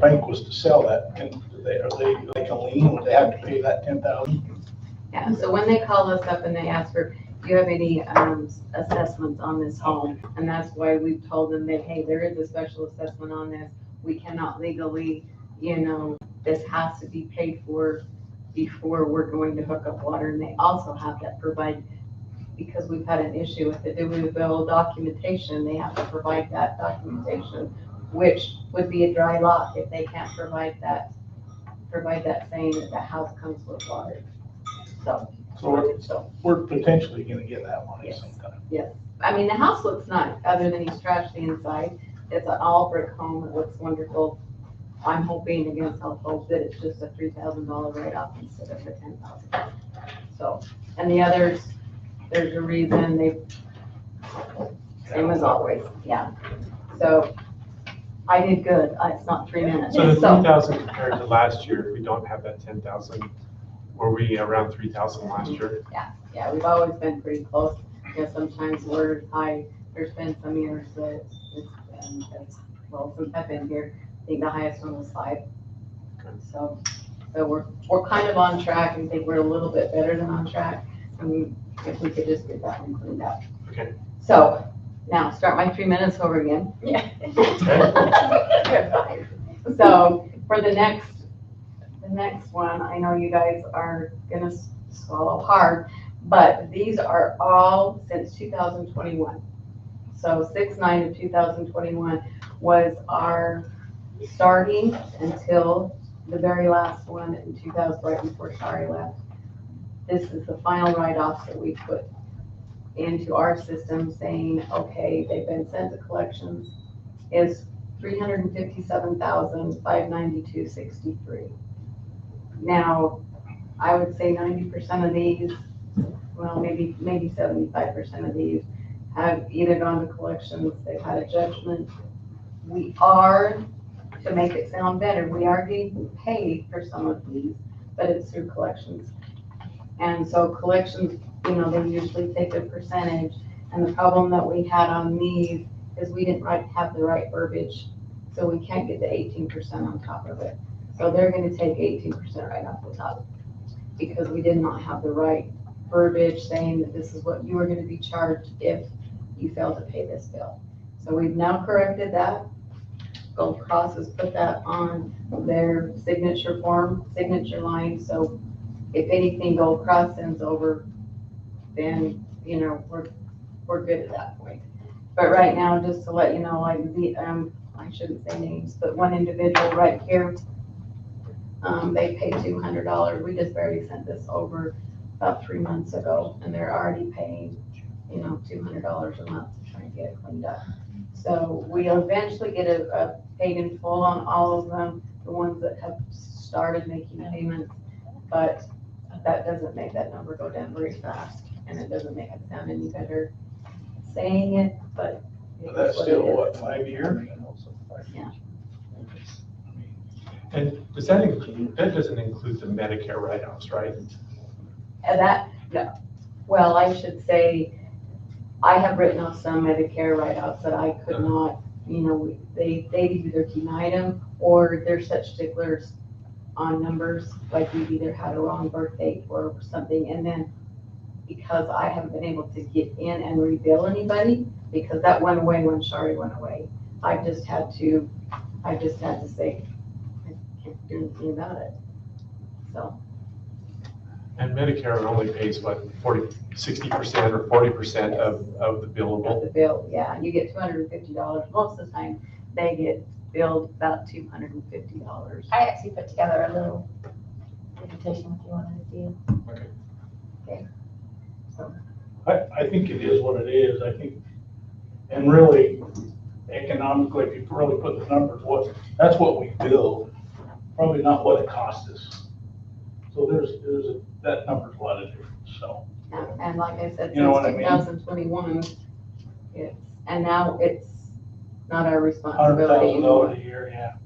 bank was to sell that, are they like a lien, would they have to pay that 10,000? Yeah, so when they call us up and they ask for, do you have any assessments on this home? And that's why we've told them that, hey, there is a special assessment on this. We cannot legally, this has to be paid for before we're going to hook up water. And they also have that provide, because we've had an issue with the Deweyville documentation, they have to provide that documentation, which would be a dry lot if they can't provide that saying that the house comes with water. So We're potentially gonna get that money Yes. sometime. yes, I mean, the house looks nice, other than he's trashed the inside. It's an all brick home, it looks wonderful. I'm hoping against all hope that it's just a $3,000 write-off instead of the 10,000. So, and the others, there's a reason same as always, yeah. So I did good, it's not 3 minutes. So the 3,000 compared to last year, if we don't have that 10,000, were we around 3,000 last year? Yeah, we've always been pretty close. Sometimes we're high. There's been some years that it's been, well, since I've been here, I think the highest one was 5. Okay. So we're kind of on track, and think we're a little bit better than on track. If we could just get that one cleaned up. Okay. So now start my 3 minutes over again. Yeah. So for the next one, I know you guys are gonna swallow hard, but these are all since 2021. So 6/9 of 2021 was our starting until the very last one in 2000, right before Shari left. This is the final write-offs that we put into our system saying, okay, they've been sent to collections, is $357,592.63. Now, I would say 90% of these, well, maybe 75% of these have either gone to collections, they've had a judgment. We are, to make it sound better, we are getting paid for some of these, but it's through collections. And so collections, they usually take a percentage. And the problem that we had on these is we didn't have the right verbiage. So we can't get the 18% on top of it. So they're gonna take 18% right off the top because we did not have the right verbiage saying that this is what you are gonna be charged if you fail to pay this bill. So we've now corrected that. Gold Cross has put that on their signature line. So if anything Gold Cross sends over, then, we're good at that point. But right now, just to let you know, like I shouldn't say names, but one individual right here, they paid $200. We just barely sent this over about 3 months ago, and they're already paying, $200 a month to try and get it cleaned up. So we'll eventually get a paid in full on all of them, the ones that have started making payments, but that doesn't make that number go down very fast, and it doesn't make it sound any better saying it, but. That's still, what, 5 years? Yeah. And does that doesn't include the Medicare write-offs, right? No. Well, I should say, I have written off some Medicare write-offs that I could not, they either denied them or they're such sticklers on numbers, like we've either had a wrong birth date or something, and then because I haven't been able to get in and rebill anybody, because that went away when Shari went away, I just had to say, I can't do anything about it, so. And Medicare only pays what, 60% or 40% of the billable? The bill, yeah, you get $250. Most of the time, they get billed about $250. I actually put together a little presentation if you wanted to see. Okay. I think it is what it is, I think, and really, economically, if you really put the numbers, that's what we bill, probably not what it cost us. So that number's a lot of difference, so. And like I said, You know since what I mean? 2021, and now it's not our responsibility anymore. $100,000 a year, yeah.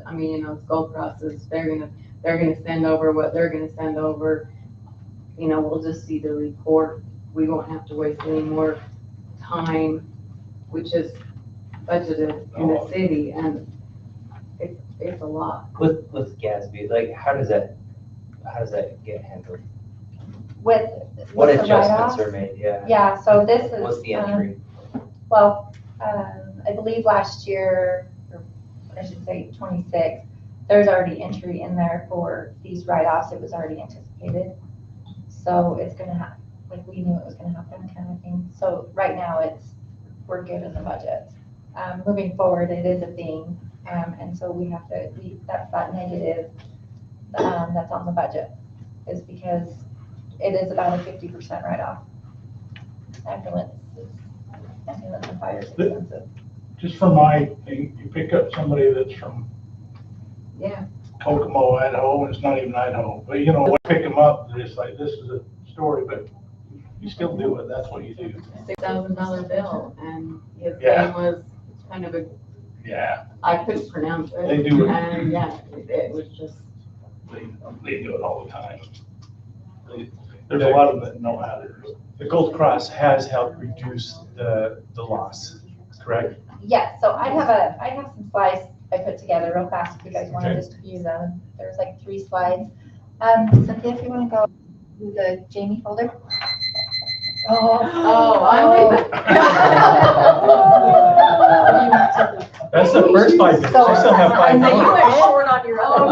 I mean, it's Gold Crosses, they're gonna send over what they're gonna send over. We'll just see the report. We won't have to waste any more time, which is budgeted in the city, and it's a lot. With Gatsby, like, how does that get handled? With What the adjustments write-offs? are made, yeah? Yeah, so this is. What's the entry? Well, I believe last year, or I should say 26, there's already entry in there for these write-offs. It was already anticipated. So it's gonna happen, like we knew it was gonna happen kind of thing. So right now we're good in the budget. Moving forward, it is a thing. And so we have to, that's that negative, that's on the budget, is because it is about a 50% write-off. Ambulance and fire is expensive. Just for my thing, you pick up somebody that's from Yeah. Kokomo, Idaho, and it's not even Idaho, but you know, when I pick them up, they're just like, this is a story, but you still do it, that's what you do. $6,000 bill, and his Yeah. name was kind of Yeah, I couldn't pronounce it. They do it. And yeah, it was just, they do it all the time. There's a lot of them that know how to do it. The Gold Cross has helped reduce the loss, correct? Yeah, so I have some slides I put together real fast if you guys want to Okay. just view them. There's like 3 slides. Cynthia, if you want to go to the Jamie folder. That's the first 5 minutes, you still have 5 So- more. went short on your Oh,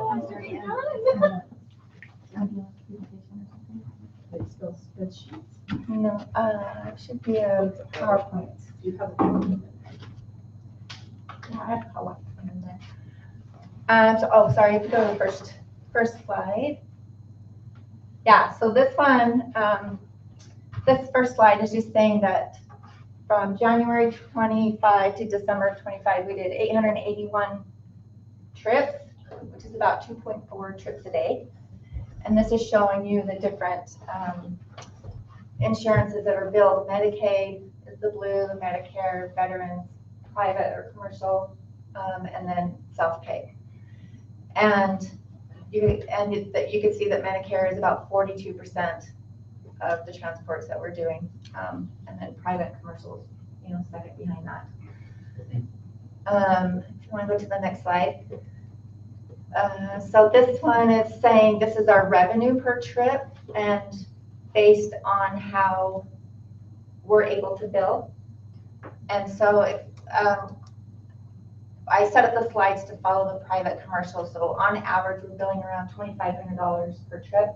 I'm sorry. No, it should be a PowerPoint. Yeah, I have a PowerPoint in there. Sorry, if you go to the first slide. Yeah, so this one, this first slide is just saying that from January 25 to December 25, we did 881 trips, which is about 2.4 trips a day. And this is showing you the different insurances that are billed. Medicaid is the blue, the Medicare, veterans, private or commercial, and then self-pay. And you can see that Medicare is about 42% of the transports that we're doing, and then private and commercial, second behind that. If you want to go to the next slide. So this one is saying this is our revenue per trip, and based on how we're able to bill. And so I set up the slides to follow the private commercial. So on average, we're billing around $2,500 per trip.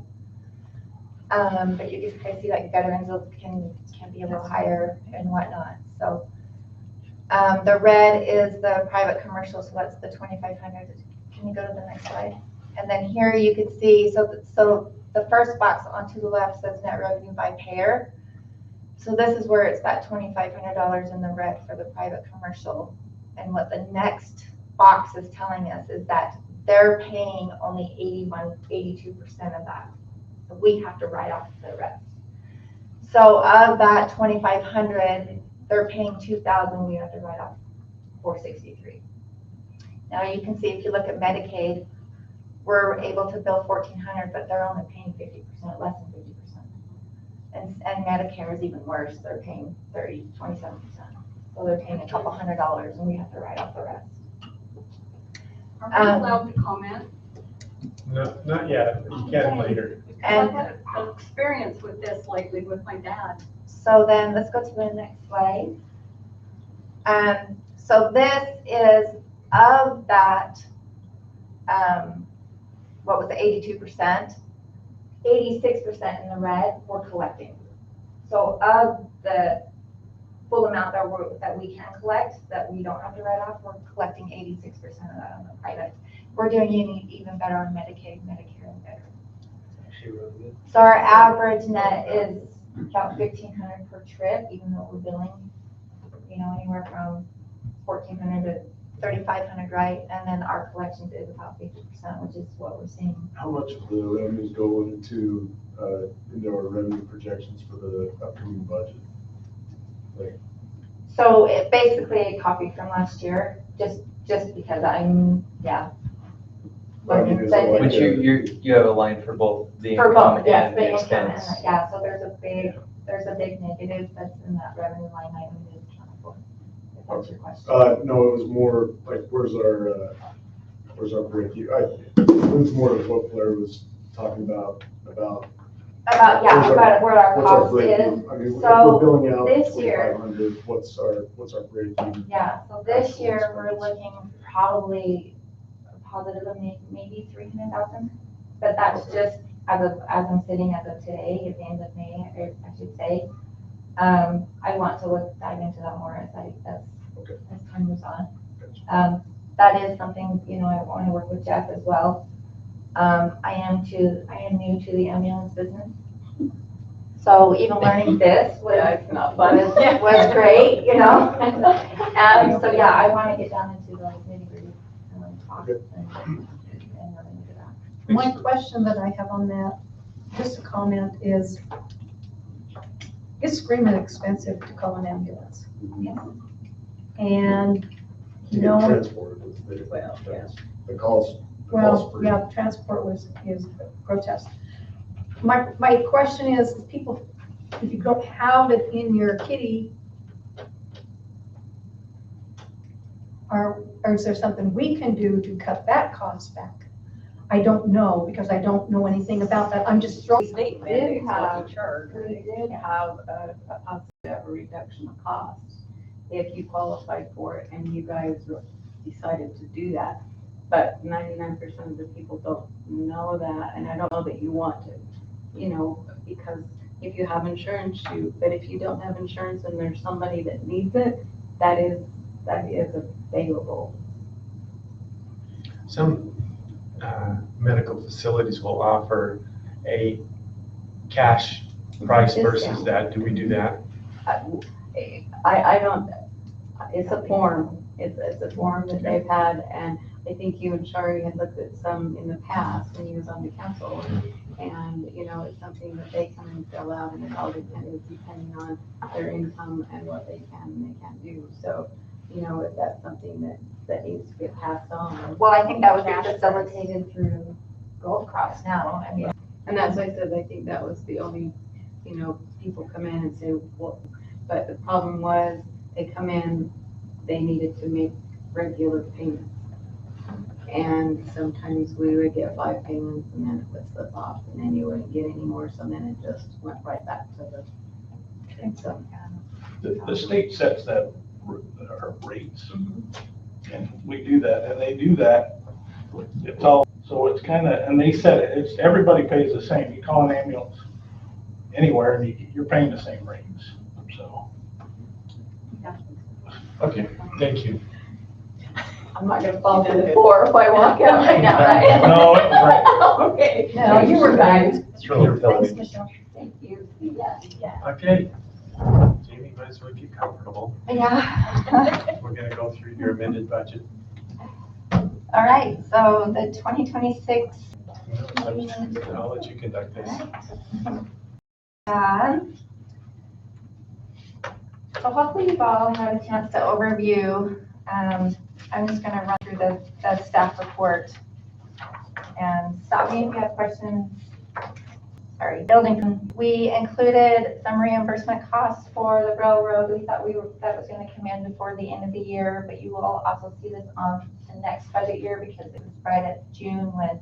But you can kind of see like veterans can be a little higher and whatnot. So the red is the private commercial, so that's the $2,500. Can you go to the next slide? And then here you can see, so the first box onto the left says net revenue by payer. So this is where it's that $2,500 in the red for the private commercial. And what the next box is telling us is that they're paying only 82% of that. So we have to write off the rest. So of that 2,500, they're paying 2,000, we have to write off 463. Now you can see if you look at Medicaid, we're able to bill 1,400, but they're only paying 50%, less than 50%. And Medicare is even worse. They're paying 27%. So they're paying a couple $100, and we have to write off the rest. Are we allowed to comment? No, not yet, you can later. I've had an experience with this lately with my dad. So then let's go to the next slide. So this is of that, what was it, 82%, 86% in the red we're collecting. So of the full amount that we can collect, that we don't have to write off, we're collecting 86% of that on the private. We're doing even better on Medicaid, Medicare, and veterans. Actually really good. So our average net is about 1,500 per trip, even though we're billing, anywhere from 1,400 to 3,500, right? And then our collections is about 50%, which is what we're seeing. How much of the revenues go into our revenue projections for the upcoming budget? So it basically a copy from last year, just because I mean, is it like But you have a line for both the for income both, yes, and the the income expense. and, so there's a big negative that's in that revenue line item to account for. If What's your question? No, it was more like, where's our break? It was more of what Blair was talking about. About, yeah, about where our What's our cost break? is. I mean, if So, we're billing out this year- 2,500, what's our break even? Yeah, so this Actual year, we're expense. looking probably positive of maybe 300,000. But that's just as I'm sitting as of today, at the end of May, I should say. I want to dive into that more Okay. as time moves on. Gotcha. That is something, I want to work with Jeff as well. I am new to the ambulance business. So even learning this was, Yeah, it's not fun. was great, So yeah, I want to get down into the nitty-gritty costs and run into that. My question that I have on that, just a comment, is it's screaming expensive to call an ambulance. And, To you get know, transported was the, well, yeah. the calls. Well, yeah, transport is grotesque. My question is, people, if you don't have it in your kitty, or is there something we can do to cut that cost back? I don't know, because I don't know anything about that. I'm just throwing. State mandates what you charge. We did have a possibility of a reduction of costs if you qualified for it and you guys decided to do that. But 99% of the people don't know that, and I don't know that you want to, because if you have insurance, but if you don't have insurance and there's somebody that needs it, that is available. Some medical facilities will offer a cash price versus that. Do we do that? I don't, it's a form, it's a form that they've had, and I think you and Shari had looked at some in the past when you was on the council, and, it's something that they come and fill out, and it all depending on their income and what they can and they can't do, so, if that's something that needs to get passed on. Well, I think that would be facilitated through Gold Cross now. I mean, And that's why I said, I think that was the only, people come in and say, well, but the problem was, they come in, they needed to make regular payments. And sometimes we would get 5 payments and then it would slip off and then you wouldn't get any more, so then it just went right back to the, so. The state sets that, our rates, and we do that, and they do that, it's all, so it's kind of, and they said it, everybody pays the same, you call an ambulance anywhere, and you're paying the same rates, so. Okay, thank you. I'm not gonna fall through the floor if I walk out right now, right? No, it was right. Okay, no, you were right. It's really Thanks, Michelle. Thank you, yeah. Okay. Jamie, might as well get comfortable. yeah. We're gonna go through your amended budget. All right, so the 2026, I'll let you conduct this. so hopefully you've all had a chance to overview. I'm just going to run through the staff report and stop me if you have questions. Sorry, building. We included some reimbursement costs for the railroad. We thought that was going to come in before the end of the year, but you will also see this on the next budget year because it was right at June when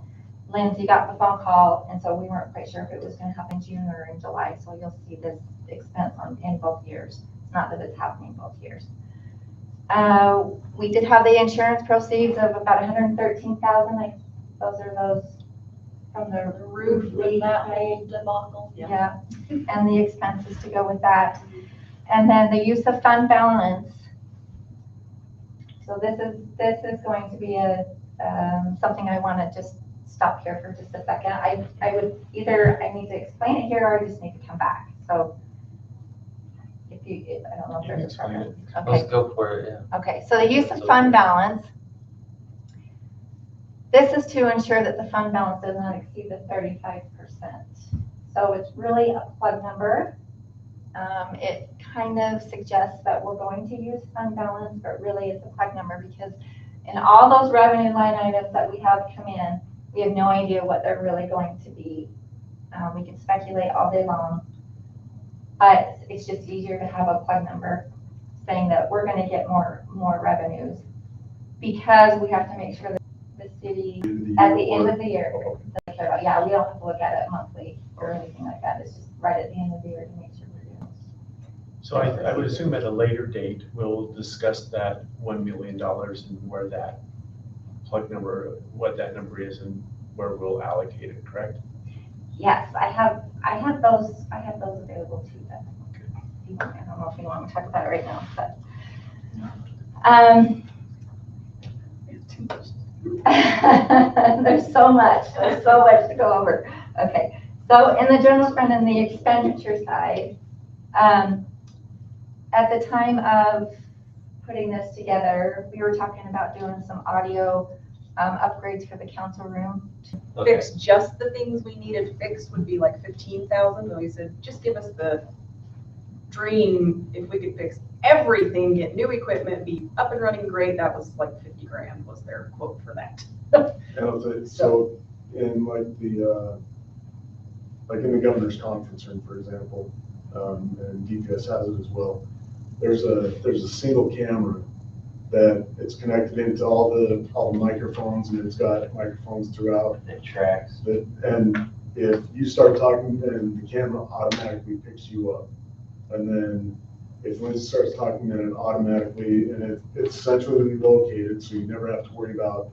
Lindsay got the phone call, and so we weren't quite sure if it was going to happen in June or in July. So you'll see this expense in both years. It's not that it's happening both years. We did have the insurance proceeds of about 113,000. Like those from the roof leak debacle. yeah, and the expenses to go with that. And then the use of fund balance. So this is going to be something I want to just stop here for just a second. I would either I need to explain it here or I just need to come back. So I don't know if You can there's a explain preference. it. Okay. Let's go for it, yeah. Okay, so the use of fund balance. This is to ensure that the fund balance does not exceed the 35%. So it's really a plug number. It kind of suggests that we're going to use fund balance, but really it's a plug number because in all those revenue line items that we have come in, we have no idea what they're really going to be. We can speculate all day long, but it's just easier to have a plug number. saying that we're gonna get more revenues because we have to make sure that the city, at the end of the year, they care about, yeah, we don't have to look at it monthly or anything like that. It's just right at the end of the year to make sure we're doing it. So I would assume at a later date, we'll discuss that $1 million and where that plug number, what that number is and where we'll allocate it, correct? Yes, I have those available too, but I don't know if you want to talk about it right now, but. There's so much to go over. Okay, so in the general fund and the expenditure side, at the time of putting this together, we were talking about doing some audio upgrades for the council room. Okay. Fix just the things we needed fixed would be like 15,000. And we said, just give us the dream. If we could fix everything, get new equipment, be up and running great, that was like 50 grand was their quote for that. And so in like the, like in the governor's conference room, for example, and DPS has it as well, there's a single camera that it's connected into all the microphones, and it's got microphones throughout. It tracks. And if you start talking, then the camera automatically picks you up. And then if Lindsay starts talking, then it automatically, and it's centrally located, so you never have to worry about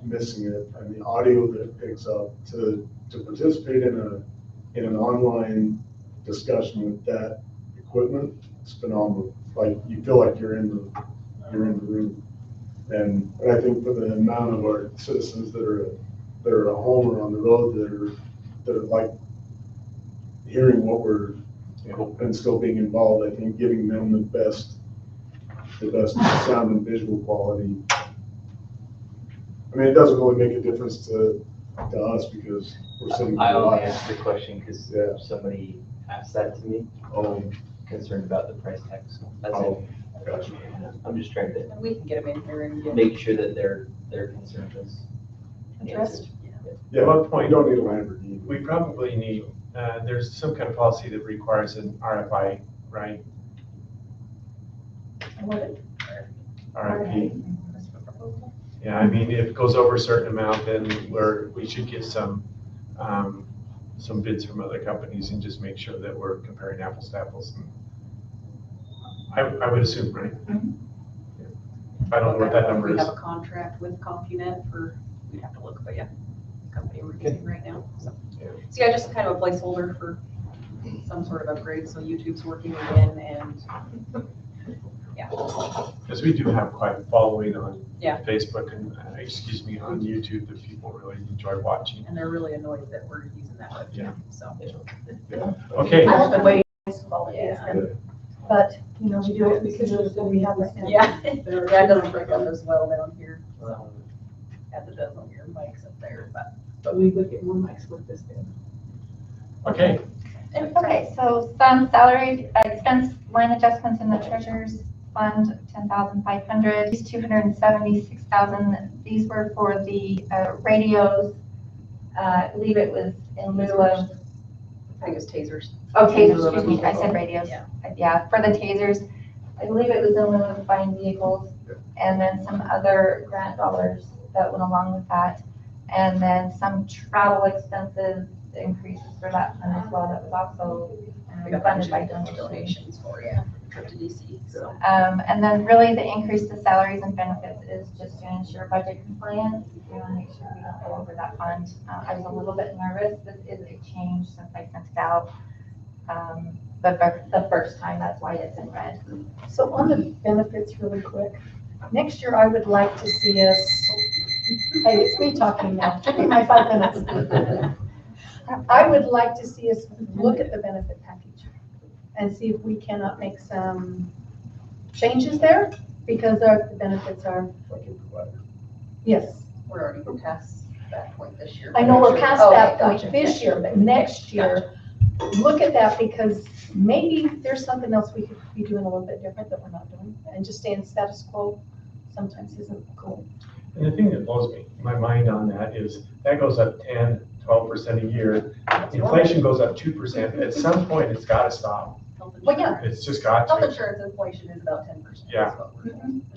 missing it. And the audio that it picks up to participate in an online discussion with that equipment, it's phenomenal. Like, you feel like you're in the room. And I think for the amount of our citizens that are at home or on the road that are like hearing what we're, and still being involved, I think giving them the best sound and visual quality. I mean, it doesn't really make a difference to us because we're sitting. I only asked the question because Yeah. somebody asked that to me, concerned about the price tag, so that's it. Oh, gotcha. I'm just trying to And we can get them in here and get make sure that their concern is addressed. Yeah, One you point, don't need a Lamborghini. we probably need, there's some kind of policy that requires an RFI, right? RFP. Yeah, I mean, if it goes over a certain amount, then we should get some bids from other companies and just make sure that we're comparing apples to apples. I would assume, right? I don't know what that number We is. have a contract with CompuNet for, we'd have to look, but yeah, the company we're using right now, so. Yeah. So yeah, just kind of a placeholder for some sort of upgrade, so YouTube's working again, and yeah. Because we do have quite a following on Yeah. Facebook and, on YouTube that people really enjoy watching. And they're really annoyed that we're using that webcam, Yeah. so. Okay, I love the way it's quality is, Yeah. but, we do it because of what we have right now. Yeah, it doesn't break up as well down here, so, as it does on your mics up there, but we would get more mics with this then. okay. Okay, so some salary expense line adjustments in the treasurer's fund, 10,500. These 276,000, these were for the radios. I believe it was in lieu of, I think it's tasers. oh, tasers, excuse me, I said radios. Yeah. Yeah, for the tasers. I believe it was in lieu of buying vehicles, and then some other grant dollars that went along with that. And then some travel expenses increases for that fund as well, that was also We got funded by donations for, yeah, trip to DC, so. And then really the increase to salaries and benefits is just to ensure budget compliance. We want to make sure we don't go over that fund. I was a little bit nervous. This is a change since I sent it out. The first time, that's why it's in red. So on the benefits really quick, next year I would like to see us, hey, it's me talking now, give me my 5 minutes. I would like to see us look at the benefit package and see if we cannot make some changes there, because the benefits are, yes. We're already past that point this year. I know we're past Okay, that point gotcha. this year, but next year, look at that, because maybe there's something else we could be doing a little bit different that we're not doing, and just staying status quo sometimes isn't cool. And the thing that blows my mind on that is that goes up 10, 12% a year. Inflation goes up 2%. At some point, it's got to stop. Health Well, yeah. insurance. It's just got Health to. insurance inflation is about 10%. Yeah.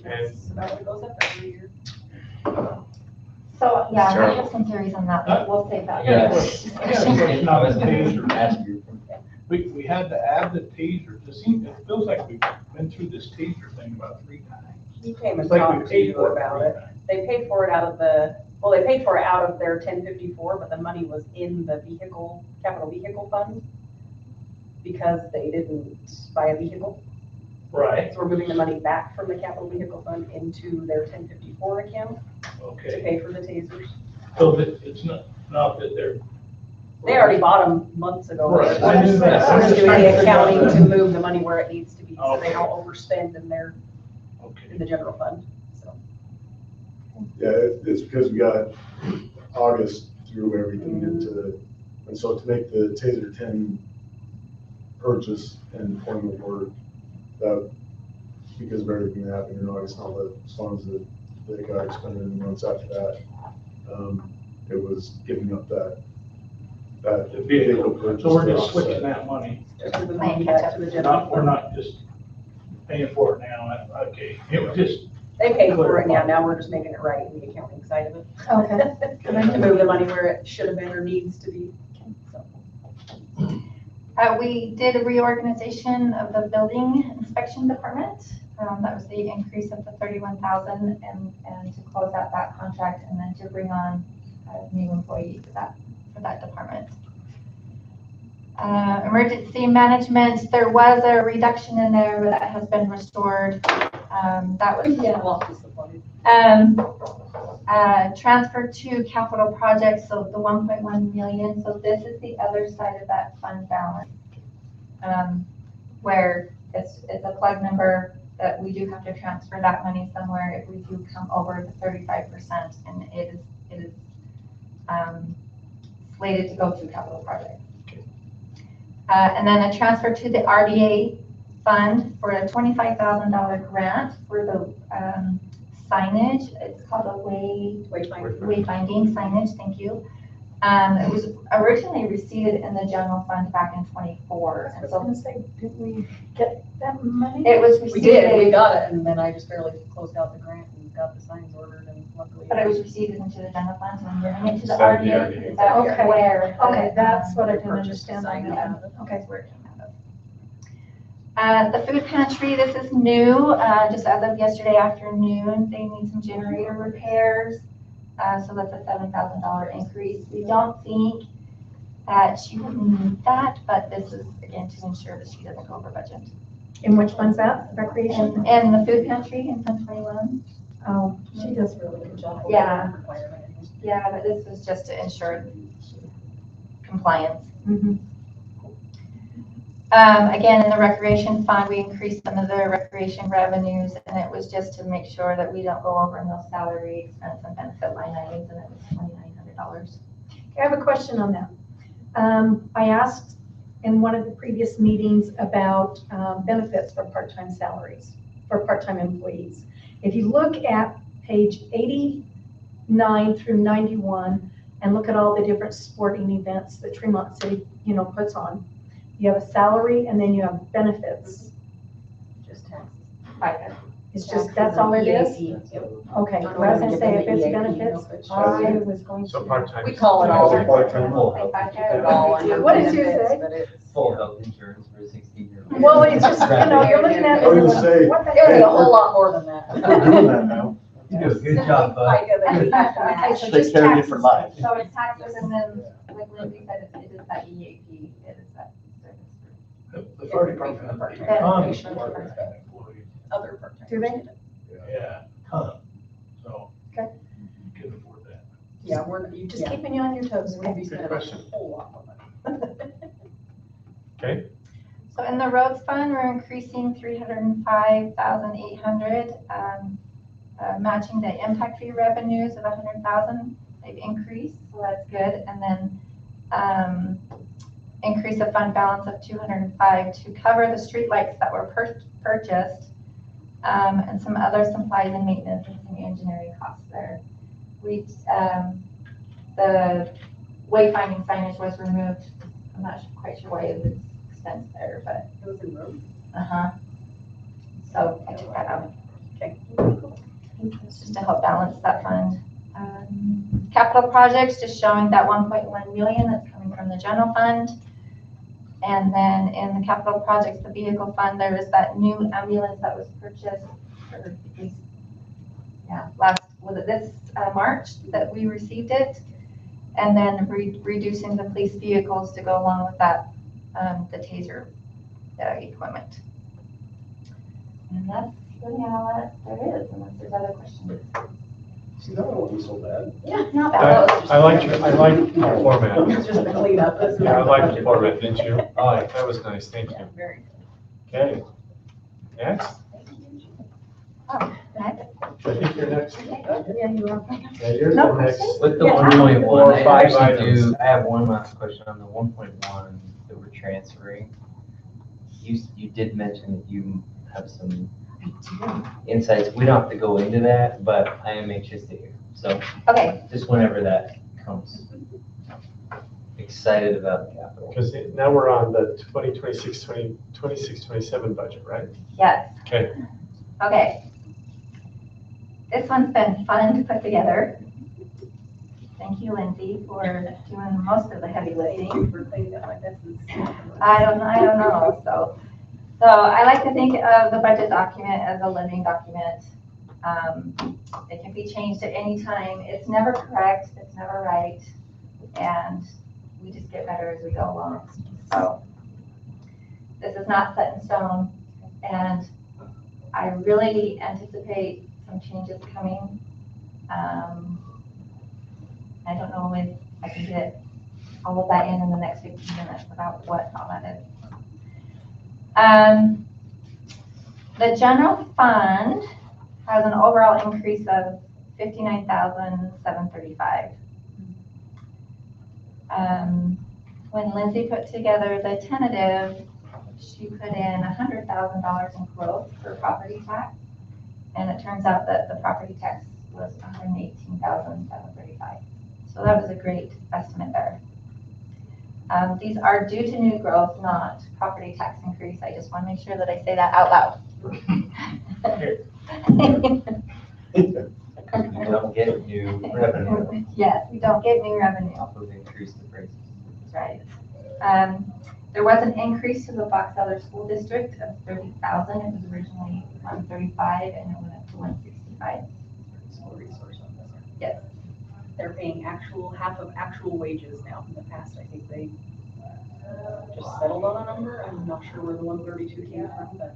That's about what goes up every year. So, yeah, I Terrible. have some theories on that, but we'll save that. for Yeah. next I got a discussion. question on the taser. Ask you. We had to add the taser. It feels like we've been through this taser thing about 3 times. He came and It's like we talked to you for about 3 it. times. They paid for it out of they paid for it out of their 1054, but the money was in the capital vehicle fund because they didn't buy a vehicle. Right, So we're moving the money back from the capital vehicle fund into their 1054 account to okay. pay for the tasers. So that it's not that they're. They already bought them months ago. Right. We're just we're just doing the accounting to move the money where it needs to be, so they Okay. don't overspend in Okay. the general fund, so. Yeah, it's because we got August through everything into, and so to make the Taser 10 purchase and deployment work, that, because of everything that happened in August, and all the funds that they got expended in the months after that, it was giving up that The vehicle, purchase. so we're to just switching offset. that money. Just move the Playing money catch back up. to the general We're fund. not just paying for it now. Okay, it was just, They paid for it now we're just making it right in the accounting side of it. Okay. To move the money where it should have been or needs to be, so. We did a reorganization of the building inspection department. That was the increase of the 31,000 and to close out that contract and then to bring on a new employee for that department. Emergency management, there was a reduction in there, but that has been restored. That was transfer to capital projects, so the 1.1 million. So this is the other side of that fund balance, where it's a plug number that we do have to transfer that money somewhere if we do come over the 35%, and it is slated to go to capital projects. And then a transfer to the RDA fund for a $25,000 grant for the signage. It's called a wayfinding signage, thank you. It was originally received in the general fund back in '24. I And was so gonna say, did we get that money? it was We did, we received, got it, and then I just barely closed out the grant and got the signs ordered, and luckily. but it was received into the general fund, so I'm bringing it to the Instead of the RDA. RDA. Is that Okay. where? Okay, that's what I didn't Purchased understand. sign on that. out of. Okay. That's where it came out of. The food pantry, this is new, just as of yesterday afternoon. They need some generator repairs. So that's a $7,000 increase. We don't think that she would need that, but this is again to ensure that she doesn't go over budget. And which one's that? Recreation? And the food pantry in Fund 21. Oh, she does a really good job. Yeah. Yeah, but this was just to ensure compliance. Mhm. Again, in the recreation fund, we increased some of the recreation revenues, and it was just to make sure that we don't go over in those salary expense and benefit line items, and it was $2,900. I have a question on that. I asked in one of the previous meetings about benefits for part-time salaries, for part-time employees. If you look at page 89 through 91 and look at all the different sporting events that Tremont City, puts on, you have a salary and then you have benefits. Just taxes. It's just, that's all it is? Okay, well, I was gonna say if it's benefits, I was going So to. part-time. We call it all. As a part-time. Keep it all under What did you benefits, say? but it's- Full health insurance for a 16-year-old. Well, it's just, you're looking at it. I was gonna say- What the It would be a heck? whole lot more than that. We're doing that now. You do a good job, bud. FICA that we have to Okay, match. so Take just care of you taxes. for life. So it's taxes, and then, like Lindsay said, it is that EAP, it is that service. the fire department has a That ton of patient. part-time employees. Other part-time. Do they? Yeah, ton. So. Okay. You can afford that. Yeah, Just keeping you on your toes. We're gonna be Good spending a question. whole lot more money. Okay, So in the roads fund, we're increasing 305,800, matching the impact fee revenues of 100,000. They've increased, so that's good. And then increase of fund balance of 205 to cover the streetlights that were purchased, and some other supplies and maintenance and some engineering costs there. The wayfinding signage was removed. I'm not quite sure why it was expense there, but, It was in room. uh-huh. So I took that out. Okay. Just to help balance that fund. Capital projects, just showing that 1.1 million that's coming from the general fund. And then in the capital projects, the vehicle fund, there is that new ambulance that was purchased for, was it this March that we received it? And then reducing the police vehicles to go along with that, the taser equipment. And that's really all that there is, unless there's other questions. See, that one wasn't so bad. Yeah, not bad. I like the format. It's just the cleanup. That's Yeah, I like the format, didn't you? Oh, that was nice, thank you. Very. Okay. Next? Oh, I think you're next. yeah, you are. Yeah, you're No the next. questions? With the Yeah. 1.1, 4 or I 5 actually items. do, I have one last question on the 1.1 that we're transferring. You did mention that you have some insights. We don't have to go into that, but I am anxious to hear. So Okay, just whenever that comes. Excited about the capital. Because now we're on the 26-27 budget, right? yes. Okay. Okay. This one's been fun to put together. Thank you, Lindsay, for doing most of the heavy lifting. For things that like this is. I don't know, so I like to think of the budget document as a living document. It can be changed at any time. It's never correct, it's never right, and we just get better as we go along. So this is not set in stone, and I really anticipate some changes coming. I don't know if I can get all of that in the next 15 minutes about what all that is. The general fund has an overall increase of $59,735. When Lindsay put together the tentative, she put in $100,000 in growth for property tax, and it turns out that the property tax was $118,735. So that was a great estimate there. These are due to new growth, not property tax increase. I just want to make sure that I say that out loud. We don't get new revenue Yes, we don't get new revenue. off of increased prices. That's right. There was an increase to the Fox Elder School District of $30,000. It was originally $135 and it went up to $165. School resource officer. Yes. They're paying half of actual wages now. In the past, I think they just settled on a number. I'm not sure where the 132 came from, but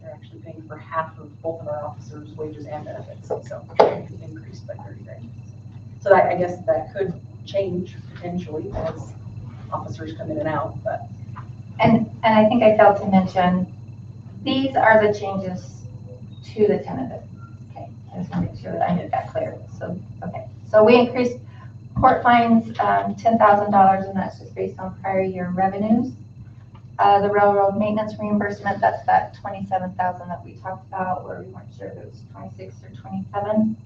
they're actually paying for half of both of our officers' wages and benefits, so increased by 30 grand. So that, I guess that could change potentially as officers come in and out, but. And I think I failed to mention, these are the changes to the tentative. Okay, I just want to make sure that I made that clear. So, okay. So we increased court fines $10,000, and that's just based on prior year revenues. The railroad maintenance reimbursement, that's that 27,000 that we talked about, where we weren't sure if it was 26 or 27.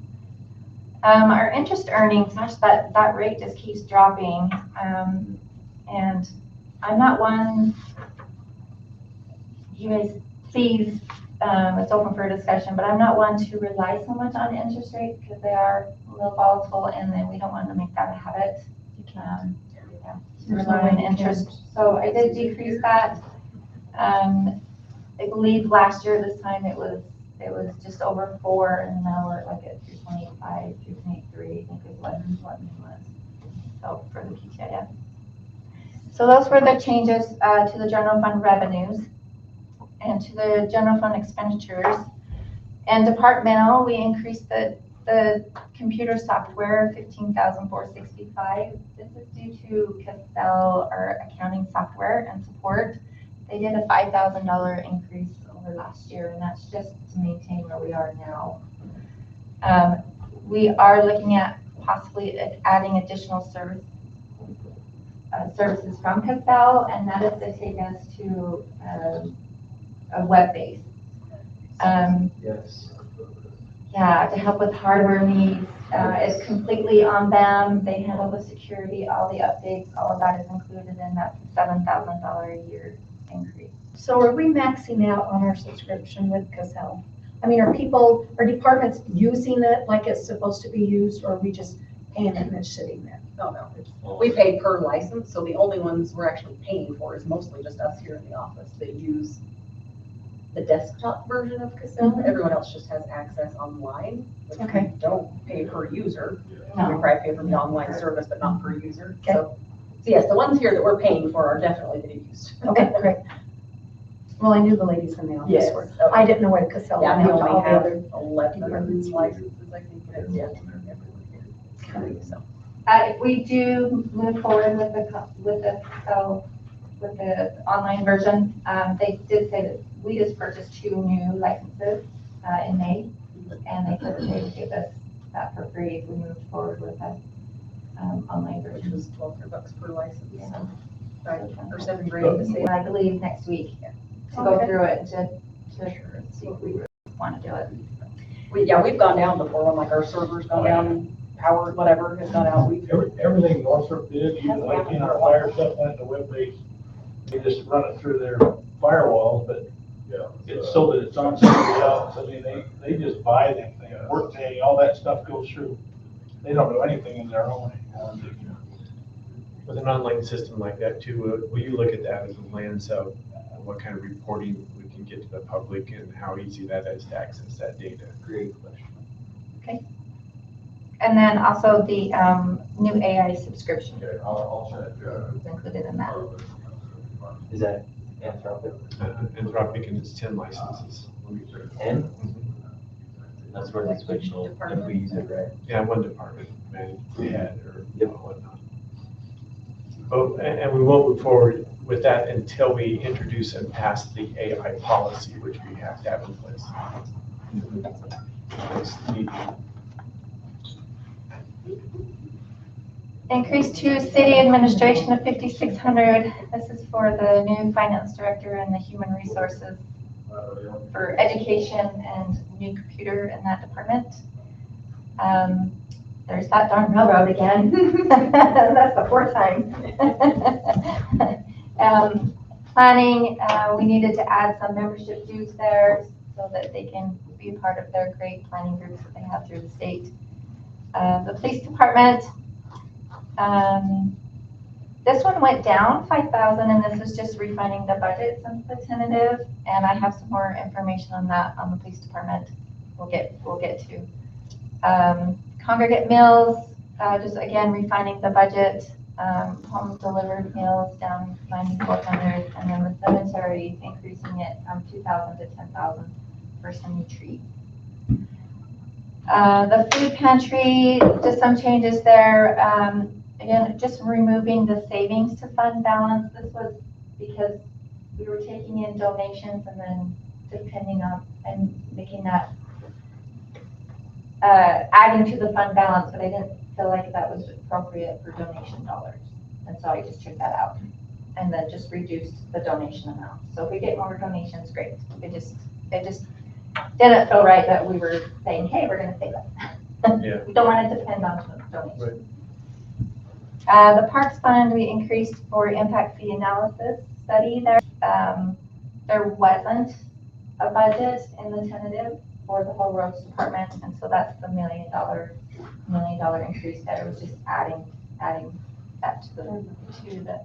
Our interest earnings, gosh, that rate just keeps dropping. And I'm not one, you guys, please, it's open for discussion, but I'm not one to rely so much on interest rates because they are a little volatile, and then we don't want to make that a habit. To rely on interest. So I did decrease that. I believe last year this time it was just over 4, and now we're like at 3.85, 3.83, I think is what it was. So for the PTIF. So those were the changes to the general fund revenues and to the general fund expenditures. And departmental, we increased the computer software, $15,465. This is due to Castell, our accounting software and support. They did a $5,000 increase over last year, and that's just to maintain where we are now. We are looking at possibly adding additional services from Castell, and that is to take us to a web base. Yes. Yeah, to help with hardware needs It's completely on them. They handle the security, all the updates, all of that is included in that $7,000 a year increase. So are we maxing out on our subscription with Casell? I mean, are departments using it like it's supposed to be used, or are we just paying it and it's sitting there? No, we pay per license, so the only ones we're actually paying for is mostly just us here in the office that use the desktop version of Casell. Everyone else just has access online. But Okay. we don't pay per user. We No. probably pay for the online service, but not per user. Okay. So yes, the ones here that we're paying for are definitely being used. Okay, great. Well, I knew the ladies in the office Yes. were. I didn't know what Casell Yeah, went we out to only all the have other. 11 licenses, I think, and it's, yeah, everyone here. So. If we do move forward with the online version, they did say that we just purchased 2 new licenses in May, and they said that they would give us that for free if we moved forward with the online Which version. was $1,200 per license. Yeah. So, right, or $7,000 to say. I believe next week to go Okay. through it to see if we want to do it. We've gone down before, when like our server's gone down, power, whatever, has gone out. Everything Northrop did, even like in our fire stuff, went to web-based. They just run it through their firewalls, but it's so that it's on somebody else. I mean, they just buy them things, Workday, all that stuff goes through. They don't do anything in their own anymore. With an online system like that too, will you look at that as a lens of what kind of reporting we can get to the public and how easy that is to access that data? Great question. And then also the new AI subscription Okay, I'll check. is included in that. Is that Anthropic? Anthropic, and it's 10 licenses. 10? That's where they switch if we use it right. Yeah, one department, man, we had, or whatnot. But, and we won't move forward with that until we introduce and pass the AI policy, which we have to have in place. Increase to city administration of 5,600. This is for the new finance director and the human resources for education and new computer in that department. There's that darn railroad again. That's the 4th time. Planning, we needed to add some membership dues there so that they can be part of their great planning groups that they have through the state. The police department, this one went down 5,000, and this is just refining the budget since the tentative, and I have some more information on that on the police department we'll get to. Congregate meals, just again refining the budget, home delivered meals down 9,400, and then the cemetery increasing it from 2,000 to 10,000 for some retreat. The food pantry, just some changes there. Again, just removing the savings to fund balance. This was because we were taking in donations and then depending on, and making that, adding to the fund balance, but I didn't feel like that was appropriate for donation dollars. And so I just took that out and then just reduced the donation amount. So if we get more donations, great. It just didn't feel right that we were saying, hey, we're gonna save it. Yeah. We don't want to depend on donations. Right. The Parks Fund, we increased for impact fee analysis study there. There wasn't a budget in the tentative for the whole roads department, and so that's the $1 million increase there. It was just adding that to the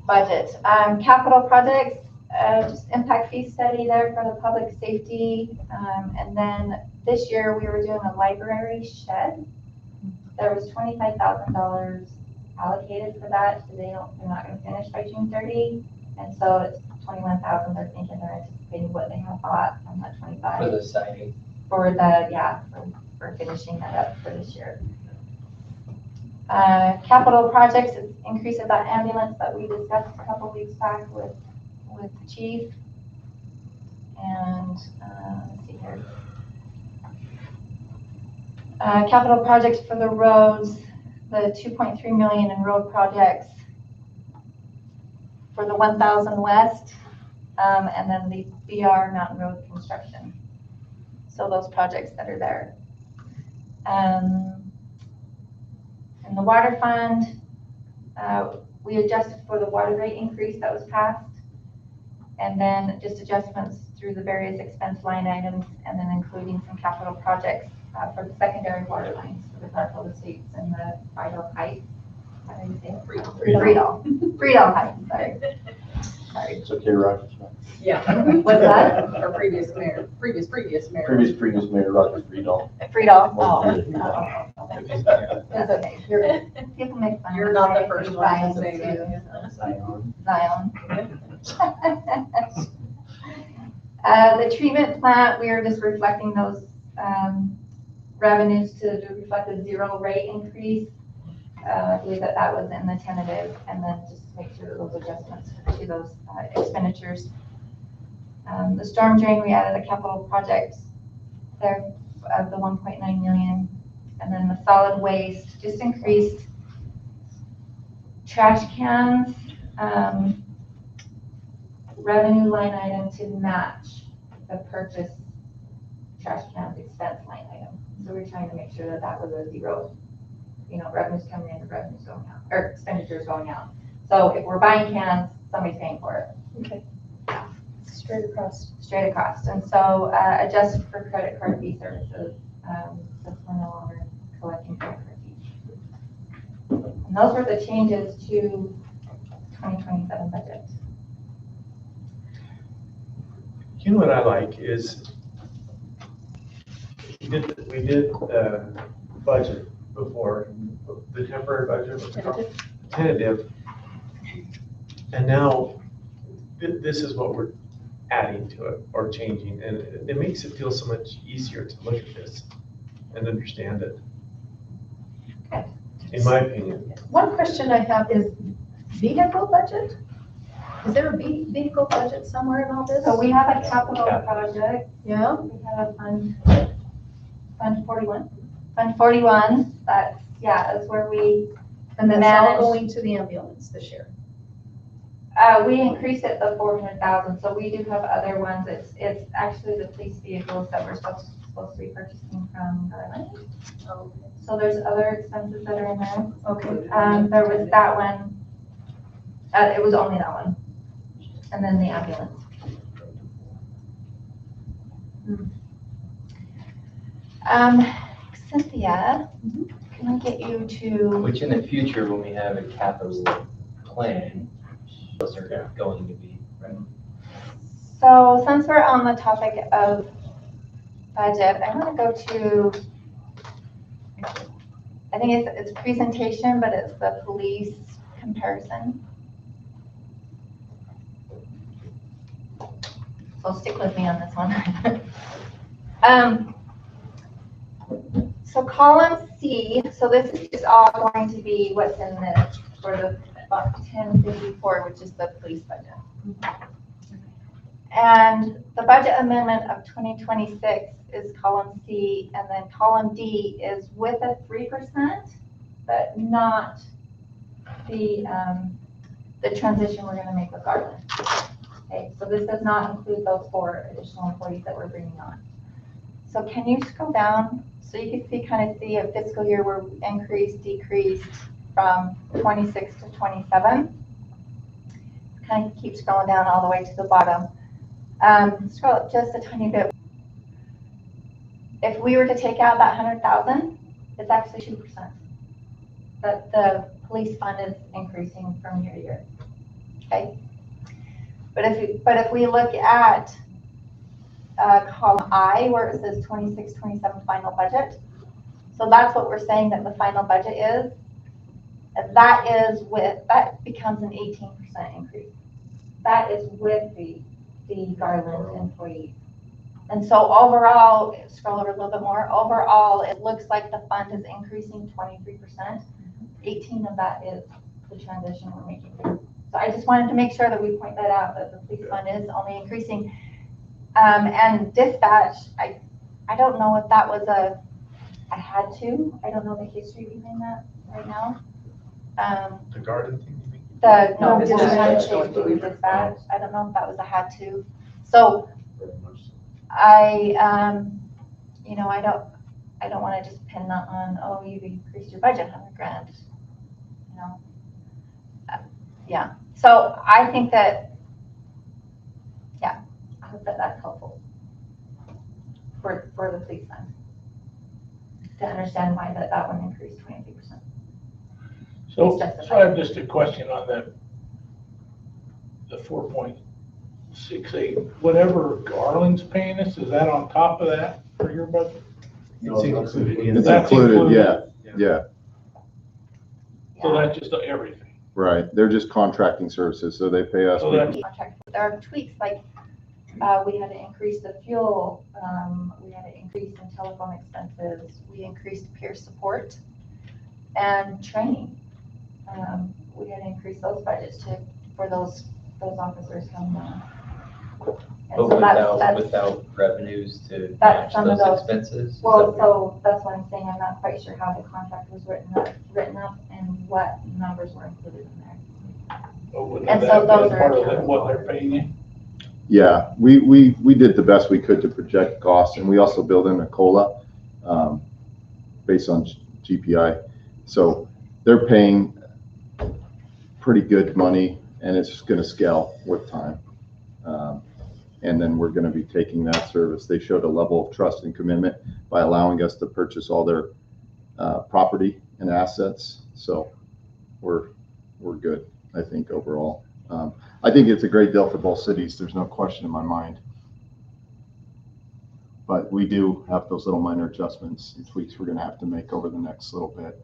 budget. Capital projects, just impact fee study there for the public safety. And then this year we were doing a library shed. There was $25,000 allocated for that. They're not going to finish by June 30. And so it's 21,000. They're thinking they're anticipating what they have bought from that 25. For the siding. For finishing that up for this year. Capital projects, it increases that ambulance that we discussed a couple weeks back with the chief. And let's see here. Capital projects for the roads, the 2.3 million in road projects for the 1,000 West, and then the BR Mountain Road construction. So those projects that are there. In the water fund, we adjusted for the water rate increase that was passed. And then just adjustments through the various expense line items, and then including some capital projects for the secondary water lines for the Garfield Estates and the Friedel Heights. How do you say it? Friedel Heights, sorry. It's okay, Rogers. Yeah. What's that? Our previous mayor. Previous mayor, Roger Friedel. Friedel. Oh. It's okay. People make fun of You're not the my first one to Zion say too. that. Zion. The treatment plant, we are just reflecting those revenues to reflect a zero rate increase. I believe that was in the tentative, and then just make sure that those adjustments to those expenditures. The storm drain, we added a capital project there of the 1.9 million. And then the solid waste just increased trash cans revenue line item to match the purchase trash cans expense line item. So we're trying to make sure that that was a zero, revenues coming in, revenues going out, or expenditures going out. So if we're buying cans, somebody's paying for it. Okay. Straight across. Straight across. And so adjusted for credit card fee services, since we're no longer collecting credit card fees. And those were the changes to 2027 budget. You know what I like is, we did the budget before, the temporary budget, what's it called? Tentative. And now, this is what we're adding to it or changing, and it makes it feel so much easier to look at this and understand it. Okay. In my opinion. One question I have is vehicle budget? Is there a vehicle budget somewhere in all this? So we have a capital project. Yeah, We have a fund 41. Fund 41, is where we and that's manage. all going to the ambulance this year. We increased it to 400,000, so we do have other ones. It's actually the police vehicles that we're supposed to be purchasing from Garland. So there's other expenses that are in there. Okay. There was that one. It was only that one. And then the ambulance. Cynthia, can I get you to? Which in the future, when we have a capital plan, those are going to be, right? So since we're on the topic of budget, I want to go to, I think it's presentation, but it's the police comparison. So stick with me on this one. So column C, so this is just all going to be what's in this for the 1054, which is the police budget. And the budget amendment of 2026 is column C, and then column D is with a 3%, but not the transition we're going to make with Garland. Okay, so this does not include those 4 additional employees that we're bringing on. So can you scroll down so you can kind of see a fiscal year where we increased, decreased from 26 to 27. Kind of keep scrolling down all the way to the bottom. Scroll up just a tiny bit. If we were to take out that 100,000, it's actually 2%. But the police fund is increasing from year to year. Okay. But if we look at column I, where it says 26-27 final budget, so that's what we're saying that the final budget is. That becomes an 18% increase. That is with the Garland employees. And so overall, scroll over a little bit more, overall, it looks like the fund is increasing 23%. 18 of that is the transition we're making. So I just wanted to make sure that we point that out, that the police fund is only increasing. And dispatch, I don't know if that was I had to. I don't know the history behind that right now. The garden thing, you mean? No, No, dispatch, dispatch. dispatch. I don't know if that was a had to. So Very much so. I I don't wanna just pin that on, oh, you've increased your budget 100 grand, you know? Yeah, so I think that, yeah, I hope that that's helpful for the police fund. To understand why that one increased 23%. So I have just a question on that, the 4.68, whatever Garland's paying us, is that on top of that for your budget? It's included in. It's That's included, yeah, Yeah. yeah, So that's just everything. right. They're just contracting services, so they pay us. So that's, Contract. There are tweaks, like, we had to increase the fuel, we had to increase in telephone expenses, we increased peer support and training. We had to increase those budgets for those officers coming on. And But so without, without revenues to that's match some of those those- expenses? Is Well, that- so that's what I'm saying, I'm not quite sure how the contract was written up and what numbers were included in there. wouldn't And that so be those part are- of what they're paying you? Yeah, we did the best we could to project costs, and we also built in a COLA based on GPI. So they're paying pretty good money, and it's going to scale with time. And then we're going to be taking that service. They showed a level of trust and commitment by allowing us to purchase all their property and assets. So we're good, I think, overall. I think it's a great deal for both cities. There's no question in my mind. But we do have those little minor adjustments and tweaks we're going to have to make over the next little bit.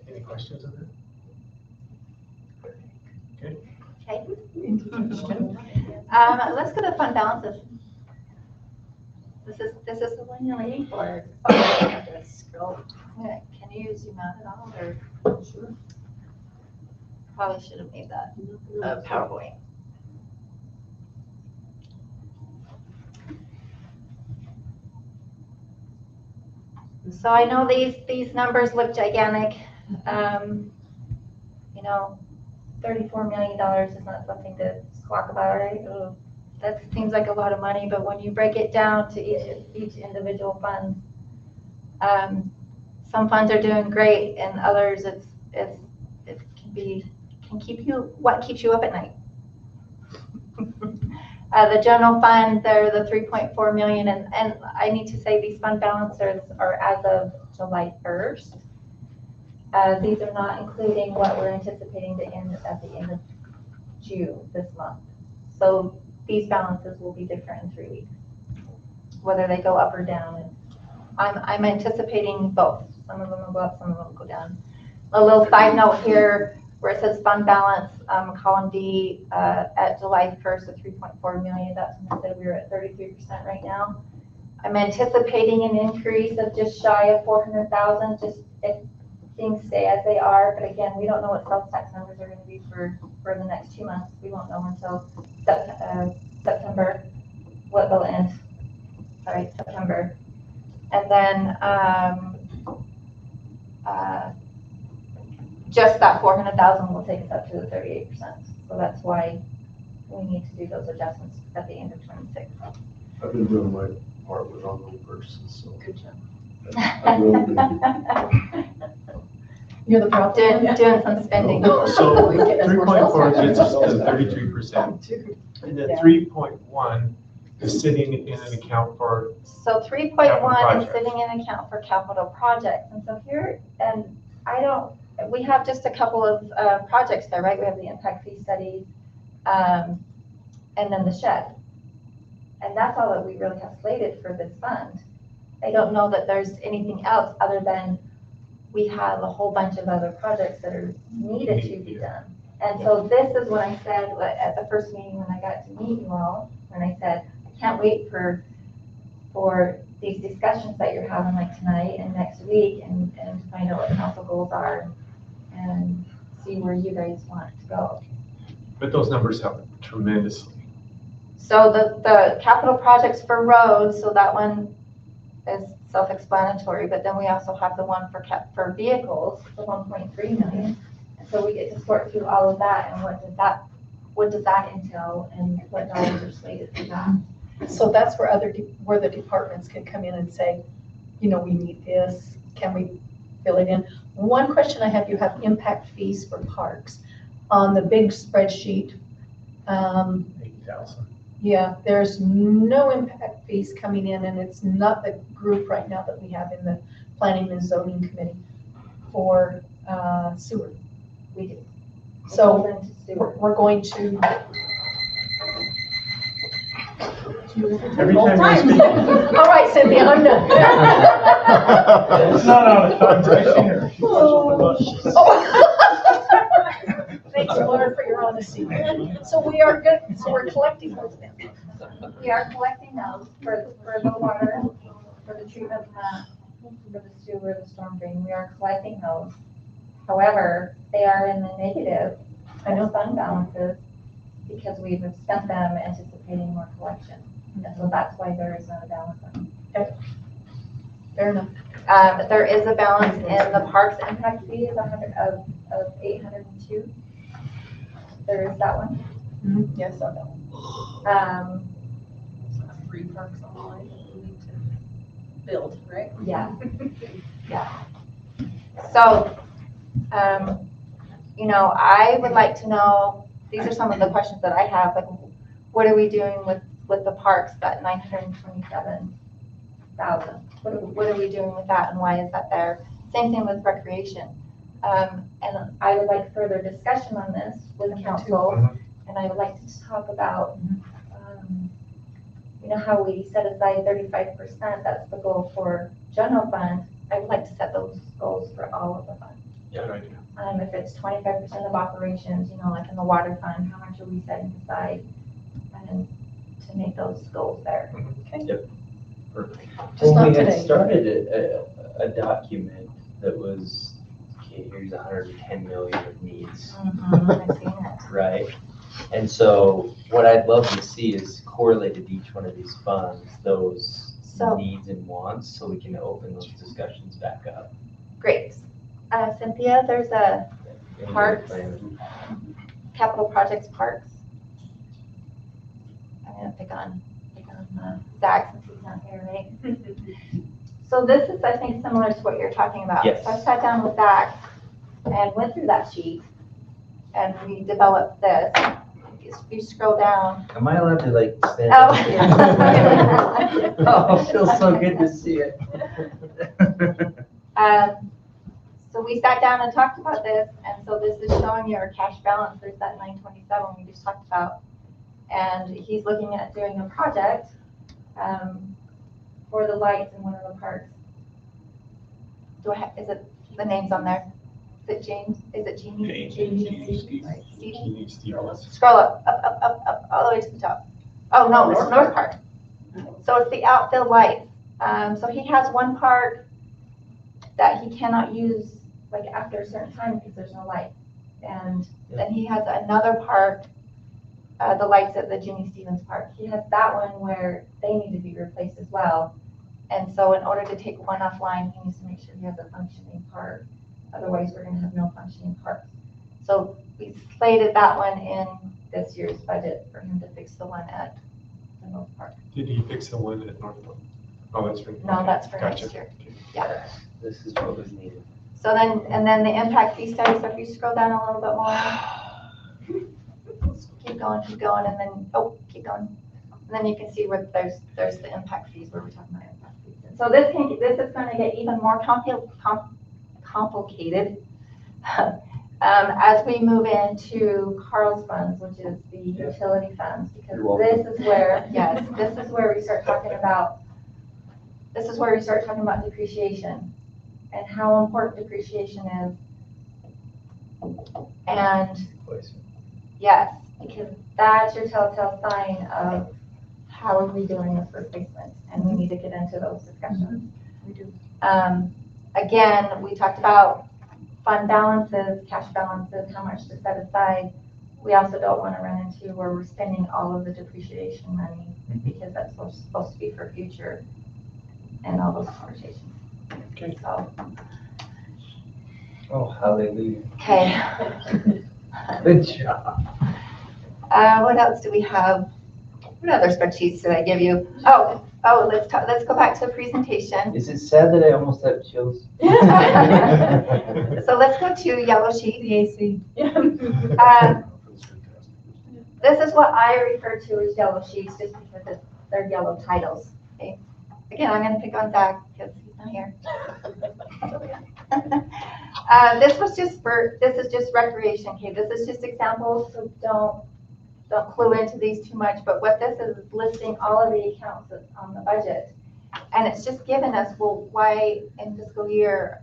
Any questions on that? Okay. Okay. Let's go to fund balances. This is the one you're waiting for. Okay, I'm gonna scroll. Yeah, can you zoom out at all, or? Sure. Probably should have made that a PowerPoint. So I know these numbers look gigantic. You know, $34 million is not something to squawk about, right? Oh, that seems like a lot of money, but when you break it down to each individual fund, some funds are doing great, and others it can keep you, what keeps you up at night? The general fund, they're the 3.4 million, and I need to say these fund balances are as of July 1st. These are not including what we're anticipating to end at the end of June this month. So these balances will be different in 3 weeks, whether they go up or down. And I'm anticipating both. Some of them will go up, some of them will go down. A little side note here, where it says fund balance, column D, at July 1st of 3.4 million. That's when I said we were at 33% right now. I'm anticipating an increase of just shy of 400,000, just if things stay as they are. But again, we don't know what sales tax numbers are going to be for the next 2 months. We won't know until September, what they'll end. Sorry, September. And then just that 400,000 will take us up to the 38%. So that's why we need to do those adjustments at the end of 26. I've been doing my part with on the purchases, so. Good job. I'm really good. You're the proud Doing some spending. So We get as much 3.4 sales gets us to tax. 33%, and then 3.1 is sitting in an account for, So 3.1 is projects. sitting in account for capital projects. And so here, and we have just a couple of projects there, right? We have the impact fee studies, and then the shed. And that's all that we really have slated for this fund. I don't know that there's anything else other than we have a whole bunch of other projects that are needed to be done. And so this is what I said at the first meeting when I got to meet you all, when I said, I can't wait for these discussions that you're having like tonight and next week and find out what council goals are and see where you guys want to go. but those numbers help tremendously. So the capital projects for roads, so that one is self-explanatory, but then we also have the one for vehicles, the 1.3 million. And so we get to sort through all of that and what does that entail and what dollars are slated for that. So that's where where the departments can come in and say, we need this, can we fill it in? One question I have, you have impact fees for parks. On the big spreadsheet, 8,000. yeah, there's no impact fees coming in, and it's not the group right now that we have in the planning and zoning committee for sewer. We do. So Goes into sewer. we're going to. Every time you speak. All right, Cynthia, I'm done. It's not out of time, I seen her. She pushes the button. Thanks, Laura, for your honesty. So we're collecting those now. We are collecting those for the water, for the treatment plant, for the sewer, the storm drain. We are collecting those. However, they are in the negative fund balances because we've spent them anticipating more collection. And so that's why there is not a balance on them. Fair enough. There is a balance in the parks impact fee of 802. There is that one. Yes, I know. 3 parks online that we need to build, right? Yeah. So, I would like to know, these are some of the questions that I have, like, what are we doing with the parks, that 927,000? What are we doing with that and why is that there? Same thing with recreation. And I would like further discussion on this with council, and I would like to talk about, how we set aside 35%, that's the goal for general fund. I would like to set those goals for all of the funds. Yeah, good idea. If it's 25% of operations, like in the water fund, how much are we setting aside? And to make those goals there. Perfect. Just not When we had today. started a document that was, okay, here's 110 million of needs, I've seen it. right? And so what I'd love to see is correlated to each one of these funds, those So- needs and wants, so we can open those discussions back up. Great. Cynthia, there's a Parks. capital projects parks. I'm gonna pick on Zach since he's not here, right? So this is, I think, similar to what you're talking about. Yes. So I sat down with Zach and went through that sheet and we developed this. If you scroll down. Am I allowed to stand Oh. up here? Oh, it feels so good to see it. So we sat down and talked about this, and so this is showing you our cash balance. There's that 927 we just talked about. And he's looking at doing a project for the lights in one of the parks. Is it the name's on there? Is it James? Is it Jamie? Stevie? Scroll up, all the way to the top. Oh, no, it's North Park. So it's the outfield lights. So he has one park that he cannot use after a certain time because there's no light. And then he has another park, the lights at the Jimmy Stevens Park. He has that one where they need to be replaced as well. And so in order to take one offline, he needs to make sure he has a functioning park. Otherwise, we're gonna have no functioning parks. So we slated that one in this year's budget for him to fix the one at the North Park. Did he fix the one at North Park? Oh, that's right. No, that's for Gotcha. next year. Yeah. This is what was needed. So then, and then the impact fee study, so if you scroll down a little bit more. Keep going, and then, keep going. And then you can see where there's the impact fees, where we're talking about impact fees. And so this is gonna get even more complicated as we move into Carl's funds, which is the utility funds, because this is where, this is where we start talking about depreciation and how important depreciation is. And yes, because that's your telltale sign of how are we doing with replacement, and we need to get into those discussions. We do. Again, we talked about fund balances, cash balances, how much to set aside. We also don't want to run into where we're spending all of the depreciation money because that's supposed to be for future and all those conversations. Okay. So, Oh, hallelujah. okay. Good job. What else do we have? What other spreadsheets did I give you? Let's go back to the presentation. Is it sad that I almost have chills? So let's go to yellow sheet. The AC. This is what I refer to as yellow sheets, just because they're yellow titles. Okay. Again, I'm going to pick on Zach because he's not here. This is just recreation. Okay, this is just examples, so don't clue into these too much. But what this is listing all of the accounts on the budget, and it's just given us, well, why in fiscal year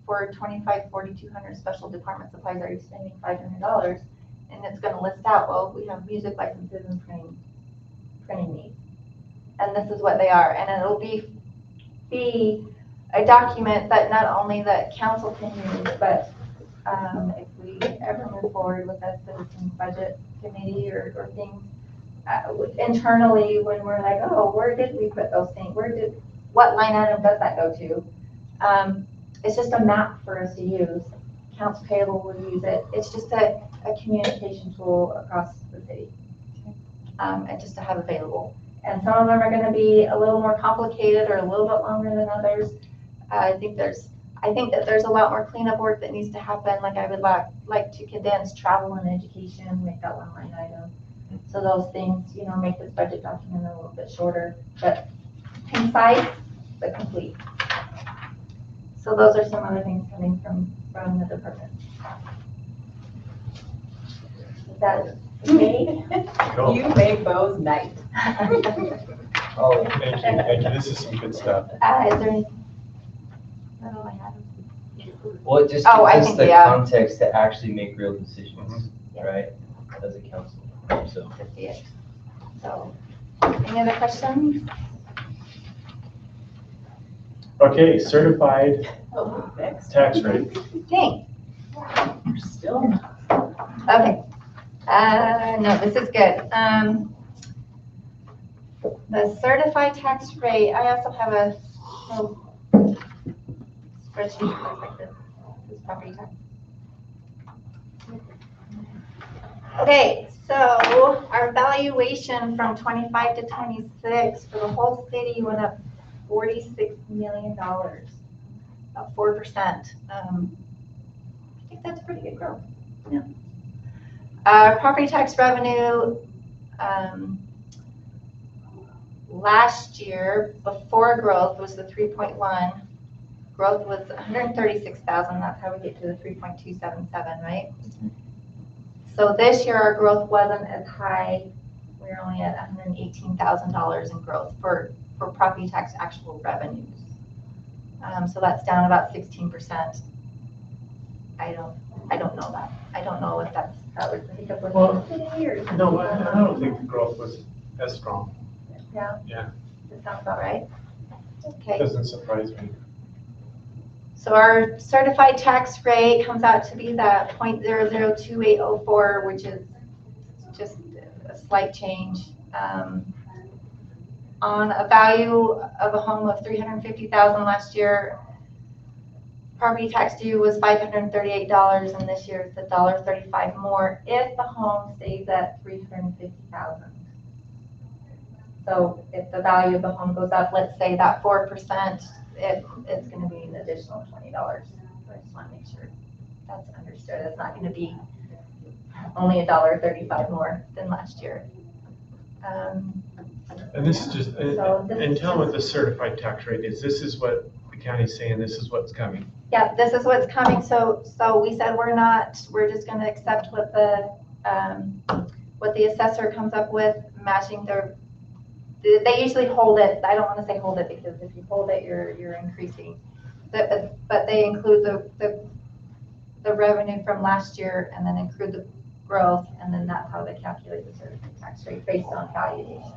for 4,200 special department supplies are you spending $500? And it's going to list out, well, we have music licenses and printing needs. And this is what they are. And it'll be a document that not only the council can use, but if we ever move forward with a citizen budget committee or things internally, when we're like, oh, where did we put those things? What line item does that go to? It's just a map for us to use. Accounts payable will use it. It's just a communication tool across the city, and just to have available. And some of them are going to be a little more complicated or a little bit longer than others. I think that there's a lot more cleanup work that needs to happen. Like I would like to condense travel and education, make that one line item. So those things, make this budget document a little bit shorter, but concise but complete. So those are some other things coming from the department. Is that okay? Cool. You make Bo's night. Oh, thank you. This is some good stuff. Is there any? That's all I had. Well, it just Oh, I gives us think, the yeah. context to actually make real decisions, right, as a council, so. To see it. So, any other questions? Okay, certified Oh, next. tax rate. Dang. We're still. Okay. No, this is good. The certified tax rate, I also have a little spreadsheet that looks like this is property tax. Okay, so our valuation from 25 to 26 for the whole city went up $46 million, about 4%. I think that's pretty good growth. Yeah. Property tax revenue last year before growth was the 3.1. Growth was 136,000. That's how we get to the 3.277, right? So this year our growth wasn't as high. We're only at $118,000 in growth for property tax actual revenues. So that's down about 16%. I don't know that. I don't know if that was pick up with Well, the city or something. No, I don't think the growth was as strong. Yeah. Yeah. That sounds about right. Okay. Doesn't surprise me. So our certified tax rate comes out to be that 0.002804, which is just a slight change. On a value of a home of $350,000 last year, property tax due was $538, and this year it's $1.35 more if the home stays at $350,000. So if the value of the home goes up, let's say that 4%, it's going to be an additional $20. So I just want to make sure that's understood. It's not going to be only $1.35 more than last year. And this is just, So this and is tell them what the just- certified tax rate is. This is what the county's saying, this is what's coming. Yeah, this is what's coming. So we said we're just going to accept what the assessor comes up with, matching they usually hold it. I don't want to say hold it because if you hold it, you're increasing. But they include the revenue from last year and then include the growth, and then that's how they calculate the certified tax rate based on valuation.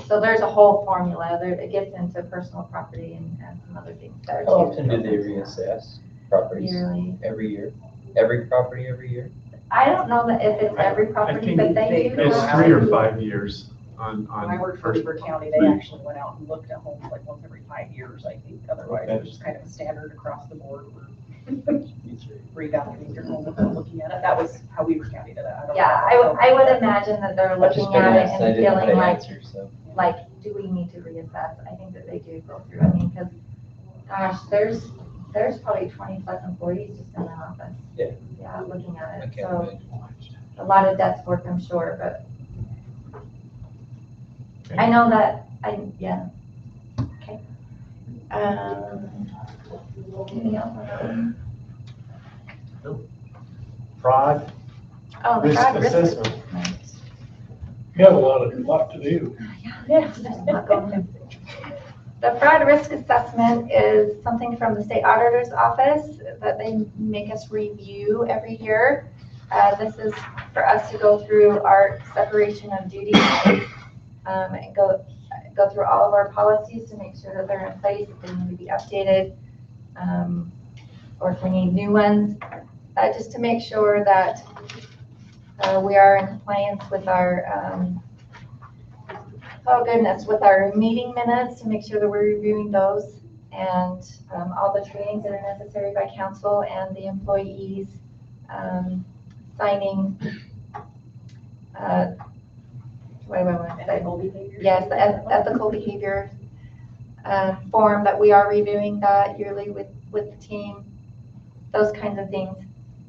So there's a whole formula. It gets into personal property and some other things. That How often do they reassess properties? Yearly. Every year? Every property every year? I don't know that if it's every I property, think but they do. It's have- 3 or 5 years on When I worked for first. Beaver County, they actually went out and looked at homes like once every 5 years, I think. Otherwise, it was just kind of a standard across the board. revaluing your home and looking at it. That was how we were counting it. I don't Yeah, know. I would imagine that they're I just looking been at it asked, I and didn't know how feeling to like, answer, so. do we need to reassess? I think that they do go through, I mean, because, gosh, there's probably 20 plus employees just in the office. Yeah. Yeah, looking at I it, can't so imagine. a lot of desk work, I'm sure, but I know that, yeah. Okay. Anything else on Fraud, that? Oh, risk fraud, risk assessment. assessment. You have a lot to do. Yeah, there's a lot going on. The fraud risk assessment is something from the state auditor's office that they make us review every year. This is for us to go through our separation of duties and go through all of our policies to make sure that they're in place, if they need to be updated, or if we need new ones, just to make sure that we are in compliance with our with our meeting minutes, to make sure that we're reviewing those, and all the trainings that are necessary by council and the employees, signing, what do I want to say? Ethical behavior. Yes, the ethical behavior form that we are reviewing that yearly with the team, those kinds of things.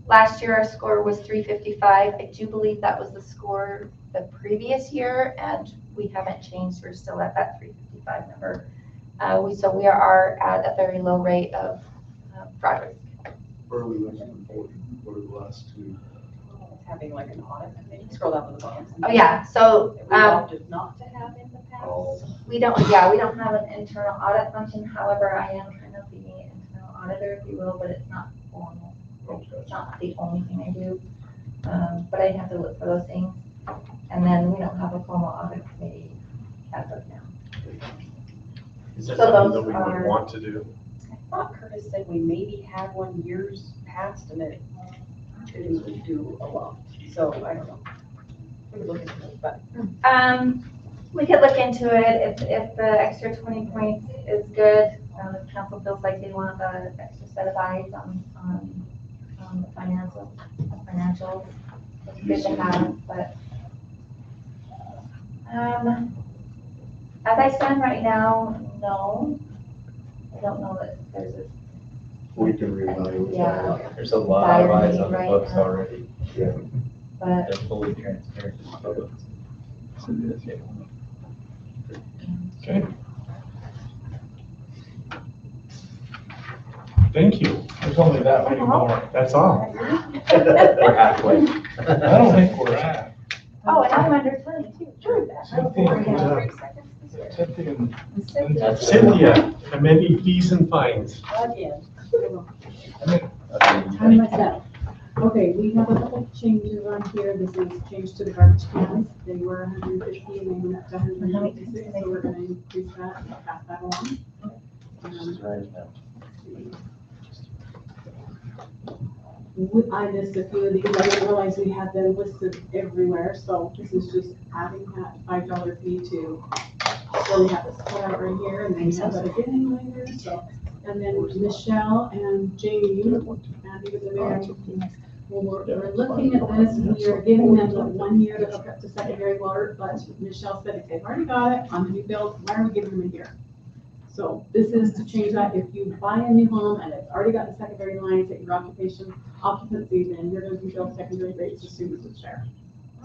Last year, our score was 355. I do believe that was the score the previous year, and we haven't changed. We're still at that 355 number. So we are at a very low rate of fraud risk. Where are we looking for? What are the last two? Having like an audit committee. Scroll down to the bottom. Oh, yeah, so We opted not to have in the past. we don't have an internal audit function. However, I am kind of the internal auditor, if you will, but it's not formal. It's not the only thing I do. But I have to look for those things. And then we don't have a formal audit committee as of now. Is that So something those that we would are- want to do? I thought Curtis said we maybe had one years past and it didn't do a lot. So I don't know. We could look into it, but We could look into it if the extra 20 points is good. If council feels like they want the extra set of eyes on the financials, it's good to have, but as I stand right now, no. I don't know that there's a, We can reevaluate. Yeah. There's a lot of eyes on the Right books now. already. but They're fully transparent. Okay. Thank you. There's only that many more. That's all. We're halfway. I don't think we're at. oh, and I'm under 20 too. True. Cynthia and- That's Cynthia, amending fees and fines. again. Time myself. Okay, we have a couple changes on here. This is change to the garbage cans. They were 150 and they went up to 156, so we're gonna increase that and pass that along. I missed a few of these. I didn't realize we had them listed everywhere, so this is just adding that $5 fee to, so we have this put out right here and then we have it again later, so. And then Michelle and Jamie, and even the mayor, well, we're looking at this, we are giving them the 1 year to hook up to secondary water, but Michelle said if they've already got it on the new build, why are we giving them a year? So this is to change that. If you buy a new home and it's already got the secondary lines at your occupancy, then you're gonna be billed secondary rates as soon as it's there.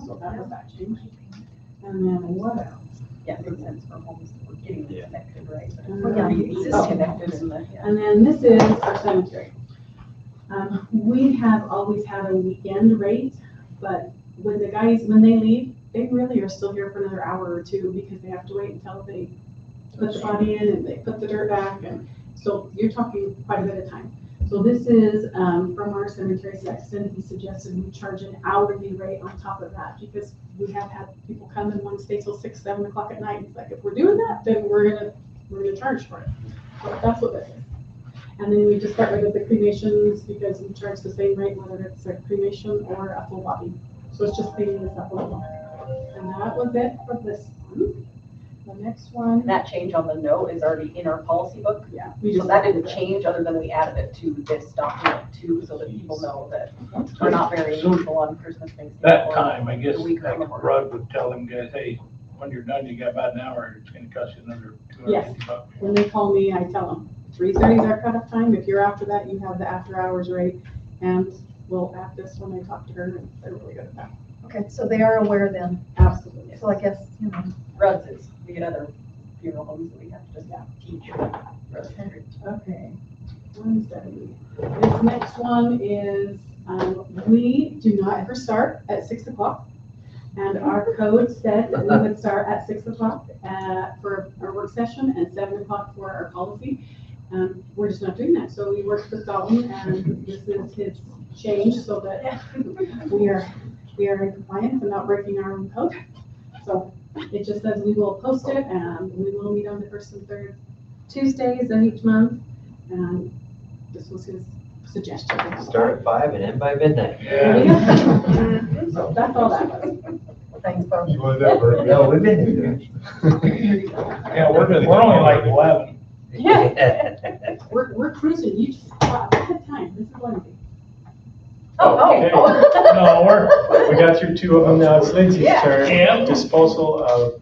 So that was that change. And then what else? Yeah, it makes sense for homes that we're getting disconnected, right? But if Yeah. we're gonna be disconnected in the, yeah. And then this is our cemetery. We have always had a weekend rate, but when the guys, when they leave, they really are still here for another hour or two because they have to wait until they put the body in and they put the dirt back. And so you're talking quite a bit of time. So this is from our cemetery sexton. He suggested we charge an hourly rate on top of that because we have had people come and want to stay till 6, 7 o'clock at night. It's like, if we're doing that, then we're gonna charge for it. So that's what this is. And then we just got rid of the cremations because we charge the same rate whether it's a cremation or a full body. So it's just paying this up a little. And that was it for this one. the next one, That change on the note is already in our policy book. yeah. we So just that didn't change, other than we added it to this document too, so that people know that we're not very unusual on Christmas, Thanksgiving. That or time, I guess, the week like before. Rudd would tell them guys, hey, when you're done, you got about an hour, it's gonna cost you another $250. When they call me, I tell them, 3:30 is our cutoff time. If you're after that, you have the after hours rate. And we'll add this when I talk to her, and they're really good at that. Okay, so they are aware then. Absolutely. So I guess, you know, Rudd's is, we get other funeral homes that we have to teach. Okay, 170. This next one is, we do not ever start at 6 o'clock. And our code said that we would start at 6 o'clock for our work session and 7 o'clock for our policy. We're just not doing that. So we worked with Dalton, and this is his change so that we are in compliance and not breaking our own code. So it just says we will post it, and we will meet on the first and third Tuesdays of each month. And this was his suggestion. Start at 5 and end by midnight. So that's all that was. thanks, Bob. You wanted that verb? No, we've been here. Yeah, we're only like 11. We're cruising. You just had time. This is Wednesday. Okay. No, We got through 2 of them, now it's Lindsay's Yeah. turn. Yeah. Disposal of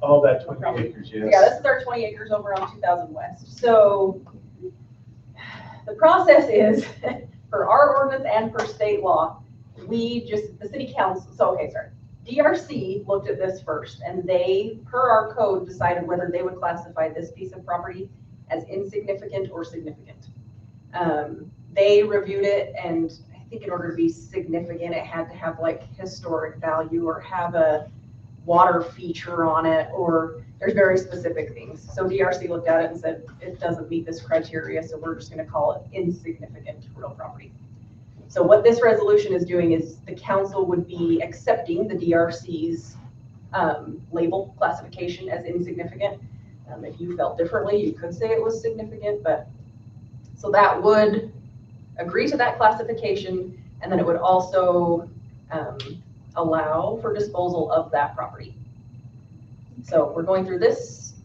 all that 20 acres, Yeah, yes. this is our 20 acres over on 2000 West. So the process is, for our ordinance and for state law, the city council, DRC looked at this first, and they, per our code, decided whether they would classify this piece of property as insignificant or significant. They reviewed it, and I think in order to be significant, it had to have like historic value or have a water feature on it, or there's very specific things. So DRC looked at it and said, it doesn't meet this criteria, so we're just gonna call it insignificant real property. So what this resolution is doing is the council would be accepting the DRC's label classification as insignificant. If you felt differently, you could say it was significant, but so that would agree to that classification, and then it would also allow for disposal of that property. So we're going through this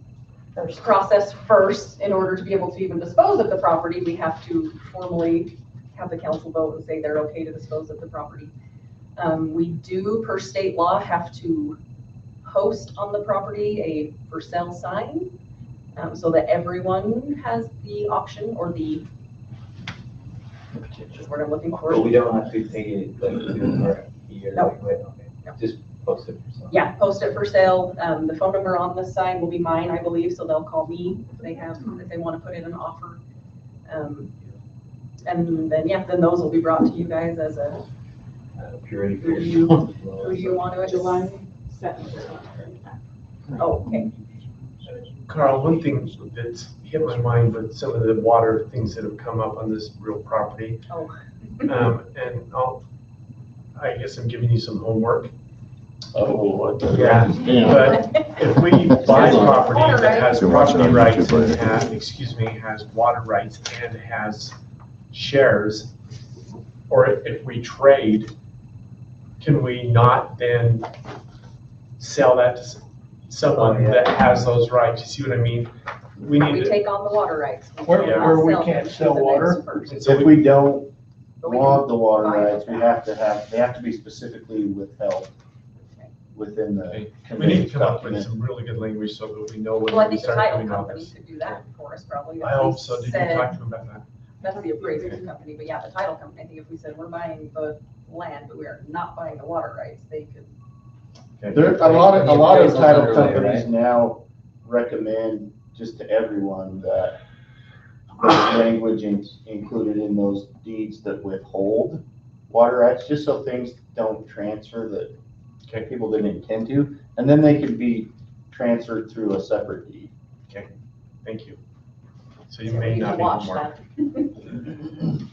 process first. In order to be able to even dispose of the property, we have to formally have the council vote and say they're okay to dispose of the property. We do, per state law, have to post on the property a for sale sign, so that everyone has the option or the, what I'm looking for. But we don't have to take it like we do for a year. No. Okay. No. Just post it for some. Yeah, post it for sale. The phone number on the sign will be mine, I believe, so they'll call me if they want to put in an offer. And then, yeah, then those will be brought to you guys as a, Purity. who do you want to? July 7th. Oh, okay. Carl, one thing that's hit my mind with some of the water things that have come up on this real property. Oh. And I guess I'm giving you some homework. Oh, Yeah. But if we buy property that has You can watch it property on rights YouTube and later. has water rights and has shares, or if we trade, can we not then sell that to someone that has those rights? You see what I mean? We We need to, take on the water rights. Where we cannot can't them sell to the water? next person. so If we don't But we want can the water buy rights, it. they have to be specifically withheld within the. Okay. We need to come up with some really good language so that we know Well, I when we think the start title doing all company this. could do that for us probably. I hope so. Did you talk to them about that? That's the appraisal company, but yeah, the title company, I think if we said we're buying the land, but we are not buying the water rights, they could. There, a lot of Appraisal's title underway, companies right? now recommend just to everyone that there's language included in those deeds that withhold water rights, just so things don't transfer that people didn't intend to, and then they can be transferred through a separate deed. Okay, thank you. So you may not be Watch homework. that.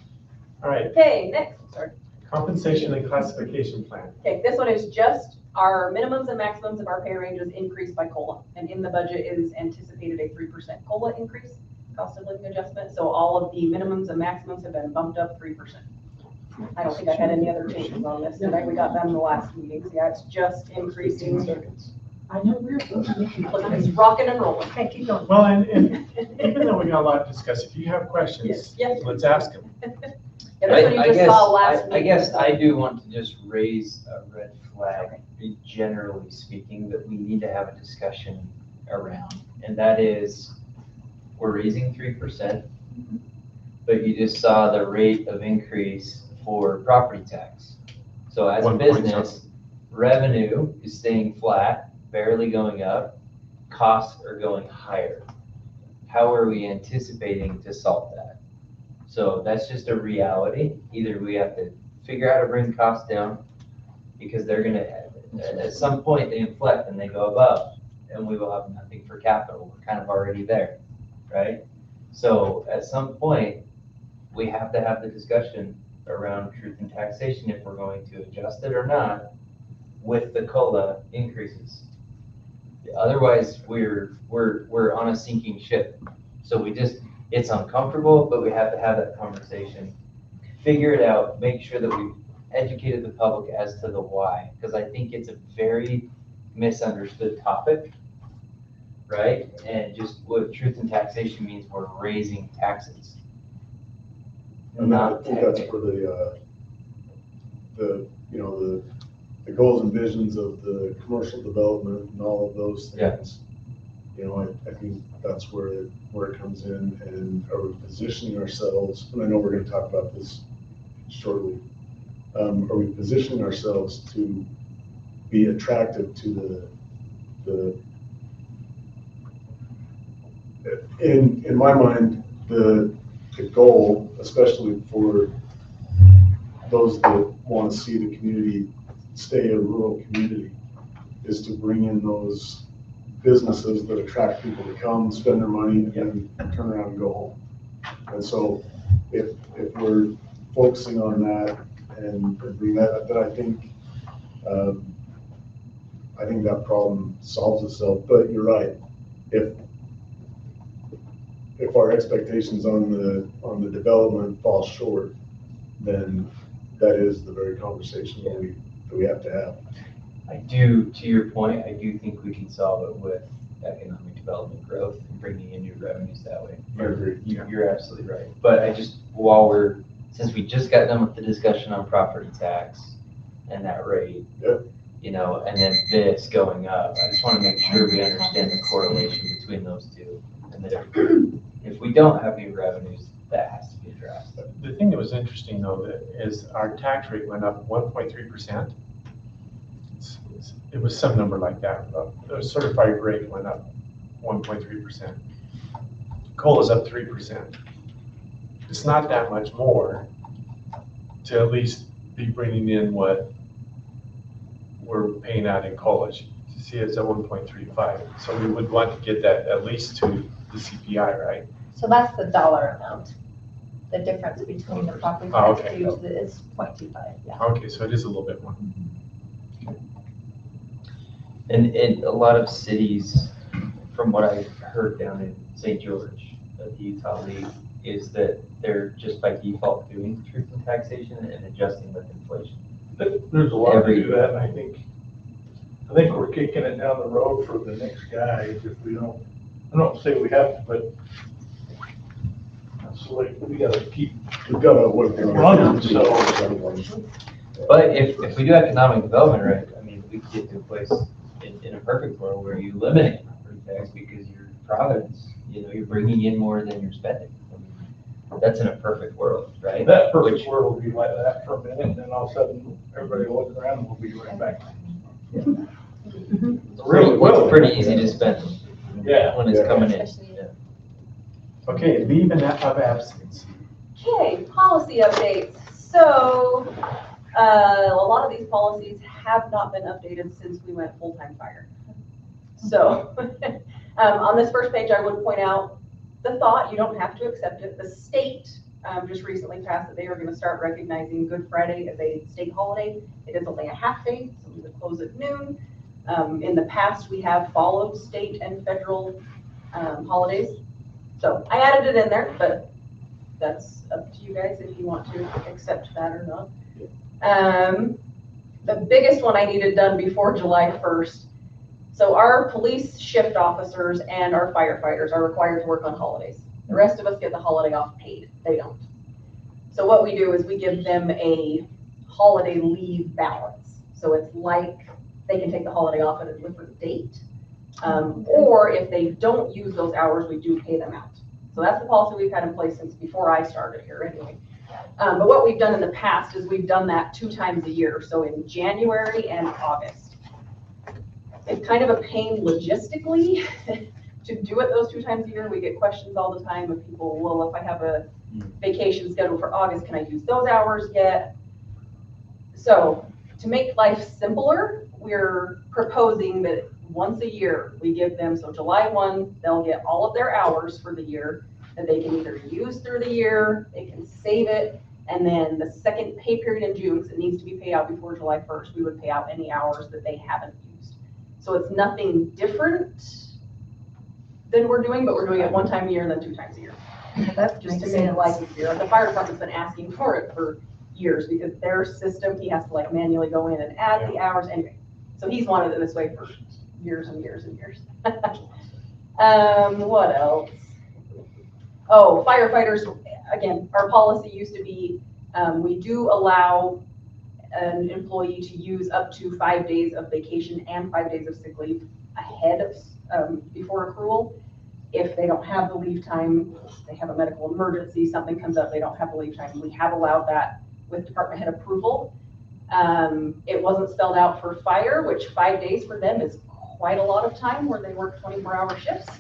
All right, Okay, next, sorry. compensation and classification plan. Okay, this one is just our minimums and maximums of our pay ranges increased by COLA. And in the budget is anticipated a 3% COLA increase, cost of living adjustment. So all of the minimums and maximums have been bumped up 3%. I don't think I had any other changes on this. Tonight we got them in the last meeting. So yeah, it's just increasing I know we're. Look, it's rocking and rolling. Okay, keep going. Well, and even though we got a lot to discuss, if you have questions, Yes. let's ask them. Yeah, this one you just saw last I week. guess I do want to just raise a red flag, generally speaking, that we need to have a discussion around. And that is, we're raising 3%, but you just saw the rate of increase for property tax. So as a 1 point business, revenue is staying flat, barely going up, costs are going higher. How are we anticipating to solve that? So that's just a reality. Either we have to figure out how to bring costs down, because they're gonna, at some point, they inflect and they go above, and we will have nothing for capital. We're kind of already there, right? So at some point, we have to have the discussion around truth in taxation, if we're going to adjust it or not, with the COLA increases. Otherwise, we're on a sinking ship. So we just, it's uncomfortable, but we have to have that conversation, figure it out, make sure that we've educated the public as to the why, because I think it's a very misunderstood topic, right? And just what truth in taxation means, we're raising taxes. And I Not think that's technically. where the goals and visions of the commercial development and all of those things. You know, I think that's where it comes in, and are we positioning ourselves, and I know we're gonna talk about this shortly. Are we positioning ourselves to be attractive to in my mind, the goal, especially for those that want to see the community stay a rural community, is to bring in those businesses that attract people to come, spend their money, and turn around and go home. And so if we're focusing on that and bring that, then I think that problem solves itself. But you're right. If our expectations on the development fall short, then that is the very conversation that we have to have. I do, to your point, I do think we can solve it with economic development growth and bringing in new revenues that way. I agree. You're absolutely right. But I just, since we just got done with the discussion on property tax and that rate, Yep. you know, and then this going up, I just want to make sure we understand the correlation between those two. And that if we don't have new revenues, that has to be addressed. The thing that was interesting though, is our tax rate went up 1.3%. It was some number like that. The certified rate went up 1.3%. COLA's up 3%. It's not that much more to at least be bringing in what we're paying out in COLA. See, it's at 1.35. So we would want to get that at least to the CPI, right? So that's the dollar amount, the difference between the property Oh, tax okay. dues is 0.25, yeah. Okay, so it is a little bit more. And a lot of cities, from what I've heard down in St. George, the Utah League, is that they're just by default doing truth in taxation and adjusting with inflation. There's a lot to do that, and I think we're kicking it down the road for the next guy if we don't, I don't say we have to, but it's like, we gotta keep We've got to work on running, so. But if we do economic development, right, I mean, we could get to a place in a perfect world where you eliminate property tax because your province, you know, you're bringing in more than you're spending. I mean, that's in a perfect world, right? That perfect world will be like that for a minute, and then all of a sudden, everybody will look around and we'll be right back. Really well. It's pretty easy to spend Yeah. when it's Yeah. coming in. Especially- Yeah. Okay, leave and of absence. Okay, policy updates. So, a lot of these policies have not been updated since we went full-time fire. So, on this first page, I would point out the thought, you don't have to accept it. The state just recently passed that they are gonna start recognizing Good Friday as a state holiday. It is only a half day, so we would close at noon. In the past, we have followed state and federal holidays. So I added it in there, but that's up to you guys if you want to accept that or not. The biggest one I needed done before July 1st So our police shift officers and our firefighters are required to work on holidays. The rest of us get the holiday off paid. They don't. So what we do is we give them a holiday leave balance. So it's like they can take the holiday off at a different date. Or if they don't use those hours, we do pay them out. So that's the policy we've had in place since before I started here anyway. But what we've done in the past is we've done that 2 times a year. So in January and August. It's kind of a pain logistically to do it those 2 times a year. We get questions all the time of people, well, if I have a vacation scheduled for August, can I use those hours yet? So to make life simpler, we're proposing that once a year we give them, so July 1, they'll get all of their hours for the year that they can either use through the year, they can save it, and then the second pay period in June, because it needs to be paid out before July 1st, we would pay out any hours that they haven't used. So it's nothing different than we're doing, but we're doing it 1 time a year and then 2 times a year. That Just to makes make sense. life easier. The fire department's been asking for it for years because their system, he has to like manually go in and add the hours anyway. So he's wanted it this way for years and years and years. What else? Oh, firefighters, again, our policy used to be, we do allow an employee to use up to 5 days of vacation and 5 days of sick leave ahead of, before accrual. If they don't have the leave time, they have a medical emergency, something comes up, they don't have the leave time. We have allowed that with department head approval. It wasn't spelled out for fire, which 5 days for them is quite a lot of time where they work 24-hour shifts.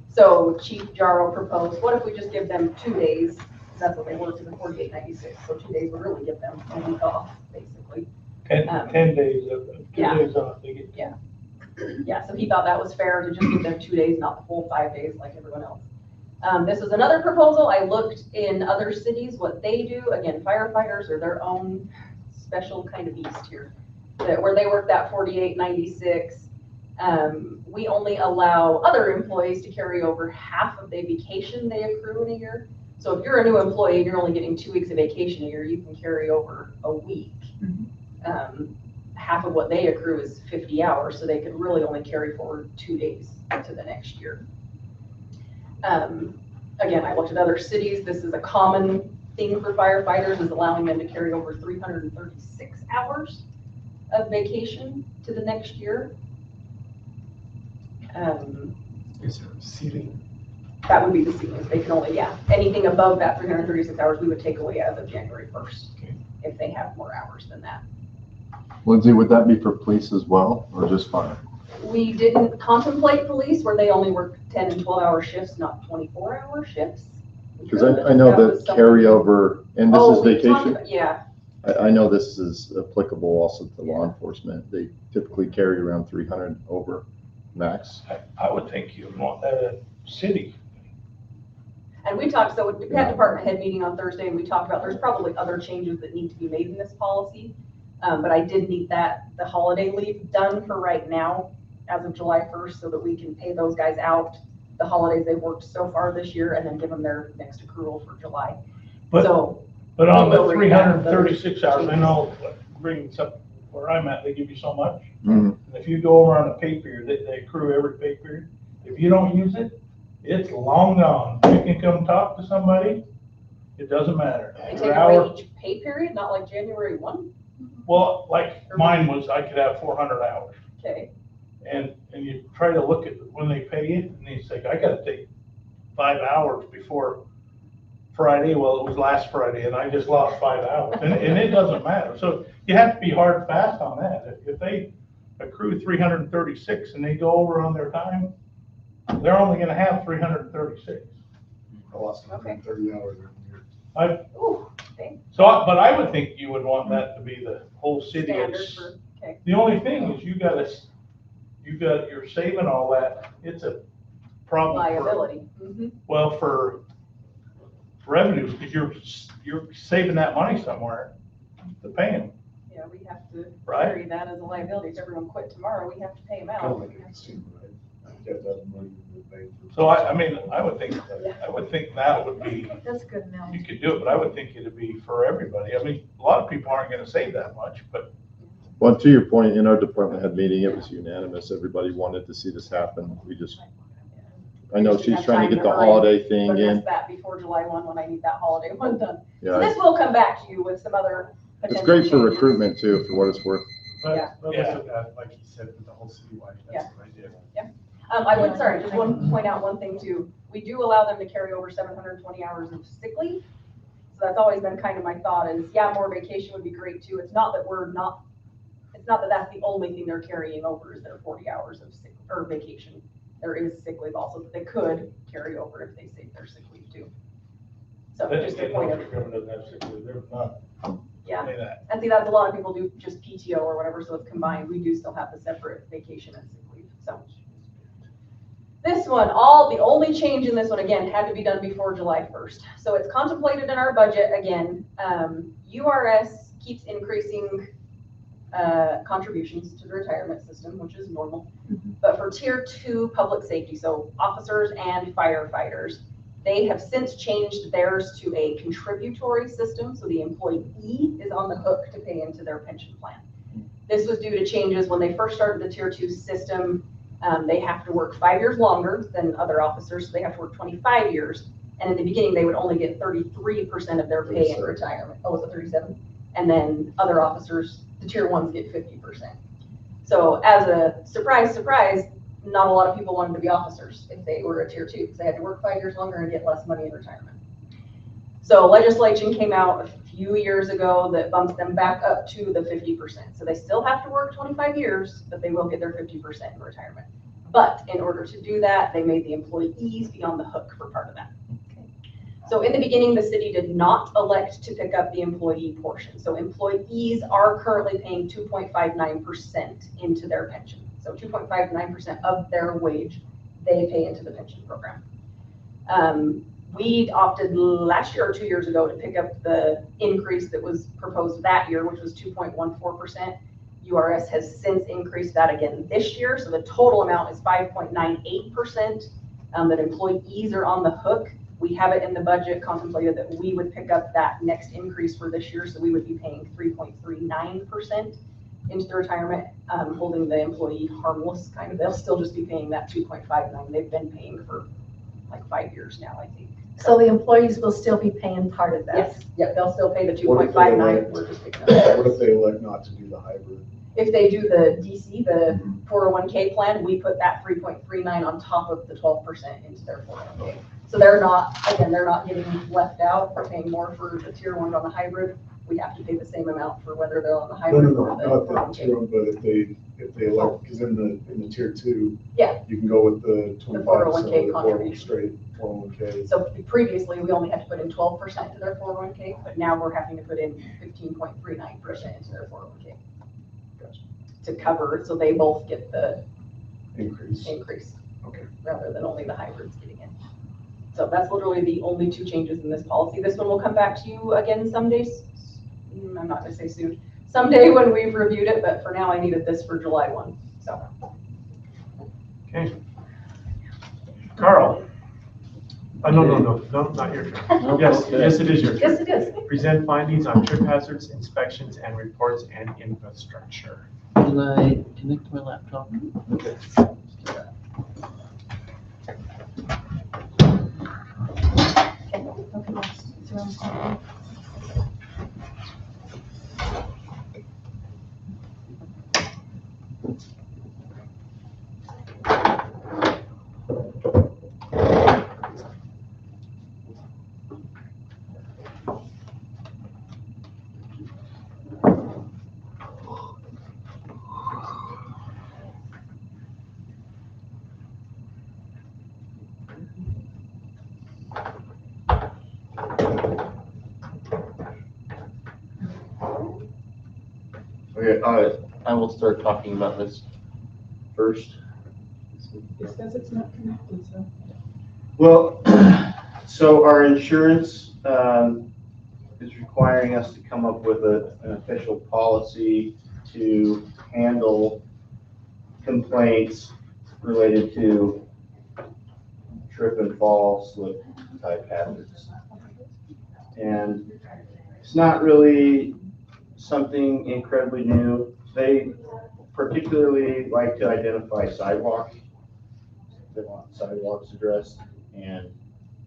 So Chief Jarrow proposed, what if we just give them 2 days? That's what they worked in the 4896. So 2 days would really give them a week off, basically. 10 days, 2 yeah. days off, they get. Yeah, so he thought that was fair to just give them 2 days, not the full 5 days like everyone else. This is another proposal. I looked in other cities, what they do. Again, firefighters are their own special kind of beast here, where they work that 4896. We only allow other employees to carry over half of the vacation they accrue in a year. So if you're a new employee and you're only getting 2 weeks of vacation a year, you can carry over a week. Half of what they accrue is 50 hours, so they could really only carry forward 2 days to the next year. Again, I looked at other cities. This is a common thing for firefighters, is allowing them to carry over 336 hours of vacation to the next year. Is there a ceiling? That would be the ceiling. They can only, anything above that 336 hours, we would take away as of January 1st, if they have more hours than that. Lindsay, would that be for police as well, or just fire? We didn't contemplate police where they only work 10 and 12-hour shifts, not 24-hour shifts. Because I know that carryover, and this is vacation. Yeah, I know this is applicable also to law enforcement. They typically carry around 300 over max. I would think you'd want that at city. and we talked, so we had department head meeting on Thursday, and we talked about, there's probably other changes that need to be made in this policy. But I did need the holiday leave done for right now, as of July 1st, so that we can pay those guys out the holidays they've worked so far this year, and then give them their next accrual for July. But So, But on we the will read that, 336 hours, I changes. know, bringing up where I'm at, they give you so much. Mhm. And if you go over on a pay period, they accrue every pay period. If you don't use it, it's long gone. You can come talk to somebody, it doesn't matter. they Your take hour- away each pay period, not like January 1? Well, like mine was, I could have 400 hours. Okay, And you try to look at when they pay you, and you say, I gotta take 5 hours before Friday. Well, it was last Friday, and I just lost 5 hours, and it doesn't matter. So you have to be hard and fast on that. If they accrue 336 and they go over on their time, they're only gonna have 336. I lost Okay. 30 hours in a year. ooh, okay, But I would think you would want that to be the whole city. standard It's- for, okay. The only thing is you're saving all that. It's a problem for, Liability. Mhm. well, for revenues, because you're saving that money somewhere to pay them. Yeah, we have to Right. carry that as a liability. If everyone quit tomorrow, we have to pay them Kind out. of like a casino, right? You have to have money in the bank. So I would think that would be, That's a good amount. you could do it, but I would think it'd be for everybody. I mean, a lot of people aren't gonna save that much, but Well, to your point, in our department head meeting, it was unanimous. Everybody wanted to see this happen. I know she's trying to get the holiday thing Address in. that before July 1 when I need that holiday one done. So Yeah, this will come back to you with some other it's potential great for changes. recruitment too, for what it's worth. Yeah. But listen, like he said, with the whole citywide, Yeah. that's what I did. I would, sorry, just want to point out one thing too. We do allow them to carry over 720 hours of sick leave. So that's always been kind of my thought is, yeah, more vacation would be great too. It's not that that's the only thing they're carrying over is their 40 hours of sick or vacation. There is sick leave also that they could carry over if they save their sick leave too. So Then just a again, point of, Norfolk government doesn't have sick leave, they're not. yeah. Say that. And see, that's a lot of people do just PTO or whatever, so it's combined. We do still have the separate vacation and sick leave, so. This one, the only change in this one, again, had to be done before July 1st. So it's contemplated in our budget again. URS keeps increasing contributions to the retirement system, which is normal. But for tier 2 public safety, so officers and firefighters, they have since changed theirs to a contributory system. So the employee is on the hook to pay into their pension plan. This was due to changes when they first started the tier 2 system. They have to work 5 years longer than other officers, so they have to work 25 years. And in the beginning, they would only get 33% of their pay in retirement. Oh, was it 37? And then other officers, the tier 1s get 50%. So as a surprise, not a lot of people wanted to be officers if they were a tier 2, because they had to work 5 years longer and get less money in retirement. So legislation came out a few years ago that bumps them back up to the 50%. So they still have to work 25 years, but they will get their 50% in retirement. But in order to do that, they made the employees be on the hook for part of that. So in the beginning, the city did not elect to pick up the employee portion. So employees are currently paying 2.59% into their pension. So 2.59% of their wage, they pay into the pension program. We opted last year or 2 years ago to pick up the increase that was proposed that year, which was 2.14%. URS has since increased that again this year. So the total amount is 5.98%, that employees are on the hook. We have it in the budget contemplated that we would pick up that next increase for this year. So we would be paying 3.39% into the retirement, holding the employee harmless kind of. They'll still just be paying that 2.59. They've been paying for like 5 years now, I think. So the employees will still be paying part of that? Yes, yep, they'll still pay the What if they 2.59. elect- We're just picking up. What if they elect not to do the hybrid? If they do the DC, the 401k plan, we put that 3.39 on top of the 12% into their 401k. So they're not getting left out. We're paying more for the tier 1 on the hybrid. We have to pay the same amount for whether they're on the No, hybrid or the not that 401k. tier one, but if they elect, because in the tier 2. Yeah. You can go with the 25% 401k of the contribution. straight 401k. So previously, we only had to put in 12% to their 401k, but now we're having to put in 15.39% into their 401k. Gotcha. To cover, so they both get the Increase. increase. Okay. Rather than only the hybrids getting in. So that's literally the only 2 changes in this policy. This one will come back to you again some days. I'm not gonna say soon. Someday when we've reviewed it, but for now I needed this for July 1, so. Okay. Carl? No, not your turn. Yes, it is your turn. Yes, it is. Present findings on trip hazards, inspections, and reports and infrastructure. Can I connect my laptop? Okay. Okay, I will start talking about this first. It says it's not connected, so. Well, so our insurance is requiring us to come up with an official policy to handle complaints related to trip and fall, slip type hazards. And it's not really something incredibly new. They particularly like to identify sidewalks. They want sidewalks addressed and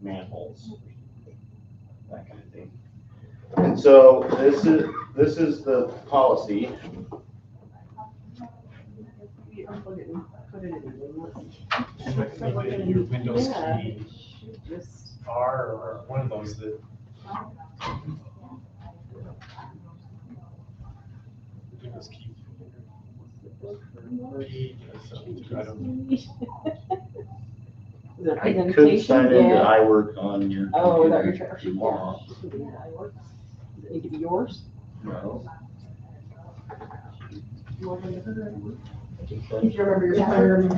manholes, that kind of thing. And so this is the policy. Put it in. Maybe your Windows Yeah. key Just. R or one of those that. Windows key. I don't. Is it I could presentation? sign into Yeah. iWork on your Oh, is that your computer trash? if you want. Does it need to be yours? No. If you remember your password.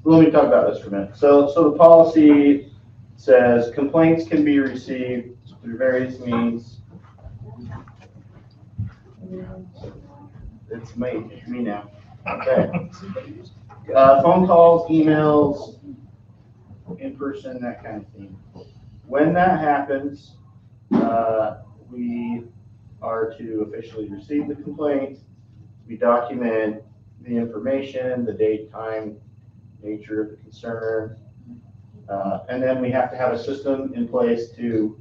Let me talk about this for a minute. So the policy says complaints can be received through various means. It's me now. Okay. Phone calls, emails, in person, that kind of thing. When that happens, we are to officially receive the complaint. We document the information, the date, time, nature of the concern. And then we have to have a system in place to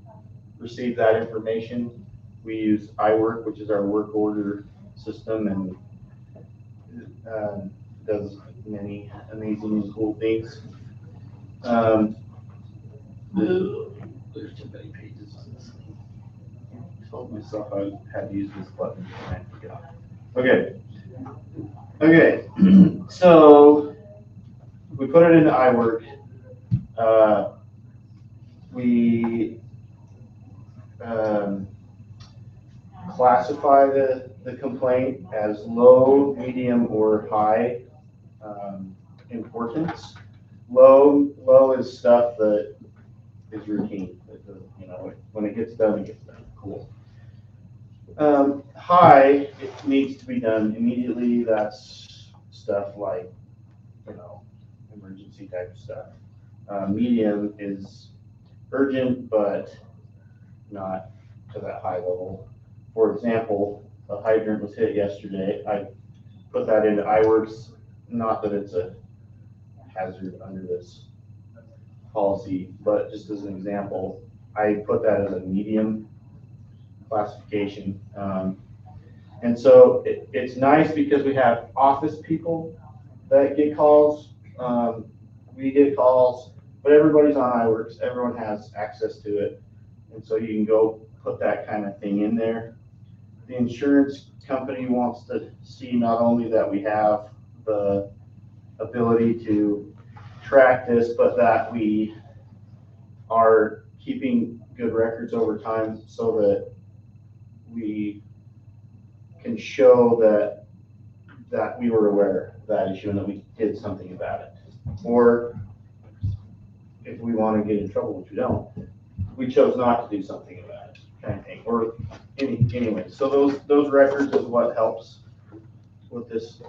receive that information. We use iWork, which is our work order system, and does many amazing and cool things. There's too many pages on this thing. I told myself I had to use this button and I forgot. Okay, so we put it into iWork. We classify the complaint as low, medium, or high importance. Low is stuff that is routine. You know, when it gets done, it gets done. Cool. High, it needs to be done immediately. That's stuff like, you know, emergency type stuff. Medium is urgent, but not to that high level. For example, a hydrant was hit yesterday. I put that into iWorks, not that it's a hazard under this policy, but just as an example, I put that as a medium classification. And so it's nice because we have office people that get calls. We get calls, but everybody's on iWorks. Everyone has access to it. And so you can go put that kind of thing in there. The insurance company wants to see not only that we have the ability to track this, but that we are keeping good records over time so that we can show that we were aware of that issue and that we did something about it. Or if we want to get in trouble, which we don't, we chose not to do something about it, kind of thing. Or anyway, so those records is what helps with this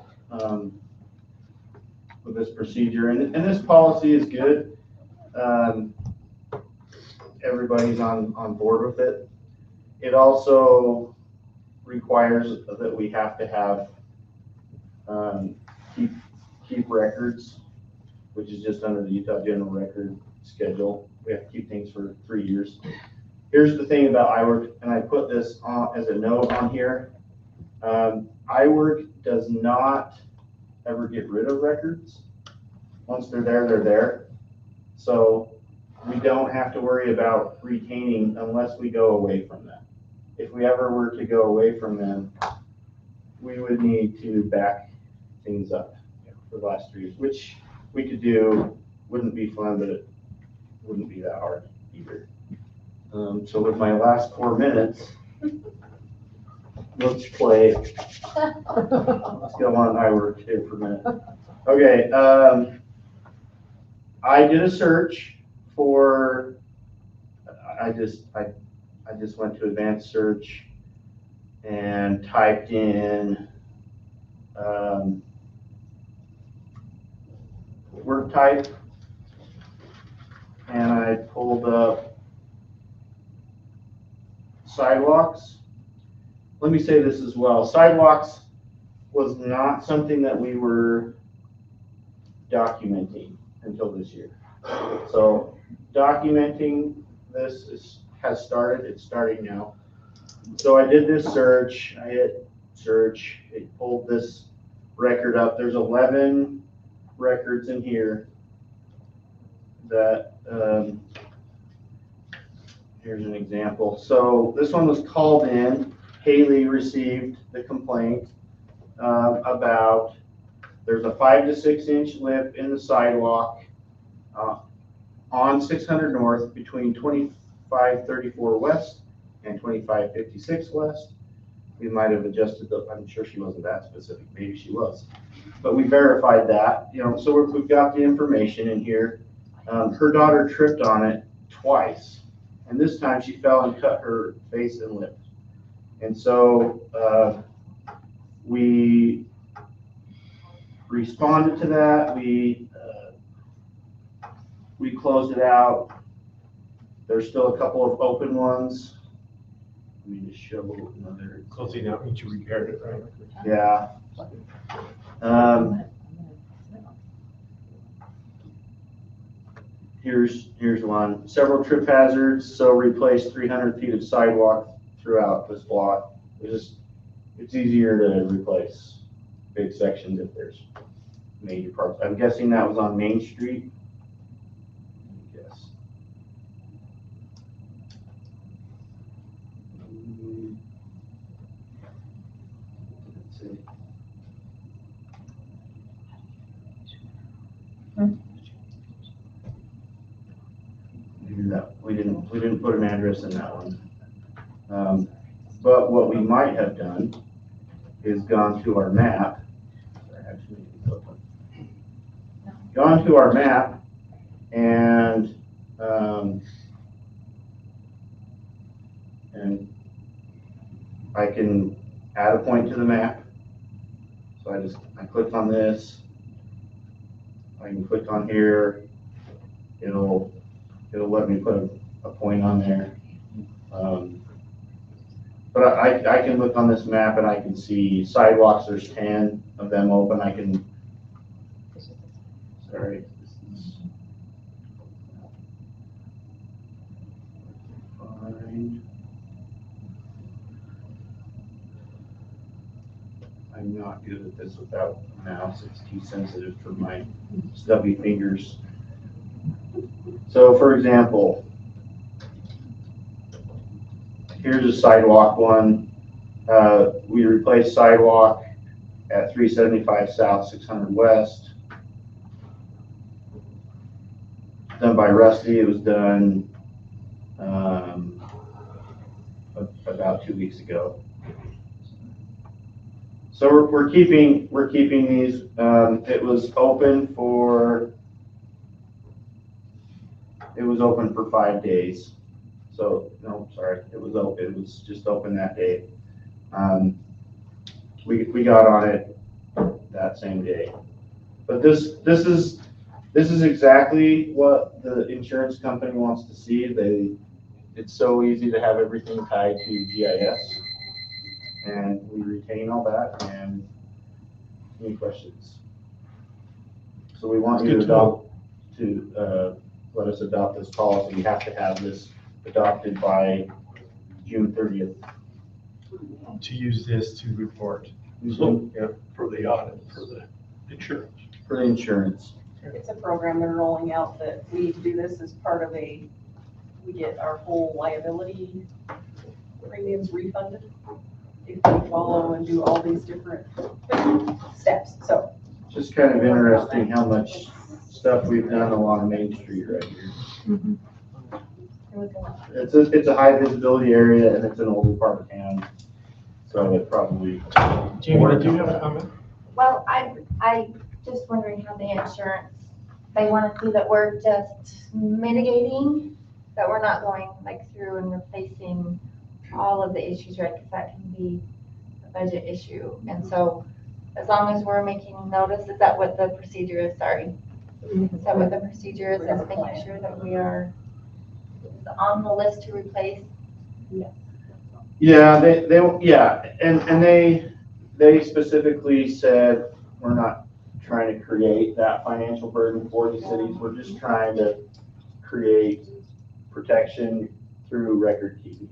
procedure. And this policy is good. Everybody's on board with it. It also requires that we have to have keep records, which is just under the Utah General Record schedule. We have to keep things for 3 years. Here's the thing about iWork, and I put this on as a note on here. iWork does not ever get rid of records. Once they're there, they're there. So we don't have to worry about retaining unless we go away from them. If we ever were to go away from them, we would need to back things up for the last 3 years, which we could do. Wouldn't be fun, but it wouldn't be that hard either. So with my last 4 minutes, let's play. Let's go on iWork here for a minute. Okay, I did a search for. I just went to advanced search and typed in word type, and I pulled up sidewalks, let me say this as well. Sidewalks was not something that we were documenting until this year. So documenting this has started, it's starting now. So I did this search, I hit search, it pulled this record up. There's 11 records in here that, here's an example. So this one was called in. Haley received the complaint about there's a 5 to 6 inch lip in the sidewalk on 600 North between 2534 West and 2556 West. We might have adjusted the, I'm sure she wasn't that specific, maybe she was. But we verified that, you know, so we've got the information in here. Her daughter tripped on it twice, and this time she fell and cut her face and lip. And so we responded to that. We closed it out. There's still a couple of open ones. Let me just show another. Closing out means you repaired it, right? Yeah. Here's one. Several trip hazards, so replace 300 feet of sidewalk throughout this block. It's easier to replace big sections if there's major parts. I'm guessing that was on Main Street. Yes. Let's see. Maybe that we didn't put an address in that one. But what we might have done is gone to our map. Gone to our map and I can add a point to the map. So I click on this. I can click on here. It'll let me put a point on there. But I can look on this map and I can see sidewalks. There's 10 of them open. I can, sorry. Find. I'm not good at this without a mouse. It's too sensitive for my stubby fingers. So for example, here's a sidewalk one. We replaced sidewalk at 375 South, 600 West. Done by Rusty. It was done about 2 weeks ago. So we're keeping these. It was open for 5 days. So no, sorry, it was open. It was just open that day. We got on it that same day. But this is exactly what the insurance company wants to see. It's so easy to have everything tied to GIS, and we retain all that. And any questions? So we want you to let us adopt this policy. We have to have this adopted by June 30th. To use this to report. So, yeah, for the audit, for the insurance. For the insurance. It's a program they're rolling out that we need to do this as part of we get our whole liability premiums refunded if we follow and do all these different steps, so. Just kind of interesting how much stuff we've done along Main Street right here. Mm-hmm. It's a high visibility area and it's an older part of town. So it probably. Jamie, did you have a comment? Well, I just wondering how the insurance, they want to see that we're just mitigating, that we're not going like through and replacing all of the issues, right? Because that can be a budget issue. And so as long as we're making notice, is that what the procedure is? Sorry. Is that what the procedure is? Is making sure that we are on the list to replace? Yes. Yeah, and they specifically said, we're not trying to create that financial burden for the cities, we're just trying to create protection through record keeping.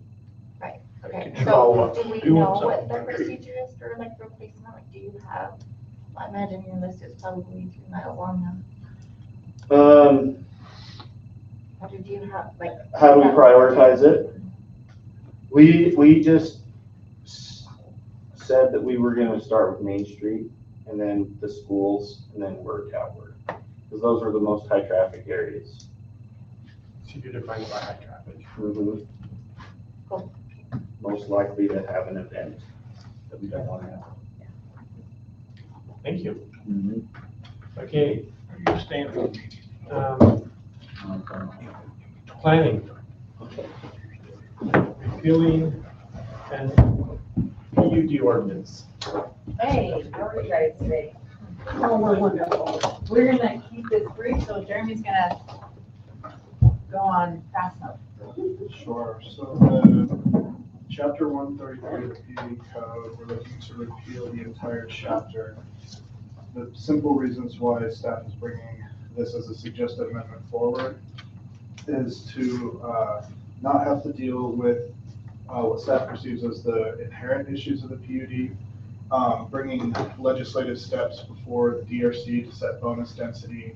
Okay, Control so do we doing know what something the concrete. procedure is for like replacement? Like, do you have, I imagine your list is probably 3 miles long now. Or do you have, like? How do we prioritize it? We just said that we were gonna start with Main Street and then the schools and then work outward. Because those are the most high traffic areas. So you define by high traffic. Mhm. Cool. Most likely to have an event that we don't want to have. Thank you. Okay, you stand for Planning. Repealing and PUD ordinance. Hey, how are you guys today? Oh, we're wonderful. We're gonna keep this brief, so Jeremy's gonna go on fast enough. Sure, so the chapter 133 of the PUD code, we're looking to repeal the entire chapter. The simple reasons why staff is bringing this as a suggested amendment forward is to not have to deal with what staff perceives as the inherent issues of the PUD, bringing legislative steps before the DRC to set bonus density,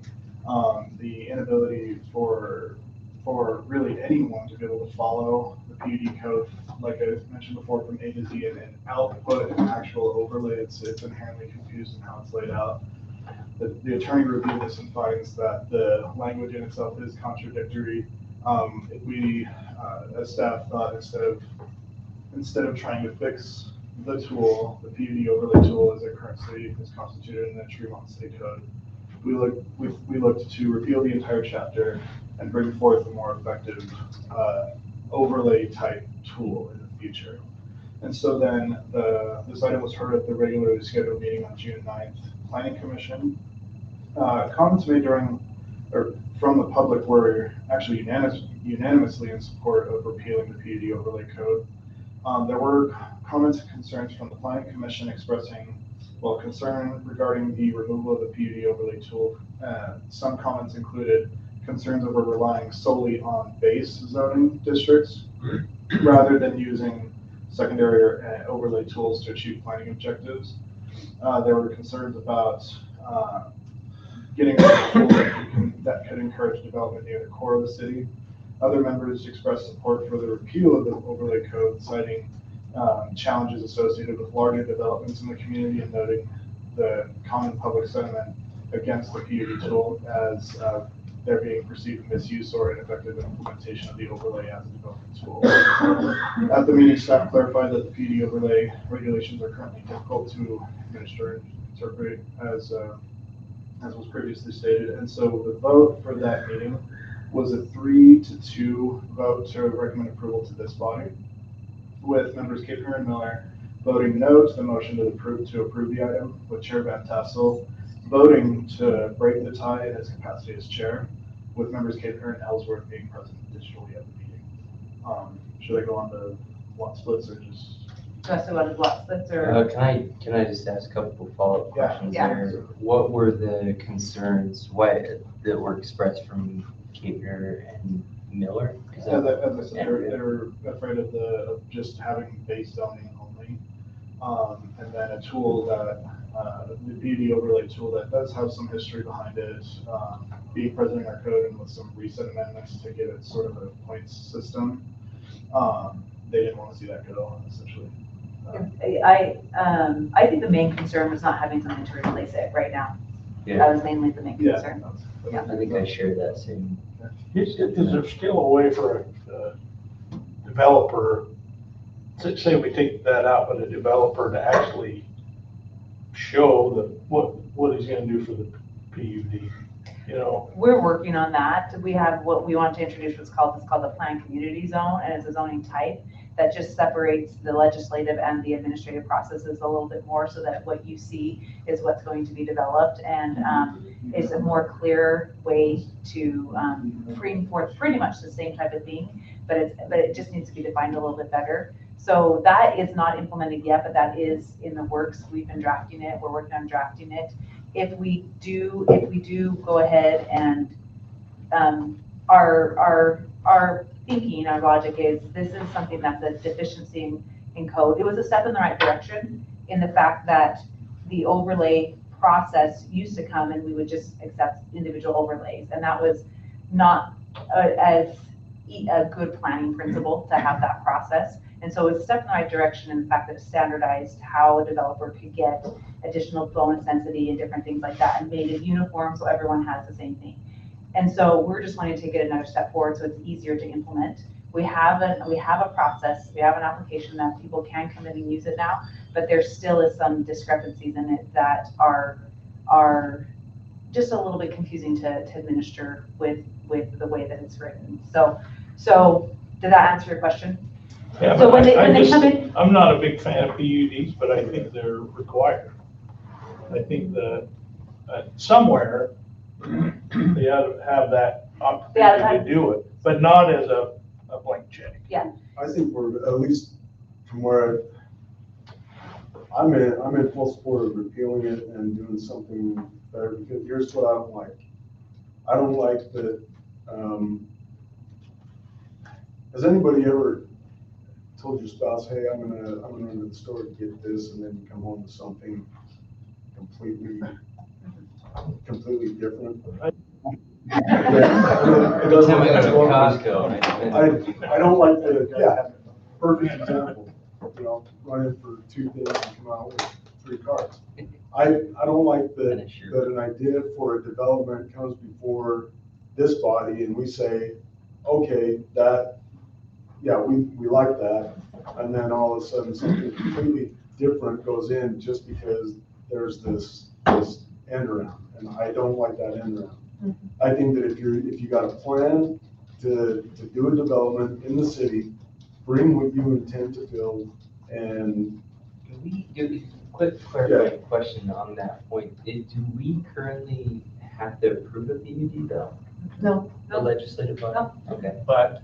the inability for really anyone to be able to follow the PUD code, like I mentioned before, from A to Z, and output an actual overlay. It's inherently confused in how it's laid out. The attorney reviewed this and finds that the language in itself is contradictory. We, as staff, thought instead of trying to fix the tool, the PUD overlay tool as it currently is constituted in the Tremont State Code, we looked to repeal the entire chapter and bring forth a more effective overlay type tool in the future. And so then this item was heard at the regularly scheduled meeting on June 9th, Planning Commission. Comments made from the public were actually unanimously in support of repealing the PUD overlay code. There were comments and concerns from the Planning Commission expressing, well, concern regarding the removal of the PUD overlay tool. Some comments included concerns over relying solely on base zoning districts rather than using secondary or overlay tools to achieve planning objectives. There were concerns about getting a tool that could encourage development near the core of the city. Other members expressed support for the repeal of the overlay code, citing challenges associated with larger developments in the community and noting the common public sentiment against the PUD tool as there being perceived misuse or ineffective implementation of the overlay as a development tool. At the meeting, staff clarified that the PUD overlay regulations are currently difficult to administer and interpret as was previously stated. And so the vote for that meeting was a 3-2 vote to recommend approval to this body, with members Kapner and Miller voting no to the motion to approve the item, with Chair Van Tassel voting to break the tie in his capacity as chair, with members Kapner and Ellsworth being present digitally at the meeting. Should I go on to block splits or just? Just about the block splits or? Can I just ask a couple follow-up questions Yeah. there? What were the concerns that were expressed from Kapner and Miller? As I said, they're afraid of just having base zoning only. And then a tool that, the PUD overlay tool that does have some history behind it, being present in our code and with some recent amendments to give it sort of a points system. They didn't want to see that go, essentially. I think the main concern was not having something to replace it right now. Yeah. That was mainly the main Yeah. concern. Yeah. I think I share that same. Is there still a way for a developer, say we take that out, but a developer to actually show what he's gonna do for the PUD, you know? We're working on that. We have what we want to introduce, it's called the planned community zone, and it's a zoning type that just separates the legislative and the administrative processes a little bit more, so that what you see is what's going to be developed, and it's a more clear way to bring forth pretty much the same type of thing, but it just needs to be defined a little bit better. So that is not implemented yet, but that is in the works. We've been drafting it. We're working on drafting it. If we do go ahead and, our thinking, our logic is, this is something that's a deficiency in code. It was a step in the right direction in the fact that the overlay process used to come and we would just accept individual overlays. And that was not as a good planning principle to have that process. And so it's a step in the right direction in the fact that it standardized how a developer could get additional bonus density and different things like that and made it uniform so everyone has the same thing. And so we're just wanting to take it another step forward so it's easier to implement. We have a process, we have an application that people can come in and use it now, but there still is some discrepancies in it that are just a little bit confusing to administer with the way that it's written. So did that answer your question? Yeah, So but when they come in, I'm not a big fan of PUDs, but I think they're required. I think that somewhere they ought to have that opportunity to do it, but not as a blank check. Yeah. I think we're, at least from where I'm in full support of repealing it and doing something better, because here's what I don't like. I don't like that, has anybody ever told your spouse, hey, I'm gonna run to the store to get this, and then you come home with something completely different? It doesn't Time I look go to as Costco. I don't like the, perfect example, running for 2 things and come out with 3 cards. I don't like that an idea for a development comes before this body and we say, okay, we like that. And then all of a sudden something completely different goes in just because there's this end around. And I don't like that end around. I think that if you got a plan to do a development in the city, bring what you intend to build, and Can we do a quick clarifying question on that point? Do we currently have to approve a PUD though? No. The legislative body? Okay. But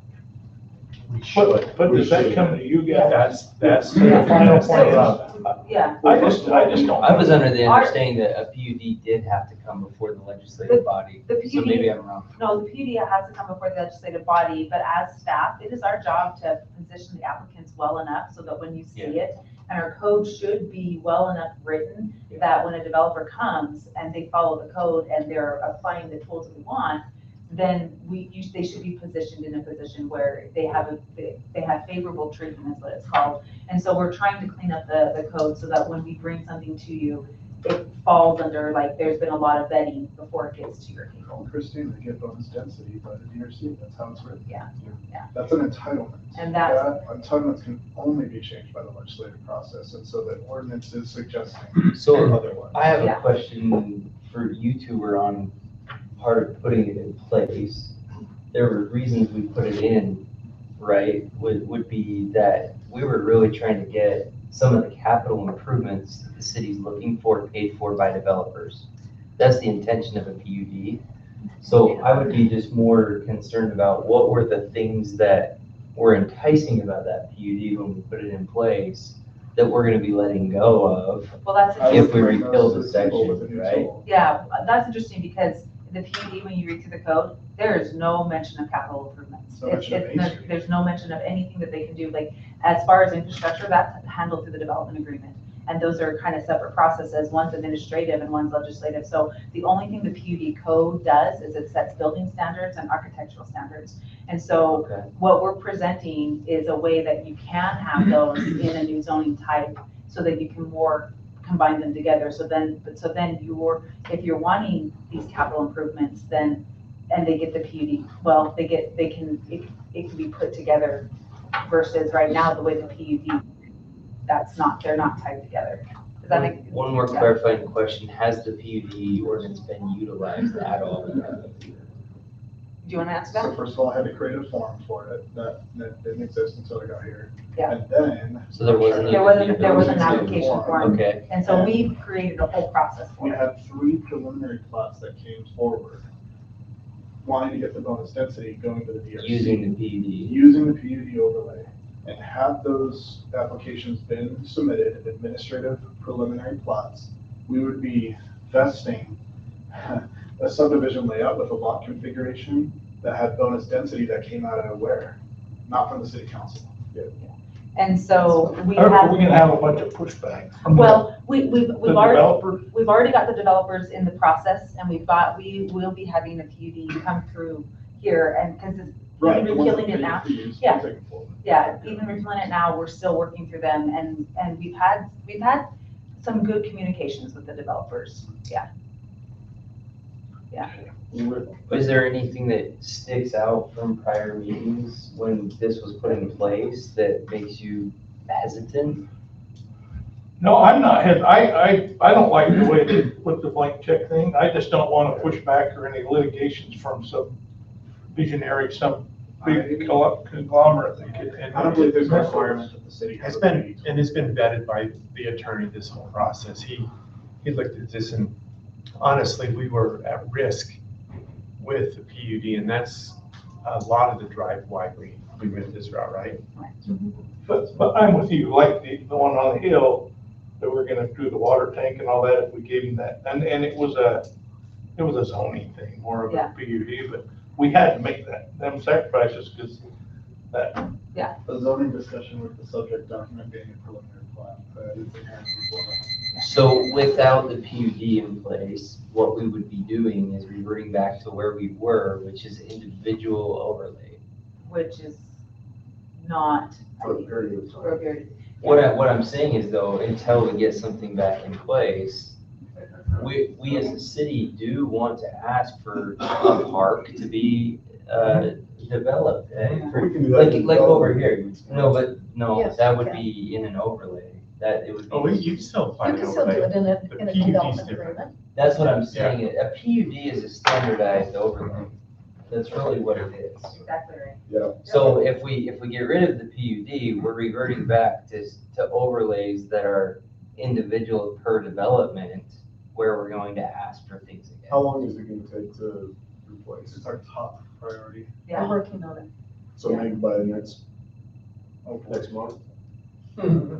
we should. But does that come to you guys? That's the final point. Yeah. I just don't. I was under the understanding that a PUD did have to come before the legislative body, so maybe I'm wrong. No, the PUD has to come before the legislative body, but as staff, it is our job to position the applicants well enough so that when you see it, and our code should be well enough written that when a developer comes and they follow the code and they're applying the tools that we want, then they should be positioned in a position where they have favorable treatment, is what it's called. And so we're trying to clean up the code so that when we bring something to you, it falls under, like, there's been a lot of vetting before it gets to your table. Christine, they get bonus density by the DRC, that's how it's written. Yeah. That's an entitlement. And that's, Entitlements can only be changed by the legislative process, and so the ordinance is suggesting So otherwise. I have a question for you two were on part of putting it in place. There were reasons we put it in, right, would be that we were really trying to get some of the capital improvements that the city's looking for paid for by developers. That's the intention of a PUD. So I would be just more concerned about what were the things that were enticing about that PUD when we put it in place that we're gonna be letting go of well, that's if we rebuild the section, right? yeah, that's interesting because the PUD, when you read through the code, there is no mention of capital improvements. There's no mention of anything that they can do. Like, as far as infrastructure, that's handled through the development agreement. And those are kind of separate processes. One's administrative and one's legislative. So the only thing the PUD code does is it sets building standards and architectural standards. And so what we're presenting is a way that you can have those in a new zoning type so that you can more combine them together. So then if you're wanting these capital improvements, then, and they get the PUD, well, it can be put together versus right now, the way the PUD, they're not tied together. Does that make? One more clarifying question. Has the PUD ordinance been utilized at all? Do you want to answer that? So first of all, I had to create a form for it that didn't exist until I got here. Yeah. And then. So there wasn't an application form. Okay. And so we created a whole process for We it. had 3 preliminary plots that came forward wanting to get the bonus density going to the DRC. Using the PUD. Using the PUD overlay. And had those applications been submitted, administrative preliminary plots, we would be vesting a subdivision layout with a lot configuration that had bonus density that came out of nowhere, not from the city council. And so we We're have. gonna have a bunch of pushback from the Well, we've already, developers. we've already got the developers in the process, and we will be having a PUD come through here, and, because it's, Right. even repealing it now, Yeah. even repealing it now, we're still working through them, and we've had some good communications with the developers, yeah. Is there anything that sticks out from prior meetings when this was put in place that makes you hesitant? No, I'm not, I don't like the way they put the blank check thing. I just don't want to push back or any litigations from some visionary, some big conglomerate. I don't believe there's a requirement that the city has. It's been vetted by the attorney, this whole process. He looked at this, and honestly, we were at risk with the PUD, and that's a lot of the drive why we went this route, right? But I'm with you, like the one on the hill, that we're gonna do the water tank and all that, if we gave him that. And it was a zoning thing, more of a PUD, but we had to make them sacrifices, because that. The zoning discussion with the subject document being a preliminary plat. So without the PUD in place, what we would be doing is reverting back to where we were, which is individual overlay. Which is not. For a period of time. For a period. What I'm saying is though, until we get something back in place, we as a city do want to ask for a park to be developed. We can do that. Like over here, no, Yes, that would okay. be in an overlay, that it would be. Oh, you can still apply You an can still do overlay. it in a The PUD 's development different. agreement. That's what I'm saying, a PUD is a standardized overlay, that's really what it is. Exactly right. Yeah. So if we get rid of the PUD, we're reverting back to overlays that are individual per development, where we're going to ask for things again. How long is it gonna take to replace? It's our top priority. We're working on it. So maybe by the next month?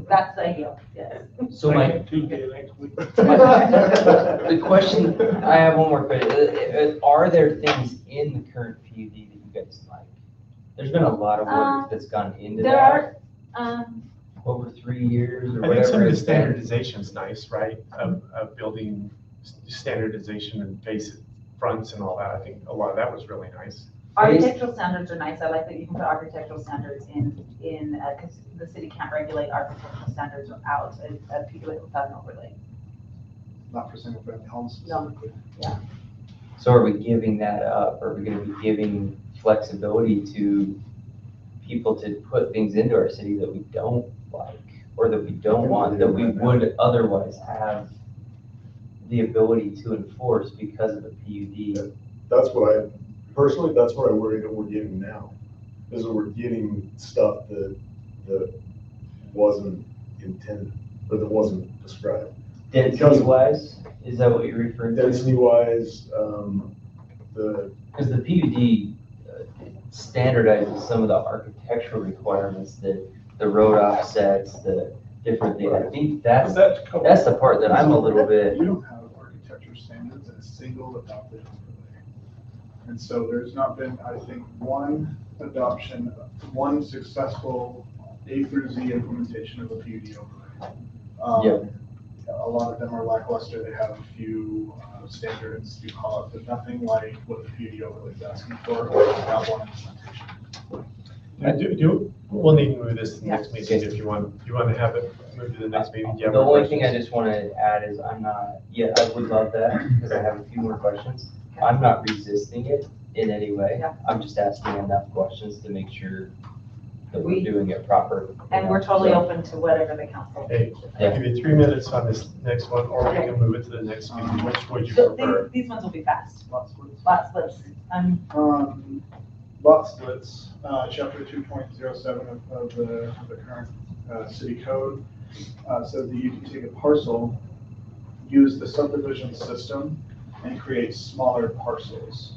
That's ideal, yes. So my, Tuesday next week. the question, I have one more question, are there things in the current PUD that you guys like? There's been a lot of work that's gone into There that are, over 3 years or I think some whatever of the it's been. standardization's nice, right? Of building standardization and basic fronts and all that. I think a lot of that was really nice. architectural standards are nice, I like that you can put architectural standards in, because the city can't regulate architectural standards out, a PUD without an overlay. Not for single family homes No. specifically. So are we giving that up? Are we gonna be giving flexibility to people to put things into our city that we don't like, or that we don't want, that we would otherwise have the ability to enforce because of the PUD? That's what I worry that we're getting now, is that we're getting stuff that wasn't intended, or that wasn't described. Density wise, is that what you're referring to? Density wise, Because the PUD standardizes some of the architectural requirements, the road offsets, the different things. I think that's the part that I'm a little bit. You don't have architecture standards in a single adopted overlay. And so there's not been, I think, one successful A through Z implementation of a PUD overlay. A lot of them are lackluster. They have a few standards you call it, but nothing like what the PUD overlay is asking for, or that one implementation. We'll need to move this to the next meeting if you want to have it move to the next meeting. Do you have The more only thing I questions? just want to add is I would love that, because I have a few more questions. I'm not resisting it in any way. I'm just asking enough questions to make sure that we're doing it proper. And we're totally open to whatever the council. Hey, I'll give you 3 minutes on this next one, or we can move it to the next meeting. Which would you So prefer? these ones will be fast. Lot splits. Lot splits. Lot splits, chapter 2.07 of the current city code says that you can take a parcel, use the subdivision system, and create smaller parcels.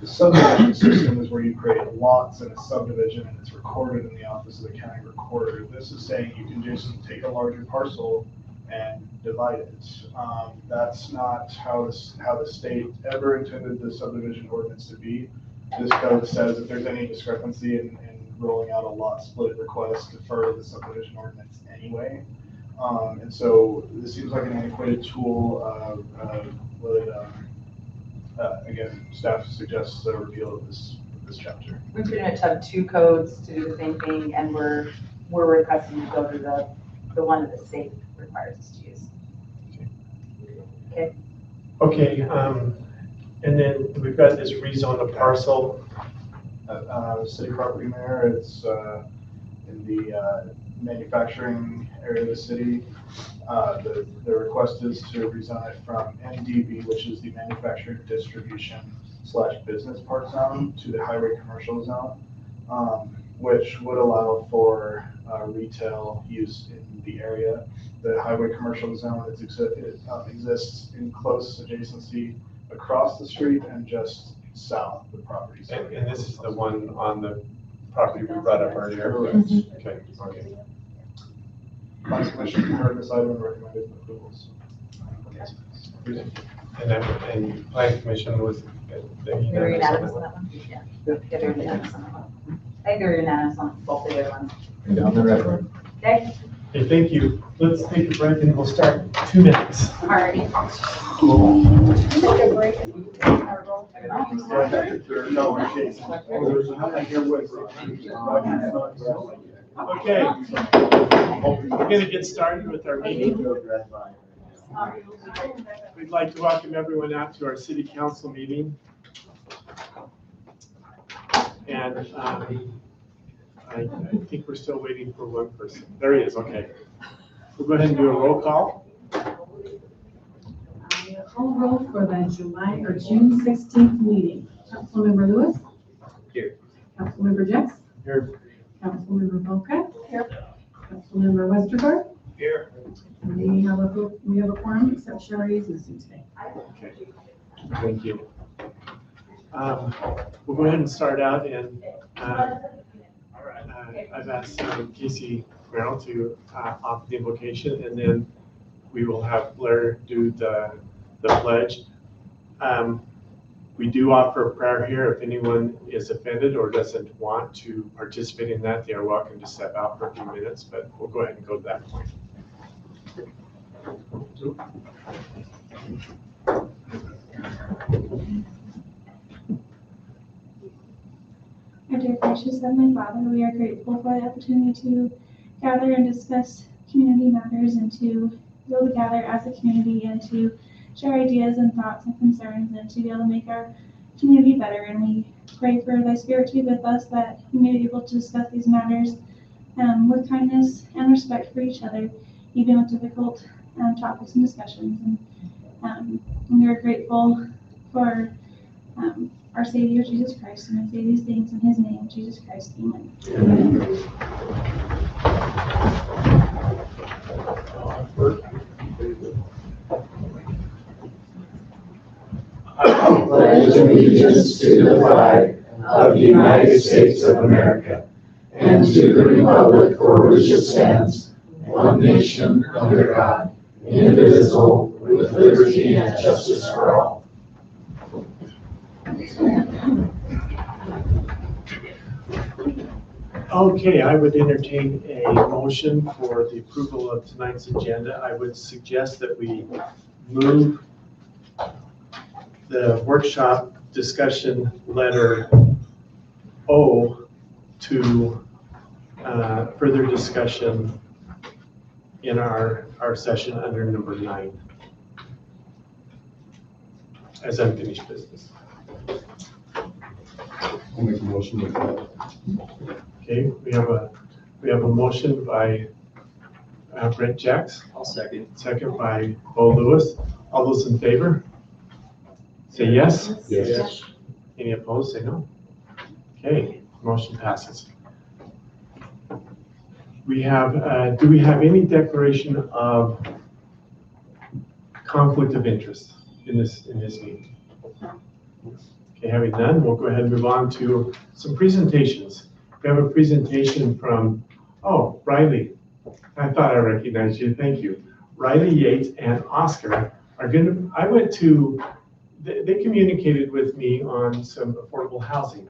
The subdivision system is where you create lots in a subdivision and it's recorded in the office of the county recorder. This is saying you can just take a larger parcel and divide it. That's not how the state ever intended the subdivision ordinance to be. This code says if there's any discrepancy in rolling out a lot split request, defer to the subdivision ordinance anyway. And so this seems like an antiquated tool. Again, staff suggests a repeal of this chapter. We pretty much have two codes to do the same thing, and we're requesting to go to the one that the state requires us to use. Okay. Okay, and then we've got this rezone of parcel. City property, Mayor, it's in the manufacturing area of the city. The request is to rezone it from MDB, which is the manufacturing distribution / business park zone, to the highway commercial zone, which would allow for retail use in the area. The highway commercial zone exists in close adjacency across the street and just south of the property. And this is the one on the property we brought up earlier? Correct. Okay, okay. Planning Commission heard this item and recommended approval. And Planning Commission was. They were unanimous on that one? Yeah. Yeah, they were unanimous on that one. I think they were unanimous on both the other ones. Down the record. Okay, Okay, thank you. Let's take a break and we'll start 2 minutes. alrighty. Take a break. Okay, we're gonna get started with our meeting. We'd like to welcome everyone out to our city council meeting. And I think we're still waiting for one person. There he is, okay. We'll go ahead and do a roll call. Call roll for the June 16th meeting. Councilmember Lewis. Here. Councilmember Jex. Here. Councilmember Volkett. Here. Councilmember Westergaard. Here. And we have a quorum except Sherry is missing today. Okay, thank you. We'll go ahead and start out, and I've asked Casey Merrill to offer the invocation, and then we will have Blair do the pledge. We do offer a prayer here. If anyone is offended or doesn't want to participate in that, they are welcome to step out for a few minutes, but we'll go ahead and go to that point. Our dear gracious Heavenly Father, we are grateful for the opportunity to gather and discuss community matters and to be able to gather as a community and to share ideas and thoughts and concerns and to be able to make our community better. And we pray for thy spirit to be with us, that we may be able to discuss these matters with kindness and respect for each other, even with difficult topics and discussions. And we are grateful for our Savior, Jesus Christ, and I say these things in his name, Jesus Christ, amen. Amen. I pledge allegiance to the flag of the United States of America and to the republic for which it stands, one nation under God, indivisible, with liberty and justice for all. Okay, I would entertain a motion for the approval of tonight's agenda. I would suggest that we move the workshop discussion letter O to further discussion in our session under number 9 as unfinished business. I'll make a motion with that. Okay, we have a motion by Brent Jacks. I'll second. Second by Bo Lewis. All those in favor? Say yes. Yes. Any opposed? Say no. Okay, motion passes. We have, do we have any declaration of conflict of interest in this meeting? Okay, having none, we'll go ahead and move on to some presentations. We have a presentation from, oh, Riley. I thought I recognized you, thank you. Riley Yates and Oscar are they communicated with me on some affordable housing.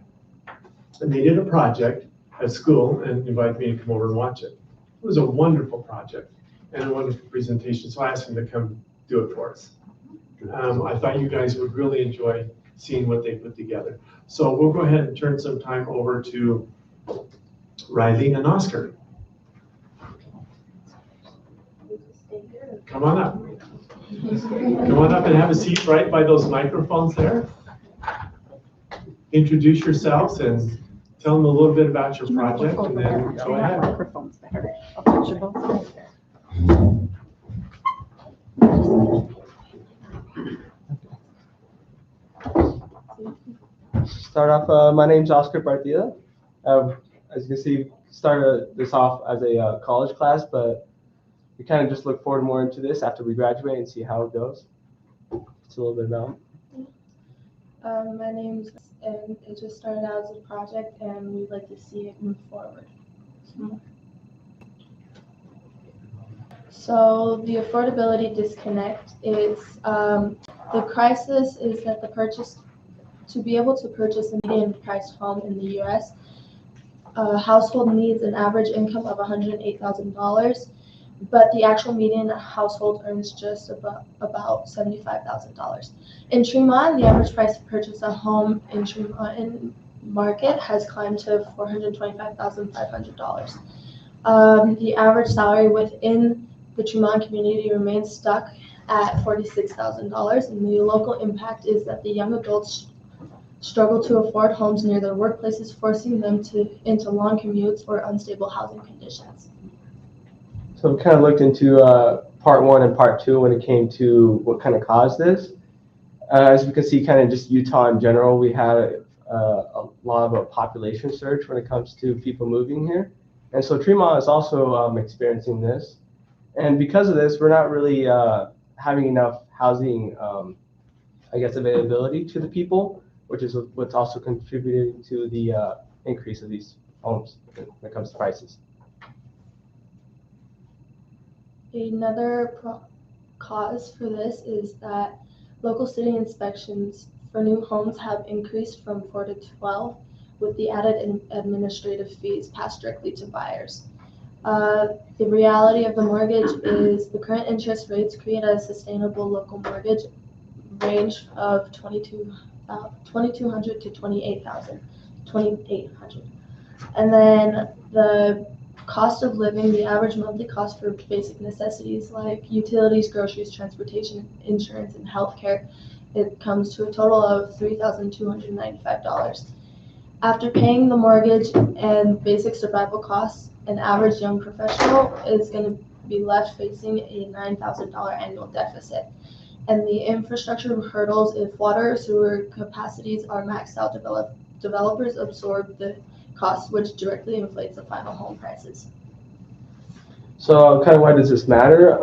And they did a project at school and invited me to come over and watch it. It was a wonderful project and a wonderful presentation, so I asked them to come do it for us. I thought you guys would really enjoy seeing what they put together. So we'll go ahead and turn some time over to Riley and Oscar. Come on up. Come on up and have a seat right by those microphones there. Introduce yourselves and tell them a little bit about your project and then go ahead. Microphones there. I'll put you both right there. Start off, my name's Oscar Partida. As you can see, started this off as a college class, but we kind of just look forward more into this after we graduate and see how it goes. It's a little bit about. My name's, and it just started out as a project, and we'd like to see it move forward. So the affordability disconnect is, the crisis is that to be able to purchase a median priced home in the US, a household needs an average income of $108,000, but the actual median household earns just about $75,000. In Tremont, the average price to purchase a home in Tremont market has climbed to $425,500. The average salary within the Tremont community remains stuck at $46,000, and the local impact is that the young adults struggle to afford homes near their workplaces, forcing them into long commutes or unstable housing conditions. So we kind of looked into part one and part two when it came to what kind of caused this. As we can see, kind of just Utah in general, we had a lot of a population surge when it comes to people moving here. And so Tremont is also experiencing this. And because of this, we're not really having enough housing, availability to the people, which is what's also contributing to the increase of these homes when it comes to prices. Another cause for this is that local city inspections for new homes have increased from 4 to 12, with the added administrative fees passed directly to buyers. The reality of the mortgage is the current interest rates create a sustainable local mortgage range of $2,200 to $28,800. And then the cost of living, the average monthly cost for basic necessities like utilities, groceries, transportation, insurance, and healthcare, it comes to a total of $3,295. After paying the mortgage and basic survival costs, an average young professional is going to be left facing a $9,000 annual deficit. And the infrastructure hurdles, if water or sewer capacities are maxed out, developers absorb the cost, which directly inflates the final home prices. So kind of why does this matter?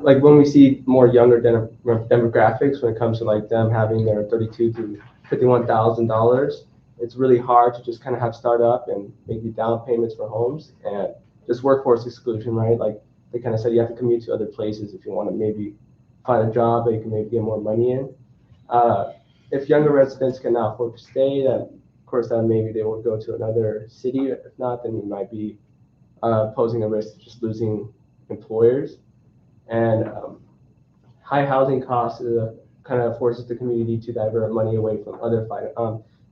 Like when we see more younger demographics, when it comes to like them having their $32,000 to $51,000, it's really hard to just kind of have startup and maybe down payments for homes and just workforce exclusion, right? Like they kind of said, you have to commute to other places if you want to maybe find a job that you can maybe get more money in. If younger residents cannot afford to stay, then of course then maybe they will go to another city. If not, then we might be posing a risk of just losing employers. And high housing costs kind of forces the community to divert money away from other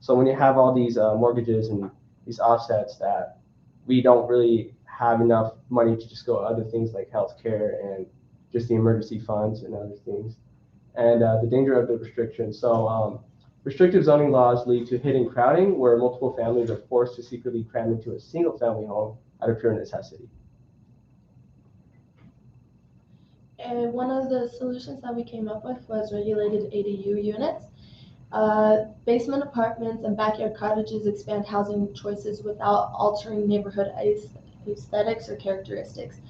so when you have all these mortgages and these offsets that we don't really have enough money to just go other things like healthcare and just the emergency funds and other things. And the danger of the restrictions. So restrictive zoning laws lead to hidden crowding where multiple families are forced to secretly cram into a single family home out of pure necessity. And one of the solutions that we came up with was regulated ADU units. Basement apartments and backyard cottages expand housing choices without altering neighborhood aesthetics or characteristics.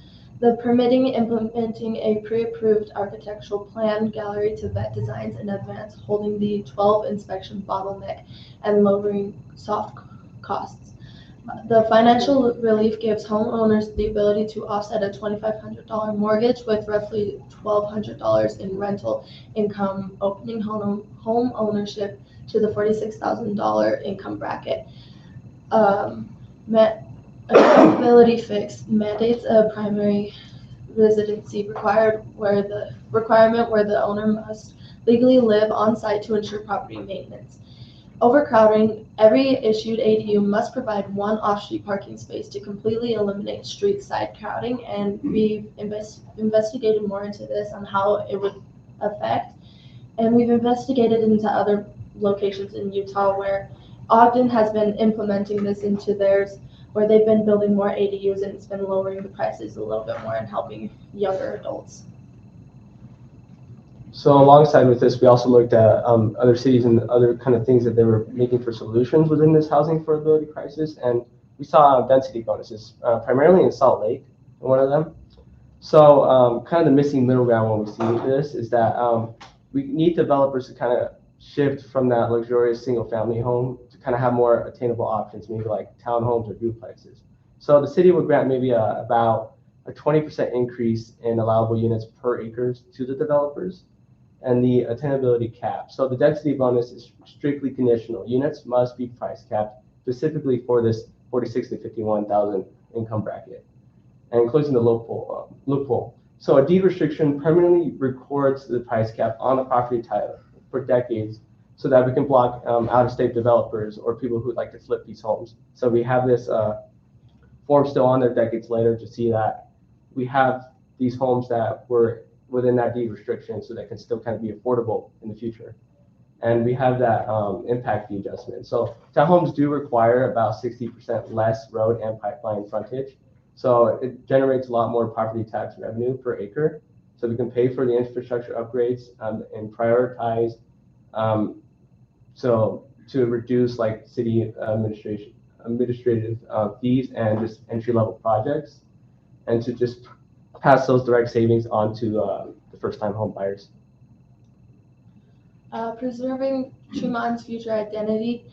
The permitting, implementing a pre-approved architectural plan gallery to vet designs in advance, holding the 12 inspection bottleneck, and lowering soft costs. The financial relief gives homeowners the ability to offset a $2,500 mortgage with roughly $1,200 in rental income, opening home ownership to the $46,000 income bracket. Accountability fix mandates a primary residency requirement where the owner must legally live on site to ensure property maintenance. Overcrowding, every issued ADU must provide one off-street parking space to completely eliminate street side crowding, and we've investigated more into this on how it would affect. And we've investigated into other locations in Utah where Ogden has been implementing this into theirs, where they've been building more ADUs and it's been lowering the prices a little bit more and helping younger adults. So alongside with this, we also looked at other cities and other kind of things that they were making for solutions within this housing affordability crisis. And we saw density bonuses, primarily in Salt Lake, one of them. So kind of the missing middle ground when we see this is that we need developers to kind of shift from that luxurious single family home to kind of have more attainable options, maybe like townhomes or duplexes. So the city would grant maybe about a 20% increase in allowable units per acres to the developers, and the attainability cap. So the density bonus is strictly conditional. Units must be price capped specifically for this 46 to 51,000 income bracket, and closing the loophole. So a deed restriction permanently records the price cap on the property title for decades, so that we can block out-of-state developers or people who'd like to flip these homes. So we have this form still on there decades later to see that we have these homes that were within that deed restriction, so that can still kind of be affordable in the future. And we have that impact fee adjustment. So townhomes do require about 60% less road and pipeline frontage. So it generates a lot more property tax revenue per acre. So we can pay for the infrastructure upgrades and prioritize so to reduce like city administrative fees and just entry-level projects, and to just pass those direct savings on to the first-time home buyers. Preserving Truman's future identity.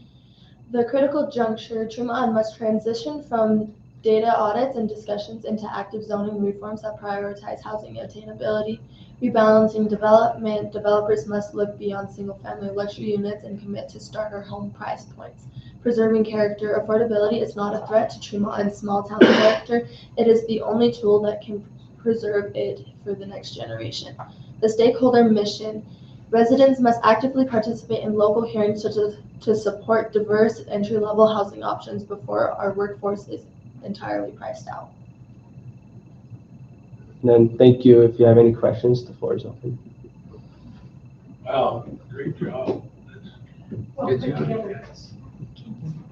The critical juncture, Truman must transition from data audits and discussions into active zoning reforms that prioritize housing attainability. Rebalancing development, developers must look beyond single-family luxury units and commit to starter home price points. Preserving character, affordability is not a threat to Truman's small-town character. It is the only tool that can preserve it for the next generation. The stakeholder mission. Residents must actively participate in local hearings to support diverse entry-level housing options before our workforce is entirely priced out. And then thank you. If you have any questions, the floor is open. Wow, great job. Good job.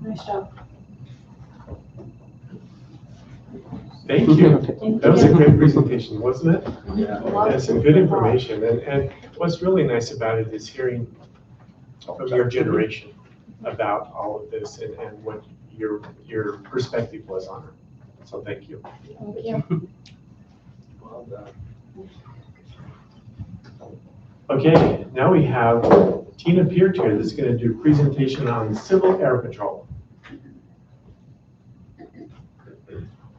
Nice job. Thank you. Thank That was a you. great presentation, wasn't it? Yeah. And some good information. And what's really nice about it is hearing from your generation about all of this and what your perspective was on it. So thank you. Thank you. Well done. Okay, now we have Tina Peart here that's going to do a presentation on Civil Air Patrol.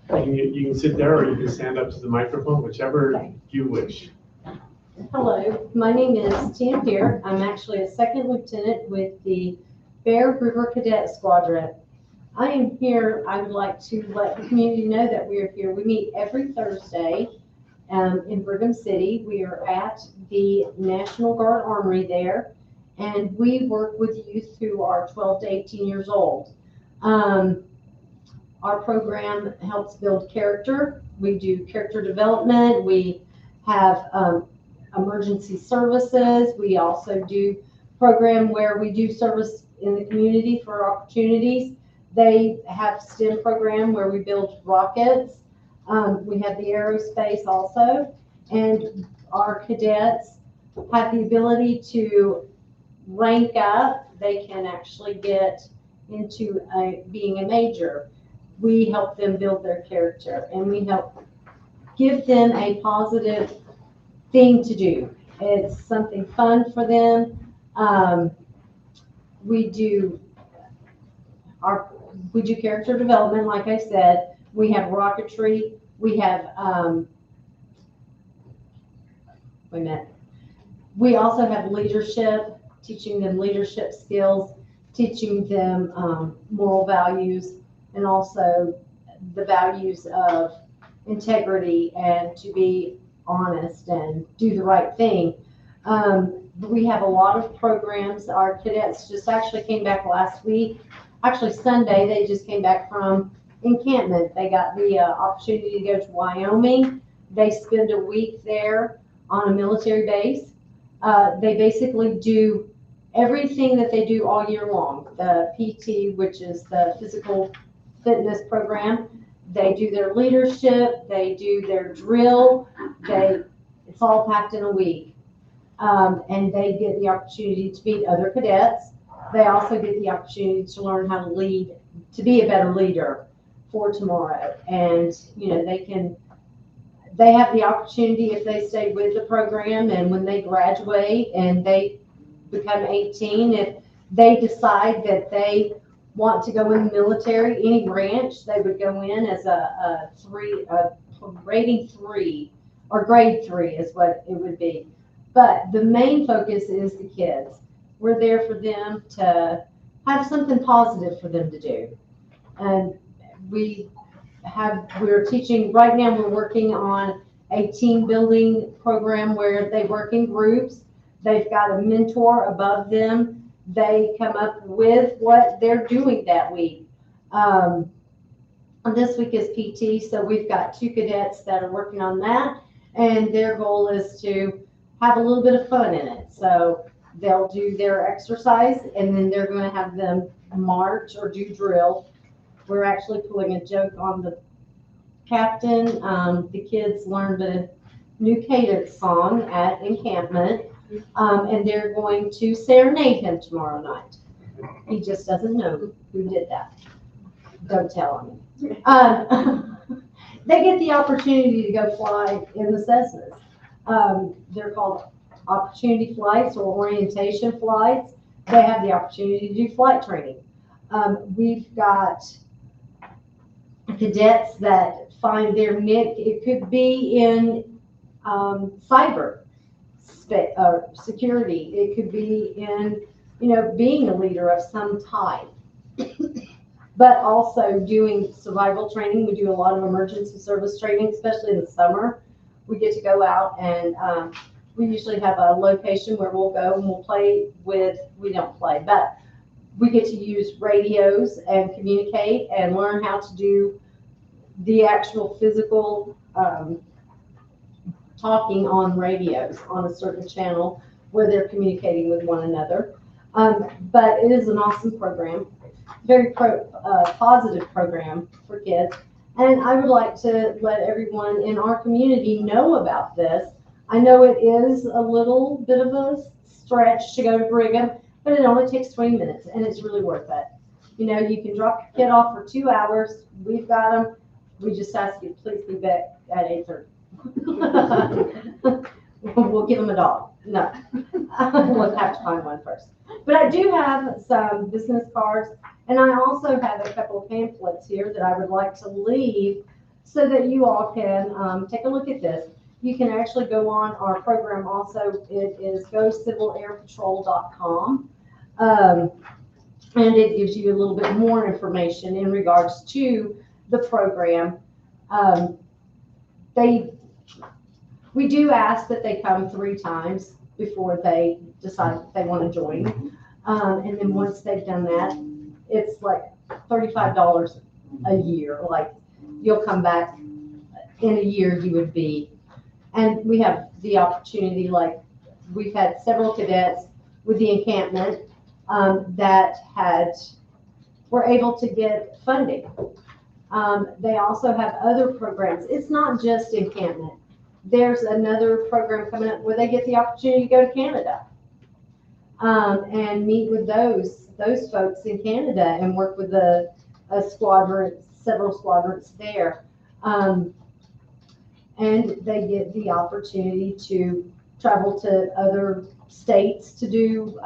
You can sit there or you can stand up to the microphone, whichever you wish. Hello, my name is Tina Peart. I'm actually a second lieutenant with the Bear River Cadet Squadron. I am here, I would like to let the community know that we are here. We meet every Thursday in Brigham City. We are at the National Guard Armory there, and we work with youth who are 12 to 18 years old. Our program helps build character. We do character development. We have emergency services. We also do program where we do service in the community for opportunities. They have STEM program where we build rockets. We have the aerospace also, and our cadets have the ability to rank up. They can actually get into being a major. We help them build their character, and we help give them a positive thing to do. It's something fun for them. We do character development, like I said. We have rocketry. We have, wait a minute. We also have leadership, teaching them leadership skills, teaching them moral values, and also the values of integrity and to be honest and do the right thing. We have a lot of programs. Our cadets just actually came back last week. Actually, Sunday, they just came back from encampment. They got the opportunity to go to Wyoming. They spend a week there on a military base. They basically do everything that they do all year long. The PT, which is the physical fitness program, they do their leadership, they do their drill, it's all packed in a week. And they get the opportunity to meet other cadets. They also get the opportunity to learn how to lead, to be a better leader for tomorrow. And, you know, they have the opportunity, if they stay with the program and when they graduate and they become 18, if they decide that they want to go in the military, any branch, they would go in as a rating 3 or grade 3 is what it would be. But the main focus is the kids. We're there for them to have something positive for them to do. And we're teaching, right now we're working on a team building program where they work in groups. They've got a mentor above them. They come up with what they're doing that week. This week is PT, so we've got 2 cadets that are working on that, and their goal is to have a little bit of fun in it. So they'll do their exercise, and then they're going to have them march or do drill. We're actually pulling a joke on the captain. The kids learned a new cadence song at encampment, and they're going to serenade him tomorrow night. He just doesn't know who did that. Don't tell him. They get the opportunity to go fly in the Cessnas. They're called opportunity flights or orientation flights. They have the opportunity to do flight training. We've got cadets that find their niche. It could be in cyber security. It could be in, you know, being a leader of some type. But also doing survival training. We do a lot of emergency service training, especially in the summer. We get to go out and we usually have a location where we'll go and we'll play with, we don't play, but we get to use radios and communicate and learn how to do the actual physical talking on radios on a certain channel where they're communicating with one another. But it is an awesome program, very positive program for kids. And I would like to let everyone in our community know about this. I know it is a little bit of a stretch to go to Brigham, but it only takes 20 minutes and it's really worth it. You know, you can drop your kid off for 2 hours. We've got them. We just ask you to please be back at 8:30. We'll give them a dog. No, we'll have to find one first. But I do have some business cards, and I also have a couple of pamphlets here that I would like to leave so that you all can take a look at this. You can actually go on our program also. It is gocivilairpatrol.com. And it gives you a little bit more information in regards to the program. We do ask that they come 3 times before they decide that they want to join. And then once they've done that, it's like $35 a year. Like you'll come back in a year, you would be. And we have the opportunity, like we've had several cadets with the encampment that were able to get funding. They also have other programs. It's not just encampment. There's another program coming up where they get the opportunity to go to Canada and meet with those folks in Canada and work with a squadron, several squadrons there. and they get the opportunity to travel to other states to do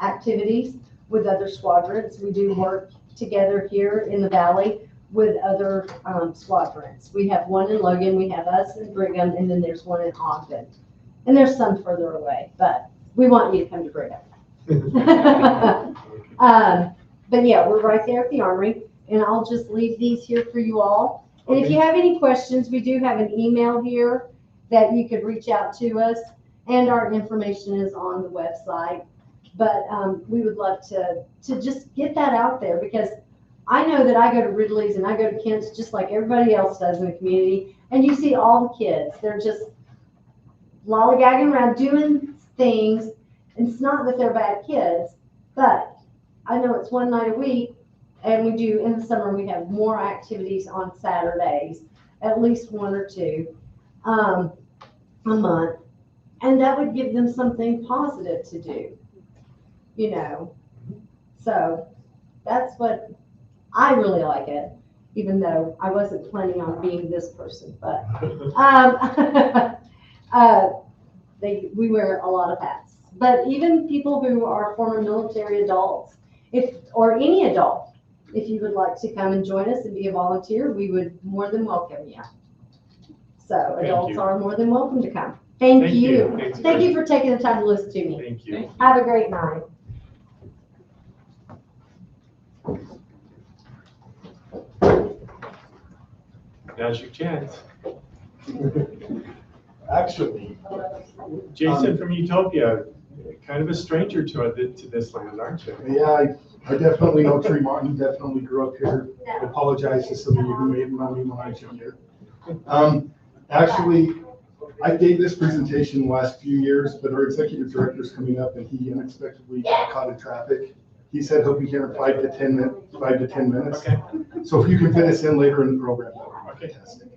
activities with other squadrons. We do work together here in the valley with other squadrons. We have one in Logan, we have us in Brigham, and then there's one in Ogden. And there's some further away, but we want you to come to Brigham. But yeah, we're right there at the Armory, and I'll just leave these here for you all. And if you have any questions, we do have an email here that you could reach out to us, and our information is on the website. But we would love to just get that out there, because I know that I go to Ridley's and I go to Kent's just like everybody else does in the community, and you see all the kids. They're just lollygagging around doing things, and it's not that they're bad kids, but I know it's one night a week, and we do, in the summer, we have more activities on Saturdays, at least one or two a month, and that would give them something positive to do, you know. So that's what I really like it, even though I wasn't planning on being this person, but we wear a lot of hats. But even people who are former military adults, or any adult, if you would like to come and join us and be a volunteer, we would more than welcome you. So adults are more than welcome to come. Thank you. Thank you for taking the time to listen to me. Thank you. Have a great night. Now's your chance. Actually, Jason from Utopia, kind of a stranger to this land, aren't you? yeah, I definitely know Tremont, definitely grew up here. I apologize to some of you who made money when I was younger. Actually, I gave this presentation the last few years, but our executive director is coming up and he unexpectedly got caught in traffic. He said he'll be here in 5 to 10 minutes. Okay. So if you can fit us in later in the program, that would be fantastic.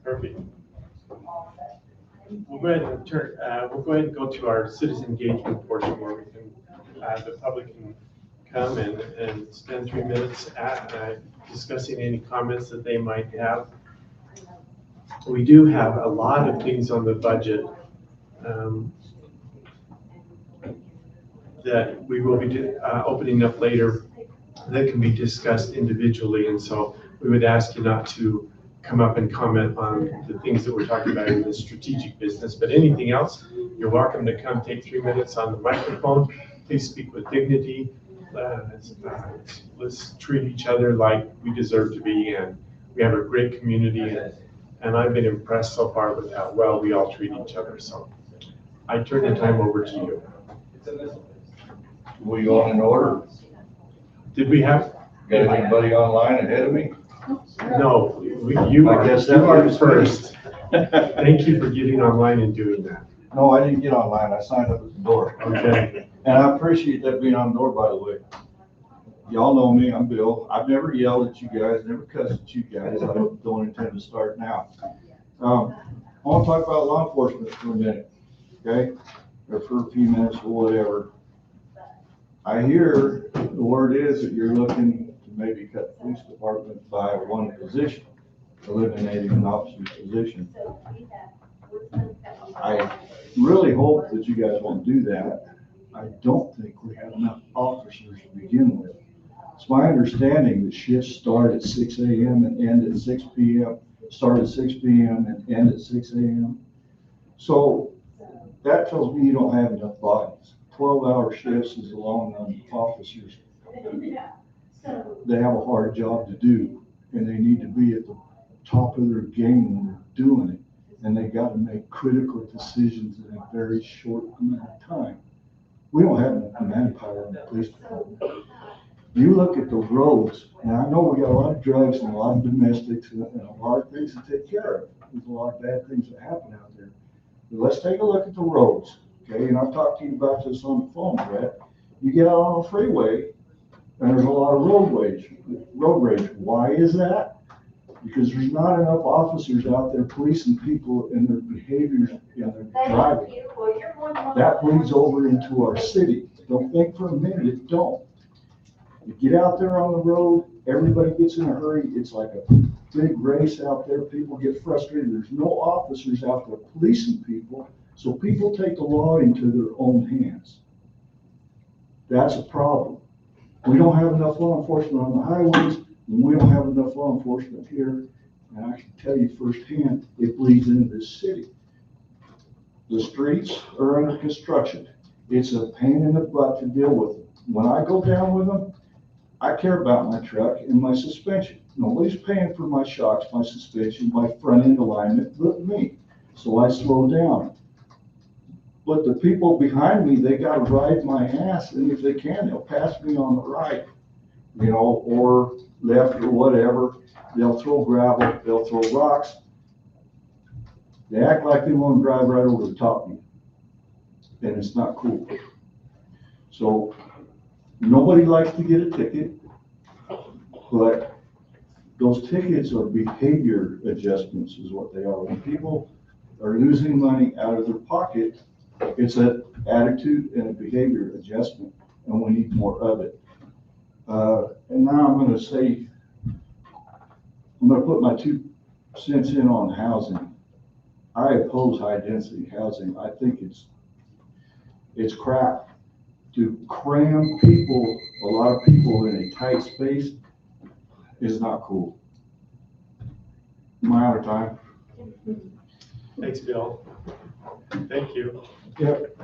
Perfect. We'll go ahead and go to our citizen engagement portion where we can, the public can come and spend 3 minutes discussing any comments that they might have. We do have a lot of things on the budget that we will be opening up later that can be discussed individually. And so we would ask you not to come up and comment on the things that we're talking about in the strategic business, but anything else, you're welcome to come take 3 minutes on the microphone. Please speak with dignity. Let's treat each other like we deserve to be, and we have a great community, and I've been impressed so far with how well we all treat each other. So I turn the time over to you. Were you on an order? Did we have? Got anybody online ahead of me? No, you are first. Thank you for getting online and doing that. No, I didn't get online. I signed up at the door. Okay. And I appreciate that being on the door, by the way. Y'all know me, I'm Bill. I've never yelled at you guys, never cussed at you guys. I don't intend to start now. I want to talk about law enforcement for a minute, okay? Or for a few minutes or whatever. I hear the word is that you're looking to maybe cut the police department by one position, eliminating an officer's position. I really hope that you guys won't do that. I don't think we have enough officers to begin with. It's my understanding that shifts start at 6 a.m. and end at 6 p.m., start at 6 p.m. and end at 6 a.m. So that tells me you don't have enough bodies. 12-hour shifts is a long run for officers. They have a hard job to do, and they need to be at the top of their game when they're doing it. And they got to make critical decisions in a very short amount of time. We don't have enough manpower in the police department. You look at the roads, and I know we got a lot of drugs and a lot of domestics and a lot of things to take care of. There's a lot of bad things that happen out there. But let's take a look at the roads, okay? And I've talked to you about this on the phone, Brett. You get out on the freeway, and there's a lot of road rage. Why is that? Because there's not enough officers out there policing people and their behaviors in their driving. That bleeds over into our city. Don't think for a minute it don't. You get out there on the road, everybody gets in a hurry. It's like a big race out there. People get frustrated. There's no officers out there policing people. So people take the law into their own hands. That's a problem. We don't have enough law enforcement on the highways, and we don't have enough law enforcement here. And I can tell you firsthand, it bleeds into this city. The streets are under construction. It's a pain in the butt to deal with. When I go down with them, I care about my truck and my suspension. Nobody's paying for my shocks, my suspension, my front end alignment, but me. So I slow down. But the people behind me, they gotta ride my ass, and if they can, they'll pass me on the right, you know, or left or whatever. They'll throw gravel, they'll throw rocks. They act like they want to drive right over the top of me. And it's not cool. So nobody likes to get a ticket, but those tickets are behavior adjustments is what they are. When people are losing money out of their pocket, it's an attitude and a behavior adjustment, and we need more of it. And now I'm going to put my 2 cents in on housing. I oppose high density housing. I think it's crap to cram people, a lot of people in a tight space is not cool. Am I out of time? Thanks, Bill. Thank you. Yep.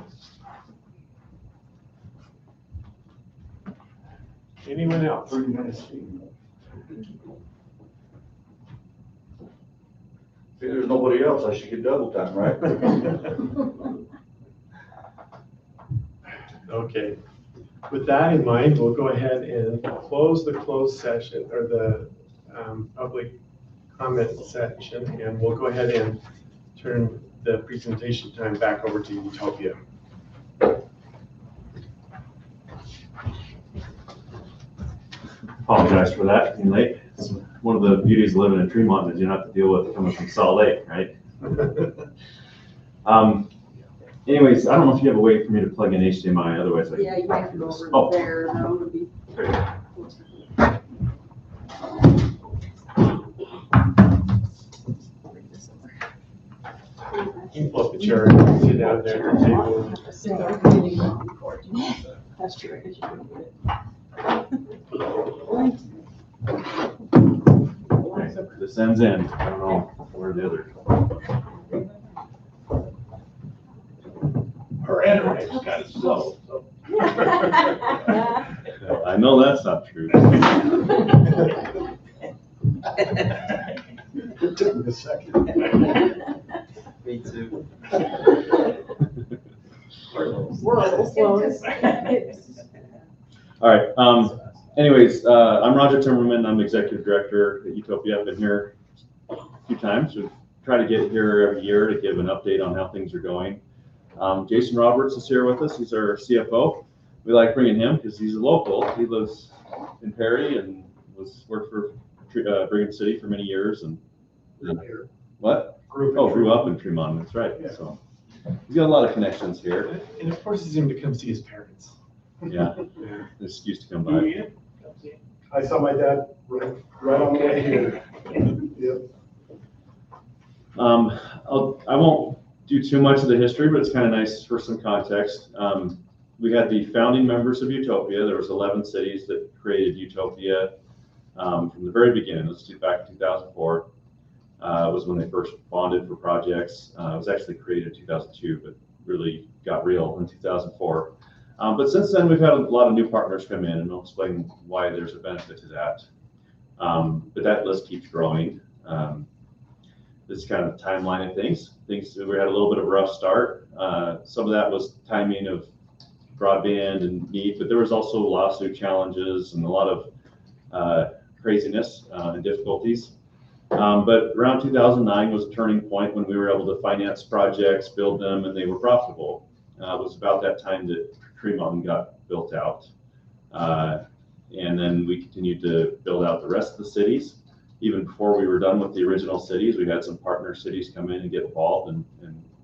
Anyone else? 30 minutes. See, there's nobody else, I should get double time, right? Okay. With that in mind, we'll go ahead and close the closed session or the public comment section, and we'll go ahead and turn the presentation time back over to Utopia. Apologize for that, being late. It's one of the beauties of living in Tremont is you don't have to deal with coming from Salt Lake, right? Anyways, I don't know if you have a way for me to plug in HDMI, otherwise I Yeah, you might can have to go this. over there, that would be. You can pull up a chair and sit down there at the table. That's true. I guess you can get Okay, this ends in, I don't know where the other. Our internet's kind of slow, so. I know that's not true. It took me a second. Me too. All right, anyways, I'm Roger Timmerman, I'm Executive Director at Utopia. I've been here a few times. We try to get here every year to give an update on how things are going. Jason Roberts is here with us, he's our CFO. We like bringing him because he's a local. He lives in Perry and worked for Brigham City for many years. And what? Grew up in Tremont, that's right. Yeah. So he's got a lot of connections here. And of course, he's going to come see his parents. Yeah, an excuse to come by. I saw my dad right on the way here. Yep. I won't do too much of the history, but it's kind of nice for some context. We had the founding members of Utopia. There was 11 cities that created Utopia from the very beginning. Let's do back in 2004. Was when they first bonded for projects. It was actually created in 2002, but really got real in 2004. But since then, we've had a lot of new partners come in, and I'll explain why there's a benefit to that. But that list keeps growing. This is kind of the timeline of things. We had a little bit of a rough start. Some of that was timing of broadband and need, but there was also lawsuit challenges and a lot of craziness and difficulties. But around 2009 was a turning point when we were able to finance projects, build them, and they were profitable. It was about that time that Tremont got built out. And then we continued to build out the rest of the cities. Even before we were done with the original cities, we had some partner cities come in and get involved and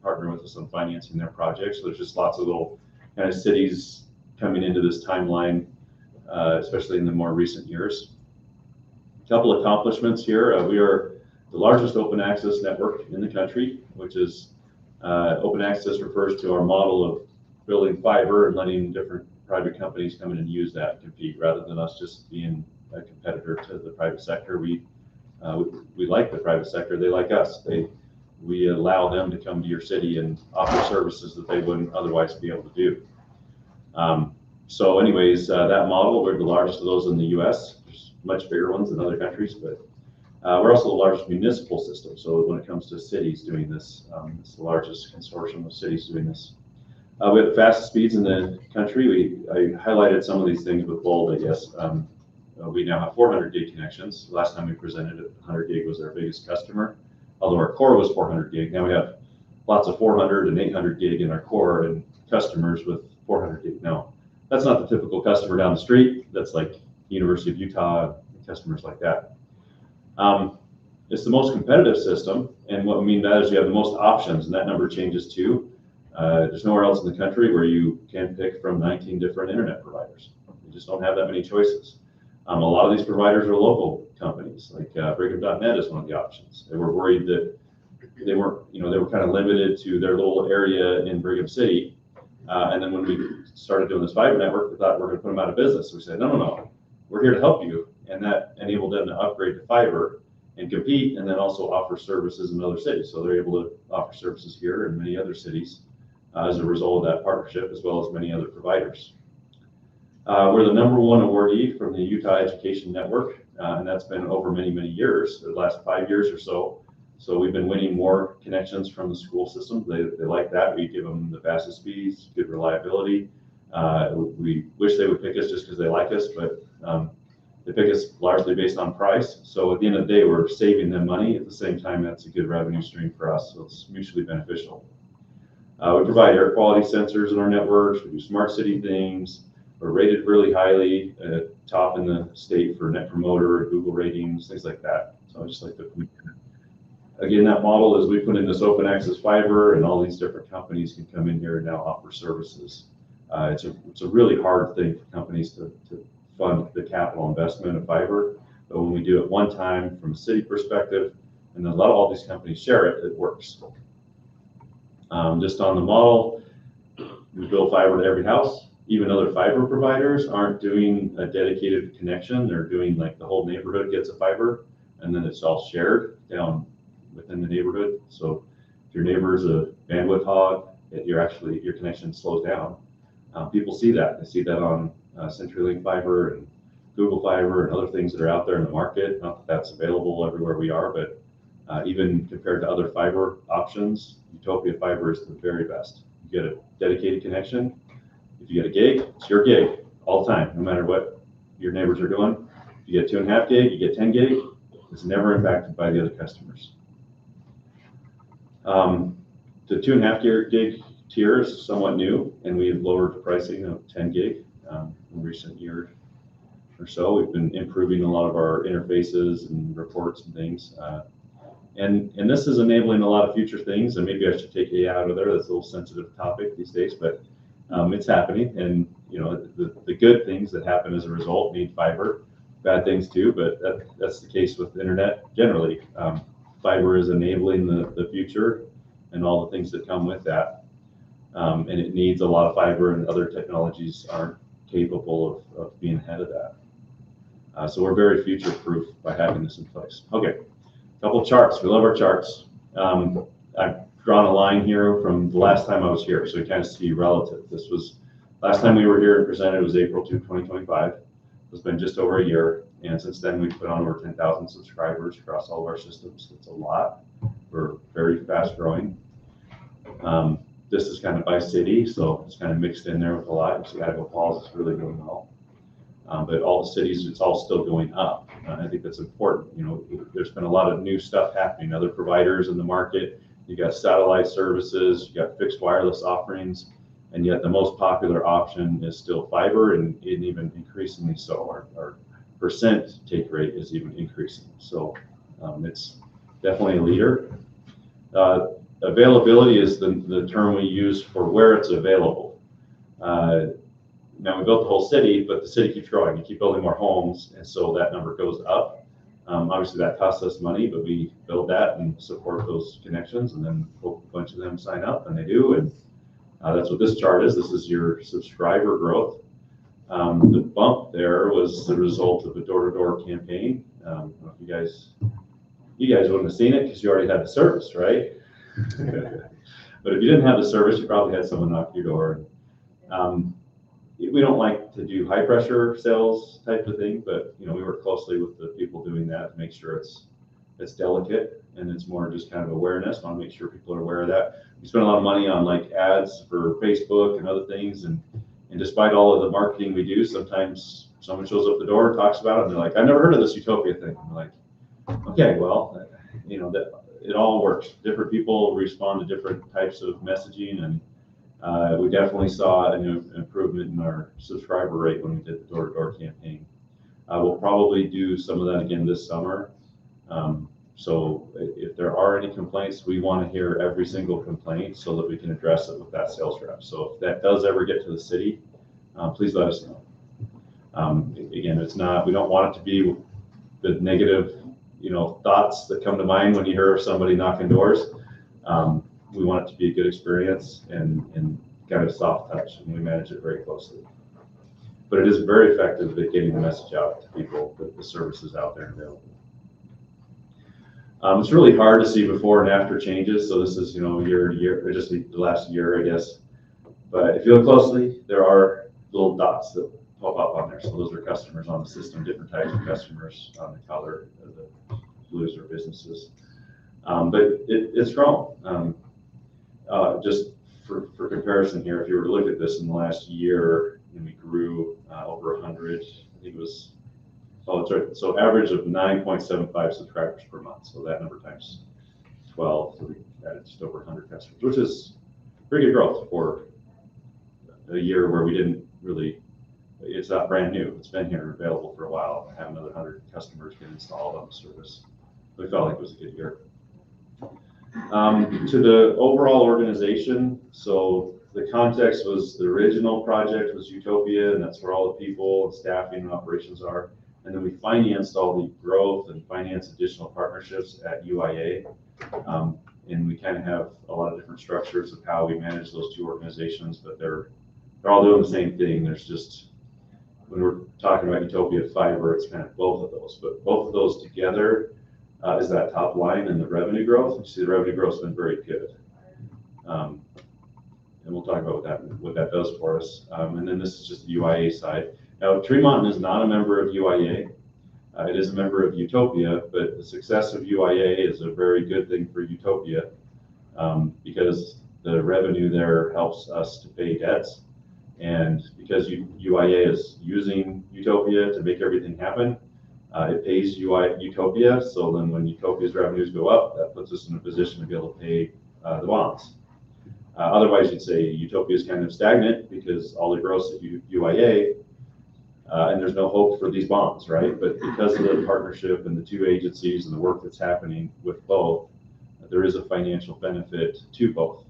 partner with us on financing their projects. So there's just lots of little kind of cities coming into this timeline especially in the more recent years. A couple accomplishments here. We are the largest open access network in the country, which is open access refers to our model of building fiber and letting different private companies come in and use that and compete rather than us just being a competitor to the private sector. We like the private sector. They like us. We allow them to come to your city and offer services that they wouldn't otherwise be able to do. So anyways, that model, we're the largest of those in the US. There's much bigger ones in other countries, but we're also the largest municipal system. So when it comes to cities doing this, it's the largest consortium of cities doing this. We have the fastest speeds in the country. I highlighted some of these things with bold, I guess. We now have 400 gig connections. Last time we presented it, 100 gig was our biggest customer. Although our core was 400 gig, now we have lots of 400 and 800 gig in our core and customers with 400 gig. Now, that's not the typical customer down the street. That's like University of Utah, customers like that. It's the most competitive system, and what we mean by that is you have the most options, and that number changes too. There's nowhere else in the country where you can pick from 19 different internet providers. You just don't have that many choices. A lot of these providers are local companies, like Brigham.net is one of the options. They were worried that they weren't, they were kind of limited to their little area in Brigham City. And then when we started doing this fiber network, we thought we're going to put them out of business. So we said, no, we're here to help you. And that enabled them to upgrade to fiber and compete, and then also offer services in other cities. So they're able to offer services here and many other cities as a result of that partnership, as well as many other providers. We're the #1 awardee from the Utah Education Network, and that's been over many, many years, the last 5 years or so. So we've been winning more connections from the school system. They like that. We give them the fastest speeds, good reliability. We wish they would pick us just because they like us, but they pick us largely based on price. So at the end of the day, we're saving them money. At the same time, that's a good revenue stream for us, so it's mutually beneficial. We provide air quality sensors in our networks. We do smart city things. We're rated really highly, top in the state for Net Promoter, Google ratings, things like that. So I just like to, again, that model is we put in this open access fiber, and all these different companies can come in here and now offer services. It's a really hard thing for companies to fund the capital investment of fiber, but when we do it one time from a city perspective, and then let all these companies share it, it works. Just on the model, we build fiber to every house. Even other fiber providers aren't doing a dedicated connection. They're doing like the whole neighborhood gets a fiber, and then it's all shared down within the neighborhood. So if your neighbor is a bandwidth hog, your connection slows down. People see that. They see that on CenturyLink fiber and Google Fiber and other things that are out there in the market. Not that that's available everywhere we are, but even compared to other fiber options, Utopia Fiber is the very best. You get a dedicated connection. If you get a gig, it's your gig all the time, no matter what your neighbors are doing. If you get 2.5 gig, you get 10 gig. It's never impacted by the other customers. The 2.5 gig tier is somewhat new, and we have lowered the pricing of 10 gig in recent year or so. We've been improving a lot of our interfaces and reports and things. And this is enabling a lot of future things, and maybe I should take AI out of there. That's a little sensitive topic these days, but it's happening. And the good things that happen as a result need fiber, bad things too, but that's the case with the internet generally. Fiber is enabling the future and all the things that come with that. And it needs a lot of fiber, and other technologies aren't capable of being ahead of that. So we're very future-proof by having this in place. Okay, a couple charts. We love our charts. I've drawn a line here from the last time I was here, so you kind of see relative. This was, last time we were here and presented was April 2, 2025. It's been just over a year, and since then we've put on over 10,000 subscribers across all of our systems. It's a lot. We're very fast growing. This is kind of by city, so it's kind of mixed in there with a lot. So Idaho Falls is really doing well. But all the cities, it's all still going up. I think that's important. There's been a lot of new stuff happening, other providers in the market. You got satellite services, you got fixed wireless offerings, and yet the most popular option is still fiber, and even increasingly so. Our percent take rate is even increasing. So it's definitely a leader. Availability is the term we use for where it's available. now we built the whole city, but the city keeps growing. You keep building more homes, and so that number goes up. Obviously, that costs us money, but we build that and support those connections, and then hope a bunch of them sign up, and they do. And that's what this chart is. This is your subscriber growth. The bump there was the result of a door-to-door campaign. I don't know if you guys wouldn't have seen it because you already had the service, right? But if you didn't have the service, you probably had someone knock your door. We don't like to do high pressure sales type of thing, but we work closely with the people doing that to make sure it's delicate and it's more just kind of awareness. Want to make sure people are aware of that. We spend a lot of money on like ads for Facebook and other things, and despite all of the marketing we do, sometimes someone shows up the door and talks about it, and they're like, "I've never heard of this Utopia thing." I'm like, "Okay, well, that it all works. Different people respond to different types of messaging, and we definitely saw an improvement in our subscriber rate when we did the door-to-door campaign. We'll probably do some of that again this summer. So if there are any complaints, we want to hear every single complaint so that we can address it with that sales rep. So if that does ever get to the city, please let us know. Again, we don't want it to be the negative, thoughts that come to mind when you hear somebody knocking doors. We want it to be a good experience and kind of soft touch, and we manage it very closely. But it is very effective at getting the message out to people that the service is out there and available. It's really hard to see before and after changes. So this is, year to year, or just the last year, I guess. But if you look closely, there are little dots that pop up on there. So those are customers on the system, different types of customers on the color of the blues or businesses. But it's grown. Just for comparison here, if you were to look at this in the last year, we grew over 100. I think it was, that's right. So average of 9.75 subscribers per month. So that number times 12, so we added just over 100 customers, which is pretty good growth for a year where we didn't really, it's not brand new. It's been here available for a while. Have another 100 customers get installed on the service. We felt like it was a good year. To the overall organization, so the context was the original project was Utopia, and that's where all the people and staffing and operations are. And then we financed all the growth and financed additional partnerships at UIA. And we kind of have a lot of different structures of how we manage those two organizations, but they're all doing the same thing. There's just, when we're talking about Utopia Fiber, it's kind of both of those, but both of those together is that top line and the revenue growth. You see the revenue growth has been very good. And we'll talk about what that does for us. And then this is just the UIA side. Now, Tremont is not a member of UIA. It is a member of Utopia, but the success of UIA is a very good thing for Utopia because the revenue there helps us to pay debts. And because UIA is using Utopia to make everything happen, it pays Utopia. So then when Utopia's revenues go up, that puts us in a position to be able to pay the bonds. Otherwise, you'd say Utopia is kind of stagnant because all the growth at UIA, and there's no hope for these bonds, right? But because of the partnership and the two agencies and the work that's happening with both, there is a financial benefit to both.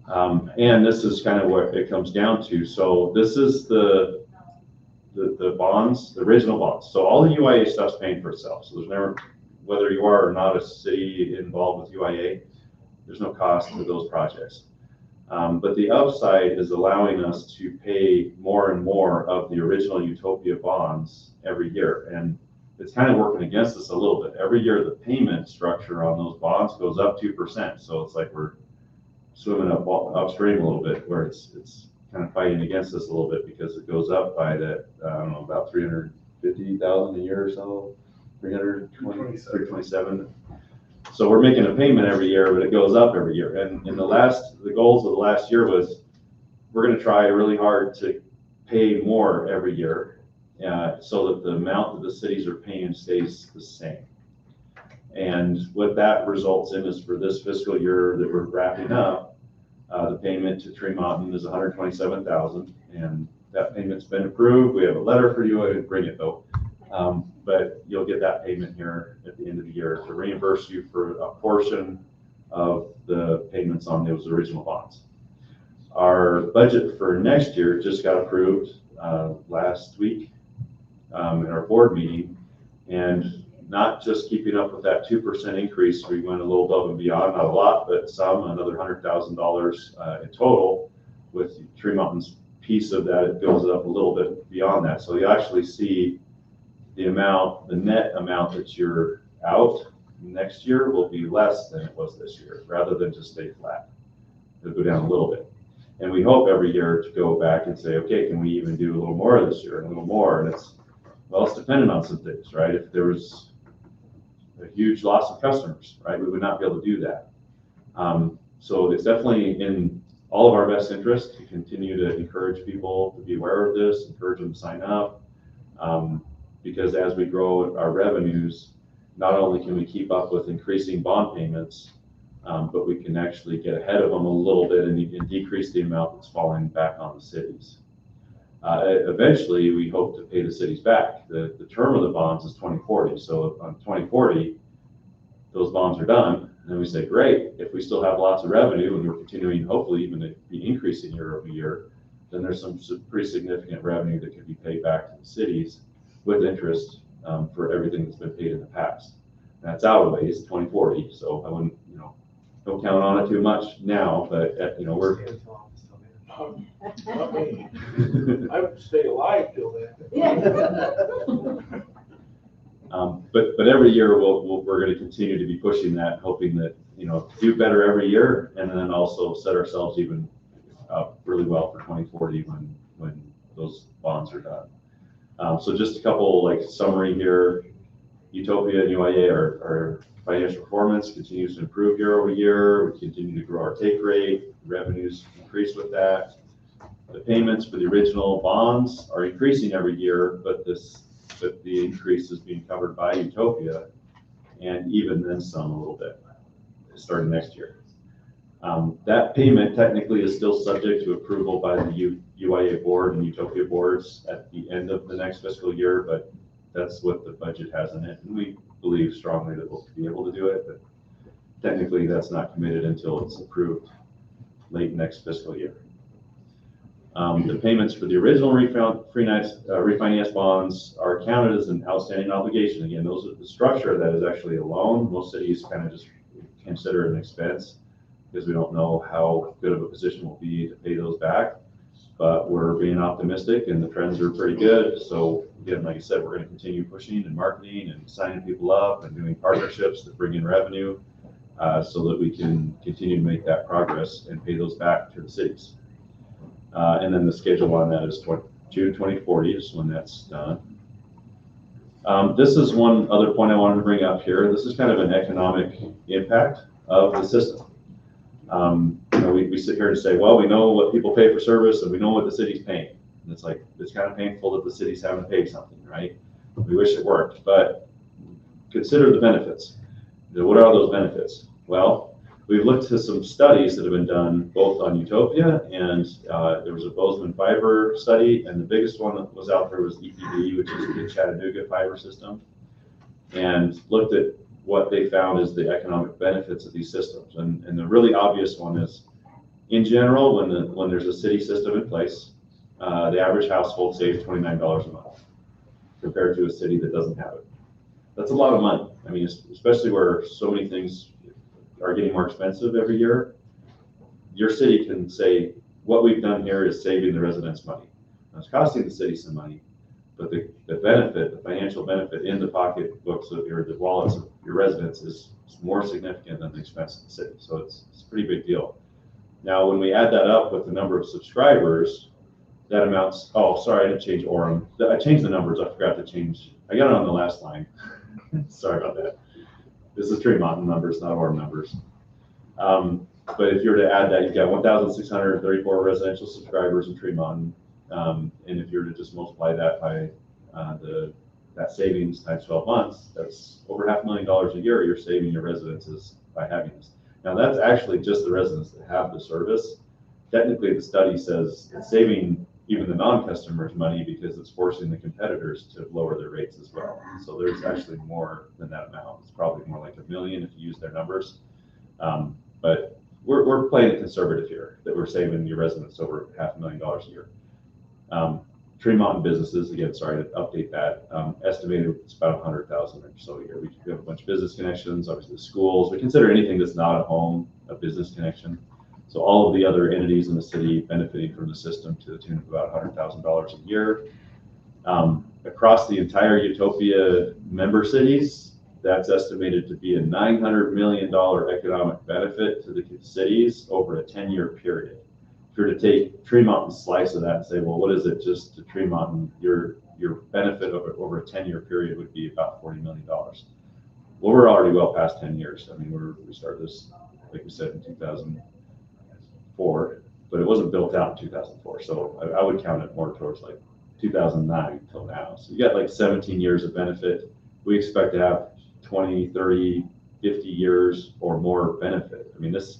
And this is kind of what it comes down to. So this is the bonds, the original bonds. So all the UIA stuff's paying for itself. So there's never, whether you are or not a city involved with UIA, there's no cost to those projects. But the upside is allowing us to pay more and more of the original Utopia bonds every year. And it's kind of working against us a little bit. Every year, the payment structure on those bonds goes up 2%. So it's like we're swimming upstream a little bit, where it's kind of fighting against us a little bit because it goes up by that, I don't know, about $350,000 a year or so, 327. So we're making a payment every year, but it goes up every year. And in the goals of the last year was, we're going to try really hard to pay more every year so that the amount that the cities are paying stays the same. And what that results in is for this fiscal year that we're wrapping up, the payment to Tremont is $127,000, and that payment's been approved. We have a letter for you. I didn't bring it though. But you'll get that payment here at the end of the year to reimburse you for a portion of the payments on those original bonds. Our budget for next year just got approved last week in our board meeting. And not just keeping up with that 2% increase, we went a little above and beyond, not a lot, but some, another $100,000 in total. With Tree Mountain's piece of that, it goes up a little bit beyond that. So you actually see the amount, the net amount that you're out next year will be less than it was this year, rather than just stay flat. It'll go down a little bit. And we hope every year to go back and say, okay, can we even do a little more this year, and a little more? And it's dependent on some things, right? If there was a huge loss of customers, right, we would not be able to do that. So it's definitely in all of our best interest to continue to encourage people to be aware of this, encourage them to sign up. Because as we grow our revenues, not only can we keep up with increasing bond payments, but we can actually get ahead of them a little bit and decrease the amount that's falling back on the cities. Eventually, we hope to pay the cities back. The term of the bonds is 2040. So on 2040, those bonds are done. And then we say, great, if we still have lots of revenue and we're continuing, hopefully even to be increasing year over year, then there's some pretty significant revenue that could be paid back to the cities with interest for everything that's been paid in the past. And that's out of ways, 2040. So I wouldn't, don't count on it too much now, but we're. Not me. I would stay alive till then. But every year we're going to continue to be pushing that, hoping that do better every year, and then also set ourselves even up really well for 2040 when those bonds are done. So just a couple summary here. Utopia and UIA our financial performance continues to improve year over year. We continue to grow our take rate. Revenues increase with that. The payments for the original bonds are increasing every year, but the increase is being covered by Utopia, and even then some a little bit starting next year. That payment technically is still subject to approval by the UIA board and Utopia boards at the end of the next fiscal year, but that's what the budget has in it. And we believe strongly that we'll be able to do it, but technically that's not committed until it's approved late next fiscal year. The payments for the original refinance bonds are counted as an outstanding obligation. Again, the structure of that is actually a loan. Most cities kind of just consider it an expense because we don't know how good of a position we'll be to pay those back. But we're being optimistic and the trends are pretty good. So again, like I said, we're going to continue pushing and marketing and signing people up and doing partnerships that bring in revenue so that we can continue to make that progress and pay those back to the cities. And then the schedule on that is June 2040 is when that's done. This is one other point I wanted to bring up here. This is kind of an economic impact of the system. We sit here and say, well, we know what people pay for service and we know what the city's paying. And it's kind of painful that the city's having to pay something, right? We wish it worked, but consider the benefits. What are those benefits? Well, we've looked to some studies that have been done both on Utopia and there was a Bozeman fiber study, and the biggest one that was out there was EPD, which is the Chattanooga fiber system, and looked at what they found is the economic benefits of these systems. And the really obvious one is, in general, when there's a city system in place, the average household saves $29 a month compared to a city that doesn't have it. That's a lot of money. I mean, especially where so many things are getting more expensive every year. Your city can say, what we've done here is saving the residents money. Now, it's costing the city some money, but the benefit, the financial benefit in the pocketbooks of the wallets of your residents is more significant than the expense of the city. So it's a pretty big deal. Now, when we add that up with the number of subscribers, that amounts, oh, sorry, I didn't change Orem. I changed the numbers, I forgot to change. I got it on the last line. Sorry about that. This is Tree Mountain numbers, not Orem numbers. But if you were to add that, you've got 1,634 residential subscribers in Tree Mountain. And if you were to just multiply that by that savings times 12 months, that's over $500,000 a year you're saving your residences by having this. Now that's actually just the residents that have the service. Technically, the study says it's saving even the non-customers money because it's forcing the competitors to lower their rates as well. So there's actually more than that amount. It's probably more like $1 million if you use their numbers. But we're playing it conservative here, that we're saving your residents over $500,000 a year. Tremont businesses, again, sorry to update that, estimated it's about 100,000 or so a year. We have a bunch of business connections, obviously the schools. We consider anything that's not a home a business connection. So all of the other entities in the city benefiting from the system to the tune of about $100,000 a year. Across the entire Utopia member cities, that's estimated to be a $900 million economic benefit to the cities over a 10-year period. If you were to take Tremont and slice of that and say, well, what is it just to Tremont? And your benefit over a 10-year period would be about $40 million. Well, we're already well past 10 years. I mean, we started this, like we said, in 2004, but it wasn't built out in 2004. So I would count it more towards like 2009 till now. So you got like 17 years of benefit. We expect to have 20, 30, 50 years or more benefit. I mean, this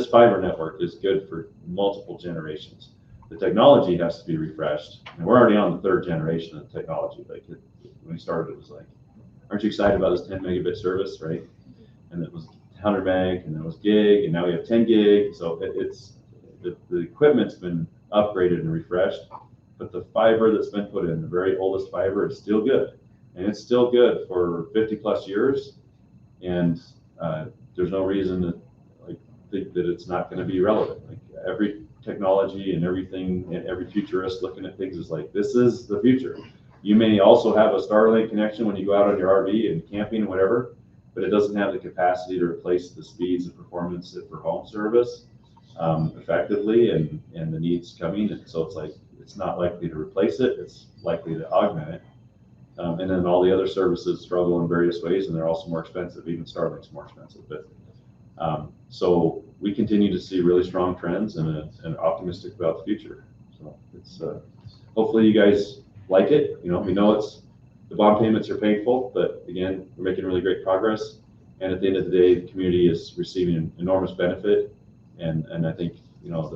fiber network is good for multiple generations. The technology has to be refreshed, and we're already on the 3rd generation of technology. Like when we started, it was like, aren't you excited about this 10 megabit service, right? And it was 100 meg, and it was gig, and now we have 10 gig. So it's the equipment's been upgraded and refreshed, but the fiber that's been put in, the very oldest fiber, is still good, and it's still good for 50 plus years. And there's no reason to think that it's not going to be relevant. Like every technology and everything, and every futurist looking at things is like, this is the future. You may also have a Starlink connection when you go out on your RV and camping and whatever, but it doesn't have the capacity to replace the speeds and performance for home service effectively, and the needs coming. And so it's like, it's not likely to replace it, it's likely to augment it. And then all the other services struggle in various ways, and they're also more expensive. Even Starlink's more expensive. But so we continue to see really strong trends and optimistic about the future. So it's hopefully you guys like it. You know, we know the bond payments are painful, but again, we're making really great progress. And at the end of the day, the community is receiving an enormous benefit. And I think, you know,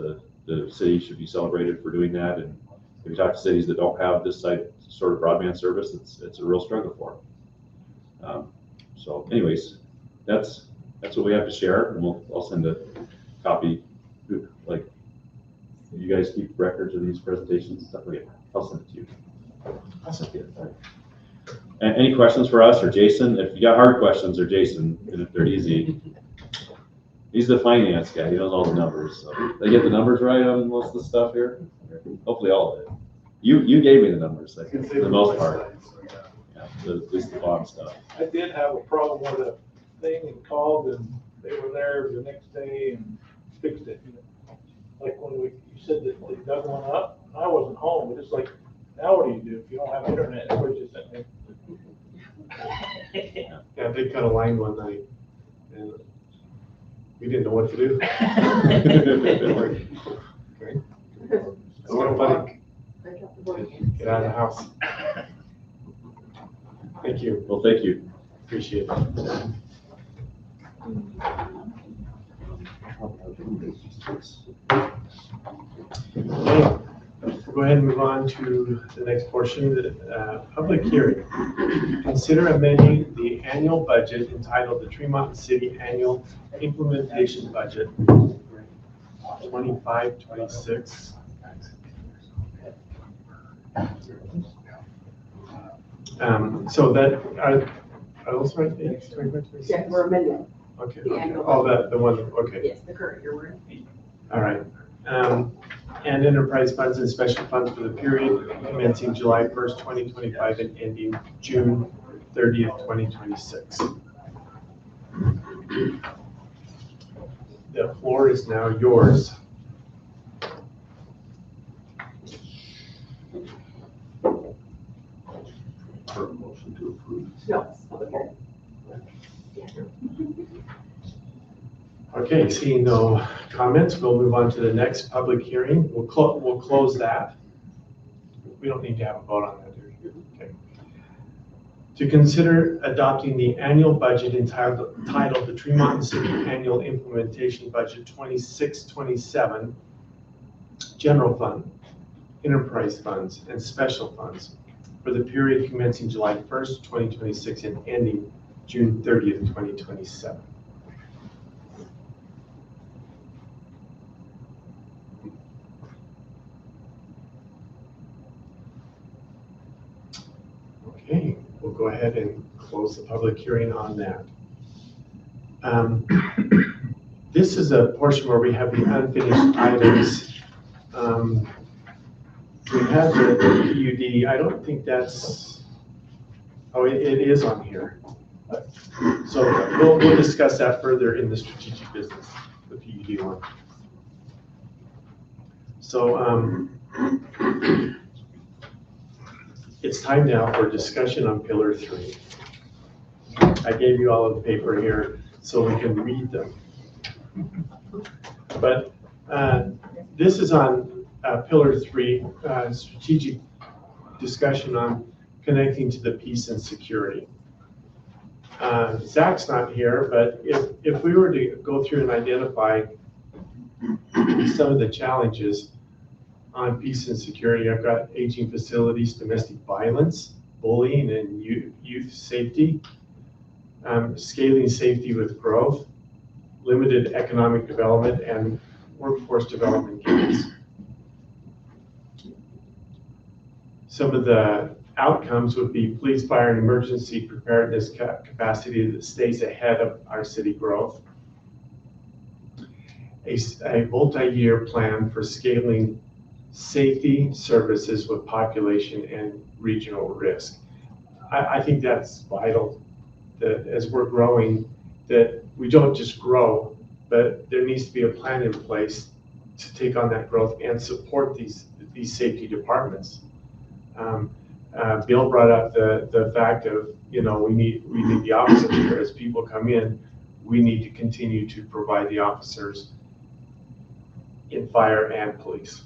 the city should be celebrated for doing that. And if you talk to cities that don't have this sort of broadband service, it's a real struggle for them. So anyways, that's what we have to share, and I'll send a copy. Like, you guys keep records of these presentations and stuff? Okay, I'll send it to you. I'll send it. And any questions for us or Jason? If you got hard questions, or Jason, and if they're easy, he's the finance guy. He knows all the numbers. So they get the numbers right on most of the stuff here. Hopefully, all of it. You gave me the numbers, like, for the most part. Yeah, at least the bottom stuff. I did have a problem with a thing and called, and they were there the next day and fixed it. Like when you said that they dug one up, and I wasn't home, but it's like, now what do you do if you don't have internet? Everybody just sent me. Yeah, they cut a line one night, and we didn't know what to do. Okay. So, buddy, get out of the house. Thank you. Well, thank you. Appreciate it. Okay, we'll go ahead and move on to the next portion, the public hearing. Consider amending the annual budget entitled the Tremont City Annual Implementation Budget 25-26. So that are those right? Yeah, we're amending. Okay. The annual Oh, the one. Okay. Yes, the current year we're in. All right. And enterprise funds and special funds for the period commencing July 1st, 2025 and ending June 30th, 2026. The floor is now yours. For a motion to approve. No, it's public hearing. Okay, seeing no comments, we'll move on to the next public hearing. We'll close that. We don't need to have a vote on that, do we? Okay. To consider adopting the annual budget entitled the Tremont City Annual Implementation Budget 26-27, General Fund, Enterprise Funds, and Special Funds for the period commencing July 1st, 2026 and ending June 30th, 2027. ahead and close the public hearing on that. This is a portion where we have the unfinished items. We have the PUD, I don't think that's, oh, it is on here. So we'll discuss that further in the strategic business, the PUD one. So it's time now for discussion on Pillar 3. I gave you all of the paper here so we can read them. But this is on Pillar 3, strategic discussion on connecting to the peace and security. Zach's not here, but if we were to go through and identify some of the challenges on peace and security, I've got aging facilities, domestic violence, bullying, and youth safety, scaling safety with growth, limited economic development, and workforce development gains. Some of the outcomes would be police, fire, and emergency preparedness capacity that stays ahead of our city growth. A multi-year plan for scaling safety services with population and regional risk. I think that's vital, that as we're growing, that we don't just grow, but there needs to be a plan in place to take on that growth and support these safety departments. Bill brought up the fact of, we need the officers here. As people come in, we need to continue to provide the officers in fire and police.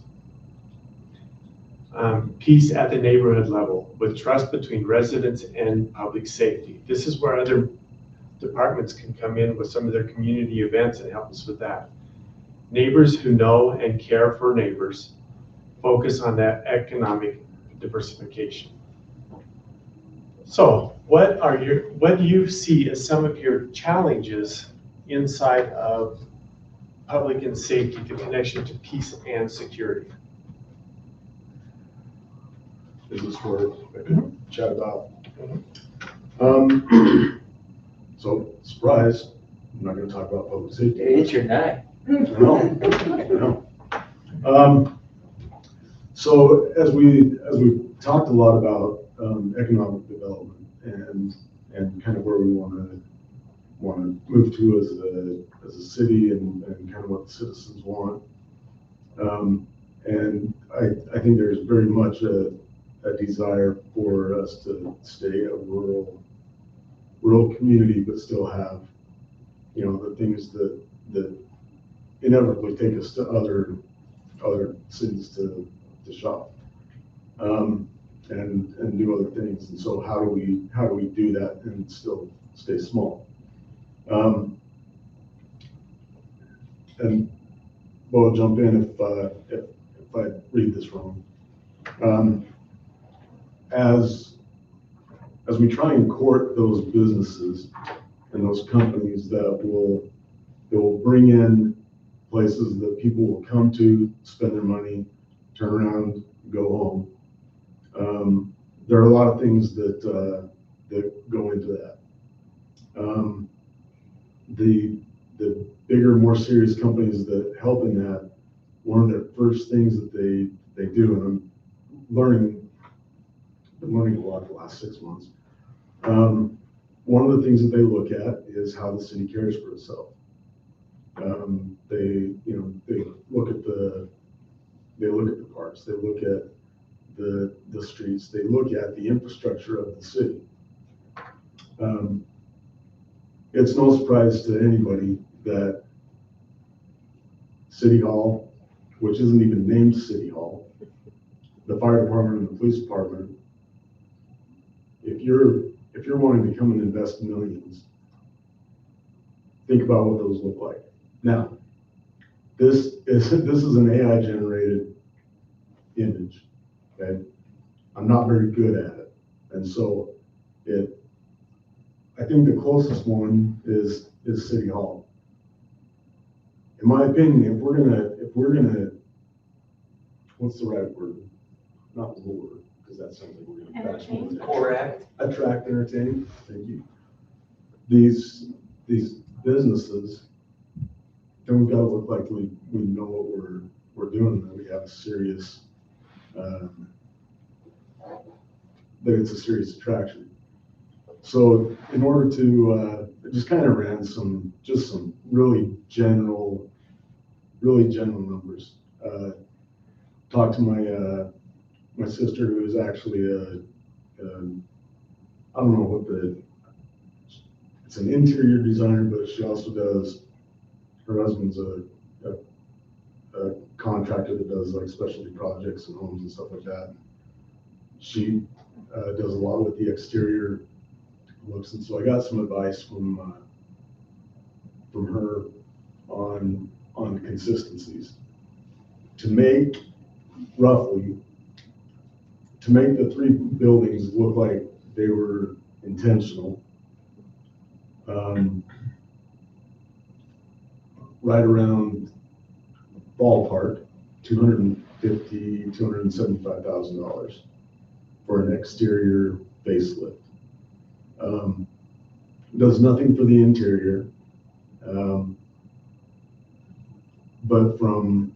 Peace at the neighborhood level with trust between residents and public safety. This is where other departments can come in with some of their community events and help us with that. Neighbors who know and care for neighbors, focus on that economic diversification. So what do you see as some of your challenges inside of public and safety, the connection to peace and security? Is this where I can chat about? So, surprise, I'm not gonna talk about public safety. It's your night. I know. So as we talked a lot about economic development and kind of where we want to move to as a city and kind of what the citizens want. And I think there's very much a desire for us to stay a rural community, but still have, the things that inevitably take us to other cities to shop, and do other things. And so how do we do that and still stay small? And Bo, jump in if I read this wrong. As we try and court those businesses and those companies that will bring in places that people will come to, spend their money, turn around, go home. There are a lot of things that go into that. The bigger, more serious companies that help in that, one of the first things that they do, and I'm learning a lot the last 6 months. One of the things that they look at is how the city cares for itself. They look at the parks, they look at the streets, they look at the infrastructure of the city. It's no surprise to anybody that City Hall, which isn't even named City Hall, the fire department and the police department, if you're wanting to come and invest millions, think about what those look like. Now, this is an AI generated image. Okay, I'm not very good at it, and so I think the closest one is City Hall. In my opinion, if we're gonna, what's the right word? Not lure, because that's something we're gonna patch more. Correct. Attract, entertain, thank you. These businesses, then we've got to look like we know what we're doing, that we have a serious, that it's a serious attraction. So in order to, just kind of ran some really general numbers. Talked to my sister, who is actually I don't know what it's an interior designer, but she also does, her husband's a contractor that does like specialty projects and homes and stuff like that. She does a lot with the exterior looks, and so I got some advice from her on consistencies. To make the 3 buildings look like they were intentional, right around ballpark, $275,000 for an exterior facelift. Does nothing for the interior, but from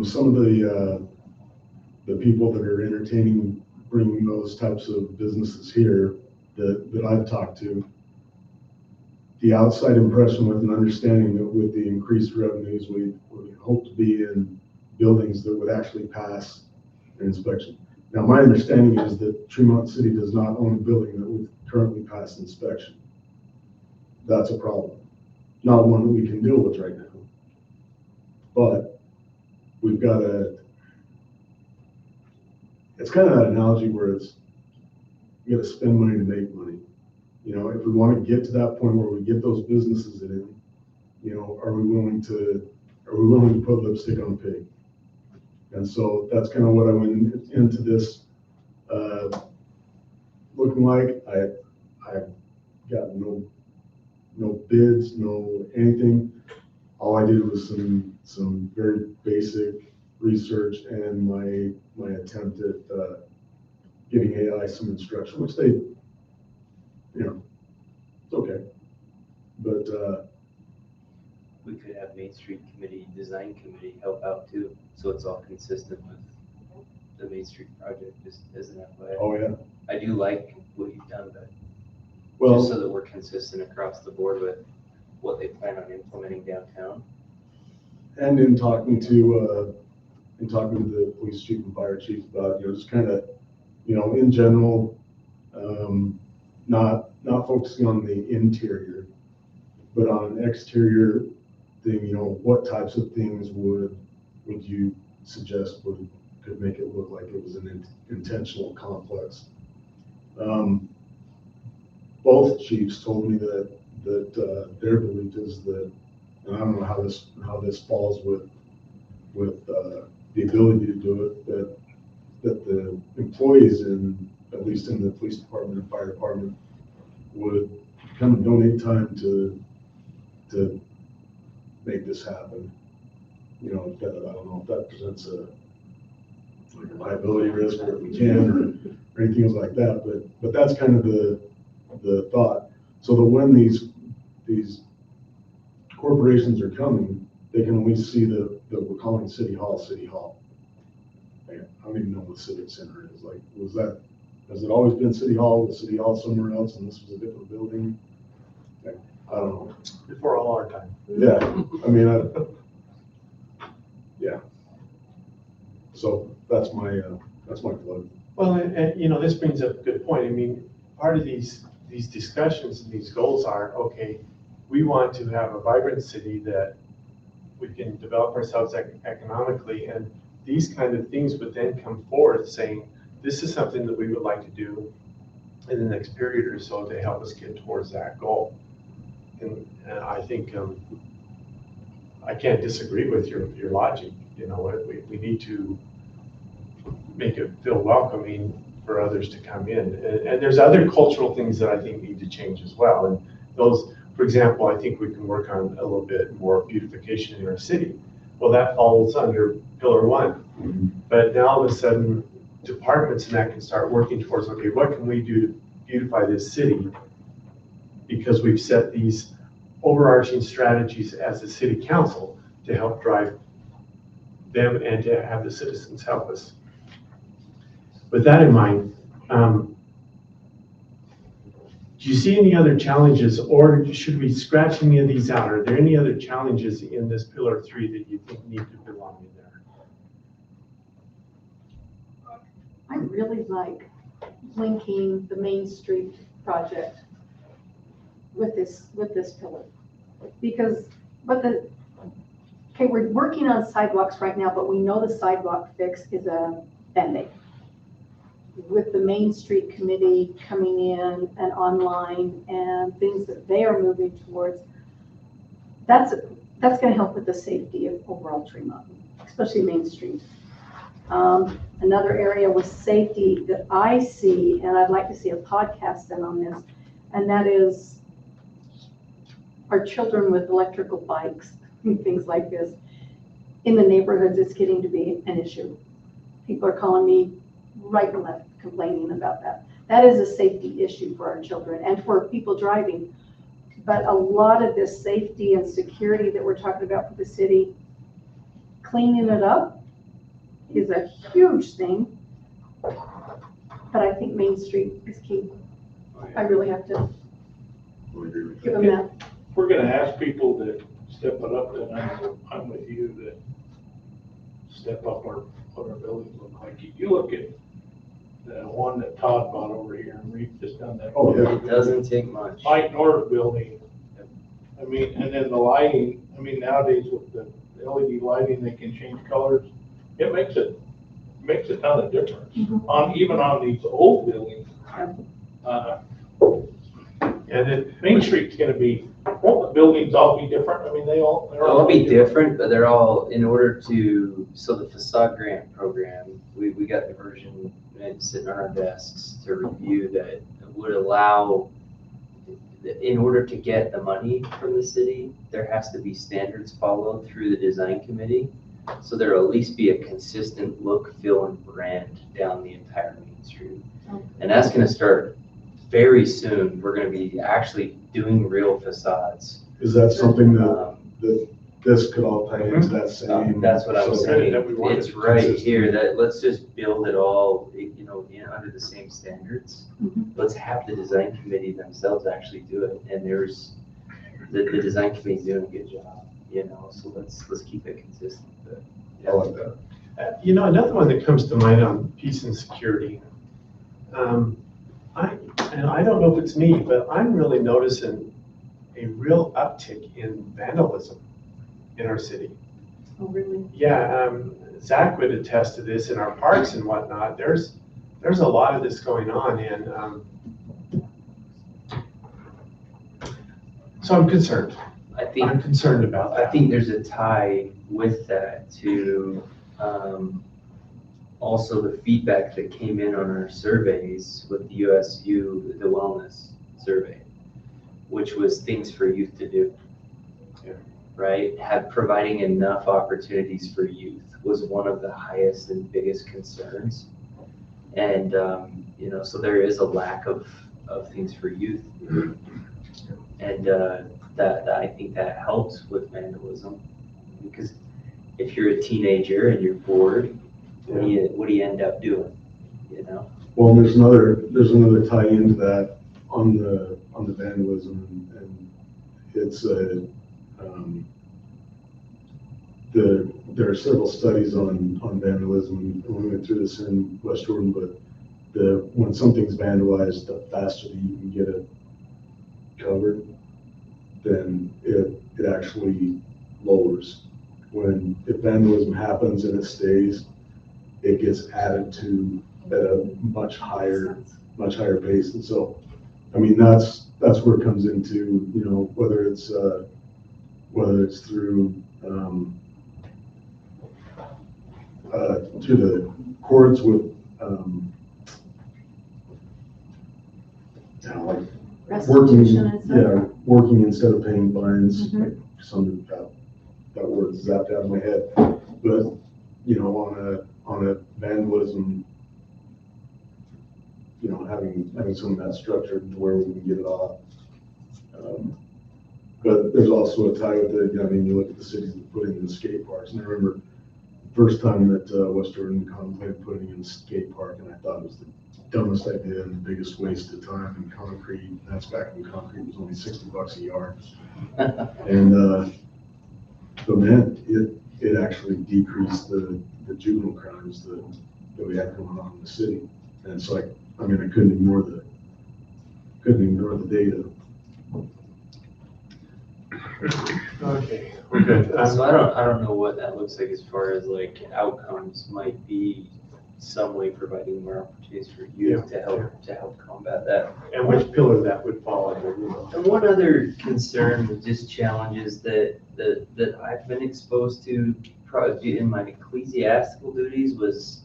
some of the people that are entertaining bringing those types of businesses here that I've talked to, the outside impression with an understanding that with the increased revenues, we hope to be in buildings that would actually pass an inspection. Now, my understanding is that Tremont City does not own a building that would currently pass inspection. That's a problem. Not one that we can deal with right now. But we've got it's kind of that analogy where you got to spend money to make money. You know, if we want to get to that point where we get those businesses in, you know, are we willing to put lipstick on a pig? And so that's kind of what I went into this looking like. I've got no bids, no anything. All I did was some very basic research and my attempt at giving AI some instruction, which they, you know, it's okay. But we could have Main Street Committee, Design Committee help out too, so it's all consistent with the Main Street project, just as an FYI. Oh, yeah. I do like what you've done, but well, just so that we're consistent across the board with what they plan on implementing downtown. And in talking to the police chief and fire chief about, you know, just kind of, you know, in general, not focusing on the interior, but on an exterior thing, you know, what types of things would you suggest could make it look like it was an intentional complex? Both chiefs told me that their belief is that, and I don't know how this falls with the ability to do it, that the employees at least in the police department and fire department would kind of donate time to make this happen. You know, I don't know if that presents a liability risk or if we can or anything like that, but that's kind of the thought. So that when these corporations are coming, they can at least see that we're calling City Hall. I don't even know what Civic Center is. Like, has it always been City Hall? Was City Hall somewhere else and this was a different building? Like, I don't know. Before all our time. Yeah, I mean, yeah. So that's my plug. Well, and you know, this brings up a good point. I mean, part of these discussions and these goals are, okay, we want to have a vibrant city that we can develop ourselves economically, and these kind of things would then come forth saying, this is something that we would like to do in the next period or so to help us get towards that goal. And I think I can't disagree with your logic. You know, we need to make it feel welcoming for others to come in. And there's other cultural things that I think need to change as well. And those, for example, I think we can work on a little bit more beautification in our city. Well, that falls under pillar one. But now all of a sudden, departments and that can start working towards, okay, what can we do to beautify this city? Because we've set these overarching strategies as a city council to help drive them and to have the citizens help us. With that in mind, do you see any other challenges, or should we scratch any of these out? Are there any other challenges in this pillar 3 that you think need to belong in there? I really like linking the Main Street project with this pillar. Because, okay, we're working on sidewalks right now, but we know the sidewalk fix is a Band-Aid. With the Main Street Committee coming in and online and things that they are moving towards, that's gonna help with the safety of overall Tremont, especially Main Street. Another area with safety that I see, and I'd like to see a podcast done on this, and that is our children with electrical bikes and things like this. In the neighborhoods, it's getting to be an issue. People are calling me right and left complaining about that. That is a safety issue for our children and for people driving. But a lot of this safety and security that we're talking about for the city, cleaning it up is a huge thing. But I think Main Street is key. I really have to give them that. We're gonna ask people to step it up, and I'm with you, that step up what our buildings look like. You look at the one that Todd bought over here, and we've just done that. Oh, yeah. It doesn't take much. Mike North building, I mean, and then the lighting, I mean, nowadays with the LED lighting, they can change colors. It makes a ton of difference, even on these old buildings. And then Main Street's gonna be, won't the buildings all be different? I mean, they're all They'll be different, but they're all in order to, so the facade grant program, we got the version sitting on our desks to review that would allow, in order to get the money from the city, there has to be standards followed through the design committee. So there'll at least be a consistent look, feel, and brand down the entire Main Street. And that's gonna start very soon. We're gonna be actually doing real facades. Is that something that this could all tie into that same? That's what I'm saying. that we want It's to be right consistent. here, that, let's just build it all, under the same standards. Let's have the design committee themselves actually do it, and there's, the design committee's doing a good job, so let's keep it consistent. But, yeah. I like that. Another one that comes to mind on peace and security. I don't know if it's me, but I'm really noticing a real uptick in vandalism in our city. Oh, really? Yeah, Zach would attest to this in our parks and whatnot. There's a lot of this going on, and so I'm concerned. I'm concerned about that. I think there's a tie with that to also the feedback that came in on our surveys with the USU, the wellness survey, which was things for youth to do. Yeah. Right? Providing enough opportunities for youth was one of the highest and biggest concerns. And, so there is a lack of things for youth. And that I think that helps with vandalism, because if you're a teenager and you're bored, what do you end up doing? Well, there's another tie into that on the vandalism, and it's there are several studies on vandalism. We went through this in West Jordan, but when something's vandalized, the faster that you can get it covered, then it actually lowers. If vandalism happens and it stays, it gets added to at a much higher pace. And so, I mean, that's where it comes into, whether it's through to the courts with Restitution and stuff. working instead of paying fines, like some of that. that word zapped out of my head. But, you know, on a vandalism, you know, having some of that structured to where we can get it off. But there's also a tie with it. I mean, you look at the cities that put in the skate parks, and I remember the first time that West Jordan contemplated putting in a skate park, and I thought it was the dumbest idea and the biggest waste of time in concrete. And that's back when concrete was only $60 a yard. And but man, it actually decreased the juvenile crimes that we had going on in the city. And it's like, I mean, I couldn't ignore the data. Okay, we're good. So I don't know what that looks like as far as like outcomes might be some way providing more opportunities for youth to help combat that. And which pillar that would fall under. And one other concern with just challenges that I've been exposed to probably in my ecclesiastical duties was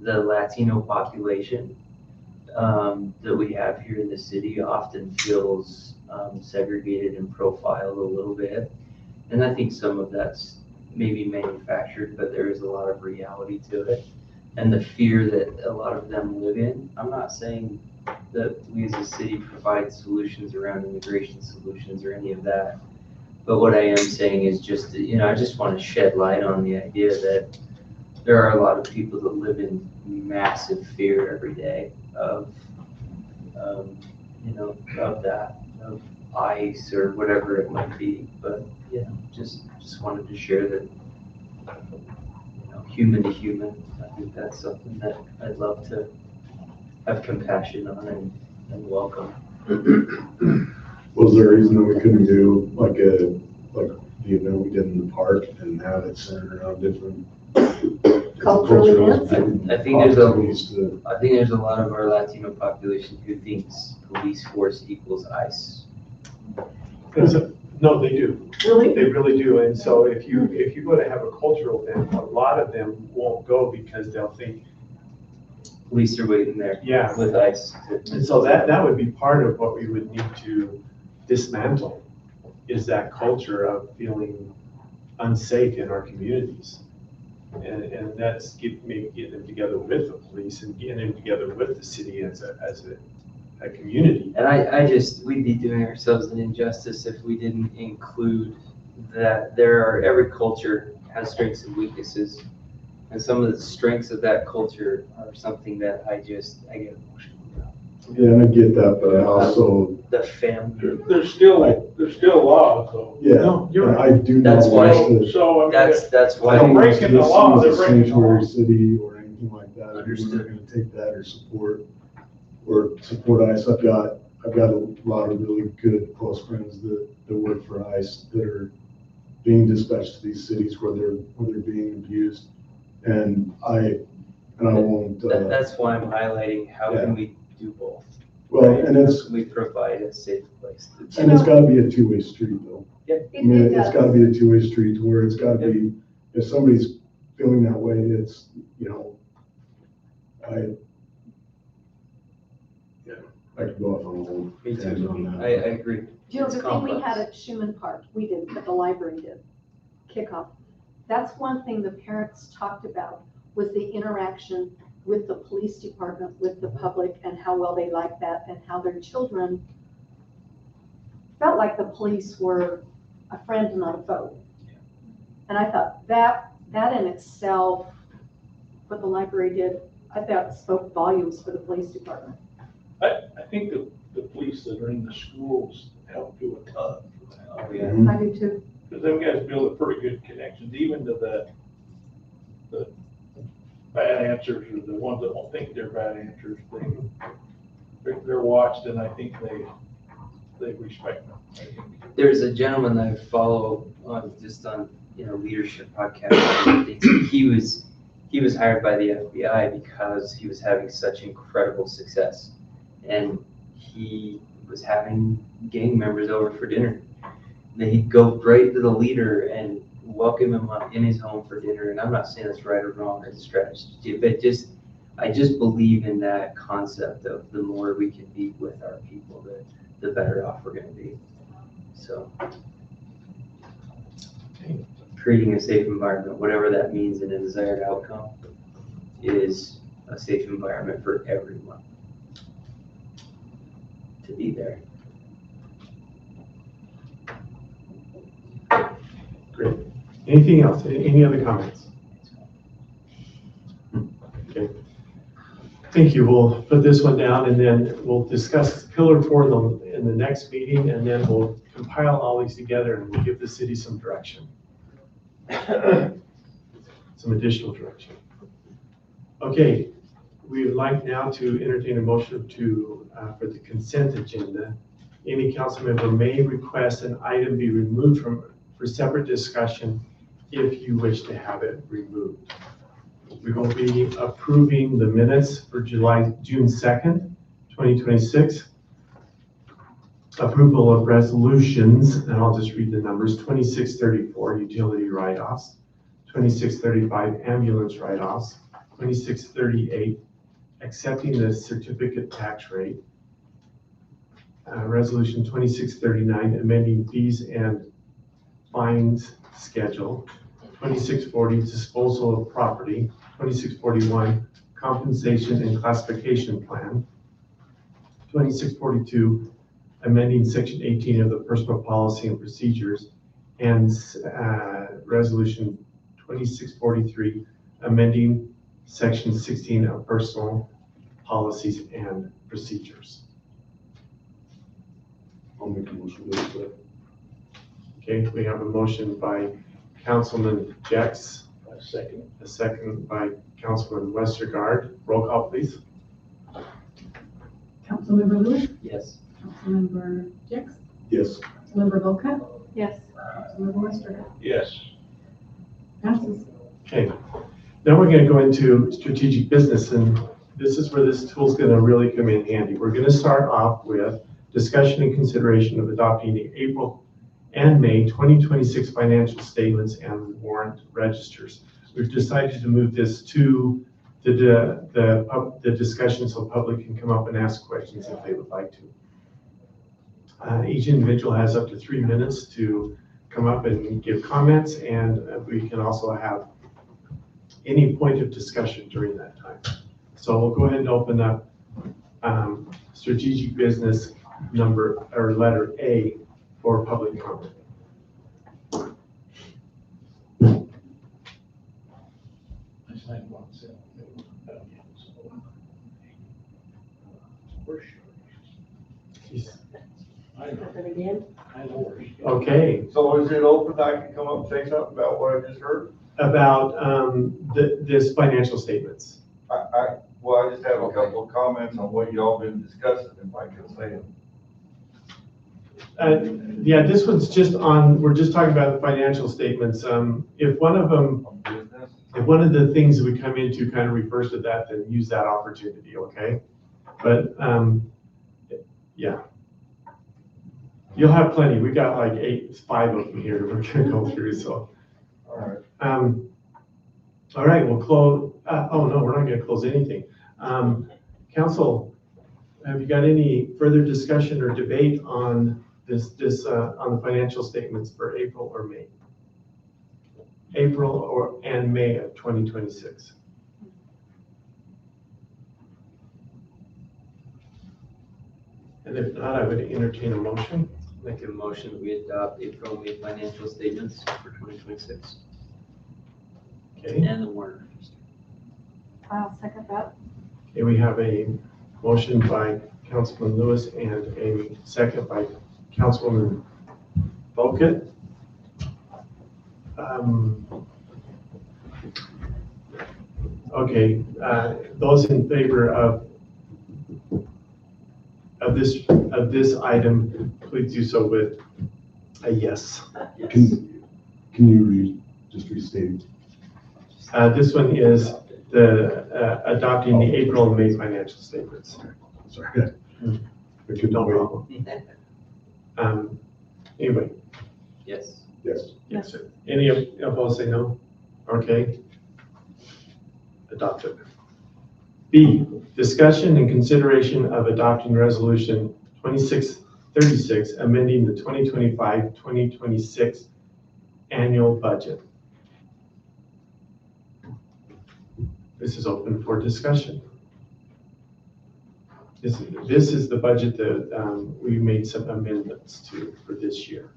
the Latino population that we have here in the city often feels segregated and profiled a little bit. And I think some of that's maybe manufactured, but there is a lot of reality to it. And the fear that a lot of them live in. I'm not saying that we as a city provide solutions around immigration solutions or any of that. But what I am saying is just, you know, I just want to shed light on the idea that there are a lot of people that live in massive fear every day of, you know, of that, of ICE or whatever it might be. But, you know, just wanted to share that, you know, human to human, I think that's something that I'd love to have compassion on and welcome. Was there a reason that we couldn't do like the event we did in the park and have it centered around different cultural events? I think there's a lot of our Latino population who thinks police force equals ICE. No, they do. Really? They really do. And so if you go to have a cultural event, a lot of them won't go because they'll think police are waiting there. Yeah. With ICE. And so that would be part of what we would need to dismantle, is that culture of feeling unsafe in our communities. And that's maybe getting them together with the police and getting them together with the city as a community. And we'd be doing ourselves an injustice if we didn't include that every culture has strengths and weaknesses. And some of the strengths of that culture are something that I get emotional about. Yeah, and I get that, but I also. The family. There's still laws, though. Yeah, no, you're right. I do not That's want why. to. So, I mean, That's why. I don't want breaking the this law, as they're a breaking the law. sanctuary city or anything like that. Understood. We're not gonna take that or support ICE. I've got a lot of really good close friends that work for ICE that are being dispatched to these cities where they're being abused. And I won't. That's why I'm highlighting how can we do both. Well, and we provide a safe place. And it's got to be a two-way street, though. Yeah. I mean, it's got to be a two-way street where it's got to be. If somebody's feeling that way, it's, you know, I could go off on a whole tangent on that. I agree. You know, It's the thing we complex. had at Schuman Park, we did, but the library did, kickoff. That's one thing the parents talked about, was the interaction with the police department, with the public, and how well they liked that, and how their children felt like the police were a friend and not a foe. And I thought that in itself, what the library did, I thought spoke volumes for the police department. I think the police that are in the schools help do a ton for that. Oh, yeah. I do too. Because them guys build a pretty good connections, even to the bad answers or the ones that don't think they're bad answers. They're watched, and I think they respect them. I think. There's a gentleman that I follow on leadership podcasts and things. He was hired by the FBI because he was having such incredible success, and he was having gang members over for dinner. Then he'd go right to the leader and welcome him up in his home for dinner. And I'm not saying that's right or wrong as a strategy, but I just believe in that concept of the more we can be with our people, the better off we're going to be. So. Okay. creating a safe environment, whatever that means in a desired outcome, is a safe environment for everyone to be there. Great. Anything else? Any other comments? Okay. Thank you. We'll put this one down and then we'll discuss Pillar 4 in the next meeting, and then we'll compile all these together and we'll give the city some direction. Some additional direction. Okay, we would like now to entertain a motion for the consent agenda. Any council member may request an item be removed for separate discussion if you wish to have it removed. We will be approving the minutes for June 2nd, 2026. Approval of resolutions, and I'll just read the numbers: 2634 utility write-offs, 2635 ambulance write-offs, 2638 accepting the certificate tax rate, resolution 2639 amending fees and fines schedule, 2640 disposal of property, 2641 compensation and classification plan, 2642 amending section 18 of the personal policy and procedures, and resolution 2643 amending section 16 of personal policies and procedures. I'll make a motion to approve. Okay, we have a motion by Councilman Jex. Second. A second by Councilman Westergaard. Roll call, please. Councilmember Lewis, Yes. Councilmember Jex, Yes. Councilmember Volka, Yes. Councilmember Westergaard. Yes. Passes. Okay, now we're going to go into strategic business, and this is where this tool is going to really come in handy. We're going to start off with discussion and consideration of adopting the April and May 2026 financial statements and warrant registers. We've decided to move this to the discussion so public can come up and ask questions if they would like to. Each individual has up to 3 minutes to come up and give comments, and we can also have any point of discussion during that time. So we'll go ahead and open up strategic business letter A for public comment. Okay. So is it open? I can come up and say something about what I just heard? About this financial statements. Well, I just have a couple of comments on what y'all been discussing, if I could say them. Yeah, this one's just on, we're just talking about the financial statements. If one of the things that we come into kind of refers to that, then use that opportunity, okay? But, yeah. You'll have plenty. We got like 5 of them here we're gonna go through, so. All right. All right, we'll close, oh no, we're not gonna close anything. Council, have you got any further discussion or debate on on the financial statements for April or May? April and May of 2026. And if not, I would entertain a motion. Make a motion that we adopt April and May financial statements for 2026. Okay. And the warrant register. I'll second that. Okay, we have a motion by Councilman Lewis and a second by Councilwoman Volkett. Okay, those in favor of this item, please do so with a yes. Yes. Can you just restate? This one is the adopting the April and May financial statements. Sorry. No problem. Anyway. Yes. Yes. Yes, sir. Any opposed say no? Okay. Adopted. B, discussion and consideration of adopting resolution 2636, amending the 2025-2026 annual budget. This is open for discussion. This is the budget that we made some amendments to for this year.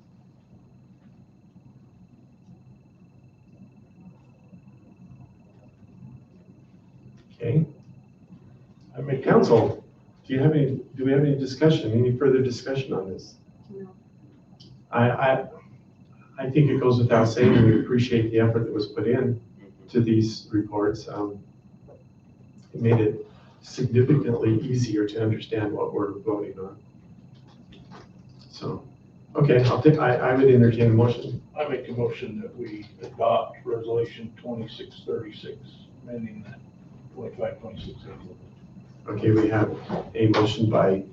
Okay. Council, do we have any discussion, any further discussion on this? No. I think it goes without saying, we appreciate the effort that was put in to these reports. It made it significantly easier to understand what we're voting on. So, okay, I would entertain a motion. I make a motion that we adopt resolution 2636, amending the 25-26. Okay, we have a motion by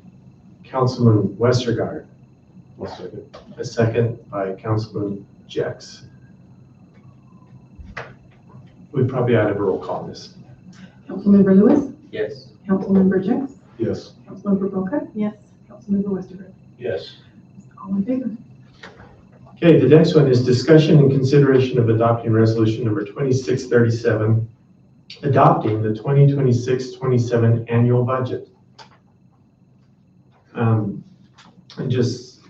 Councilman Westergaard. A second by Councilman Jex. We probably ought to have a roll call on this. Councilmember Lewis, Yes. Councilmember Jex, Yes. Councilmember Boca. Yes. Councilmember Westergaard. Yes. All in favor? Okay, the next one is discussion and consideration of adopting resolution number 2637, adopting the 2026-27 annual budget. And just,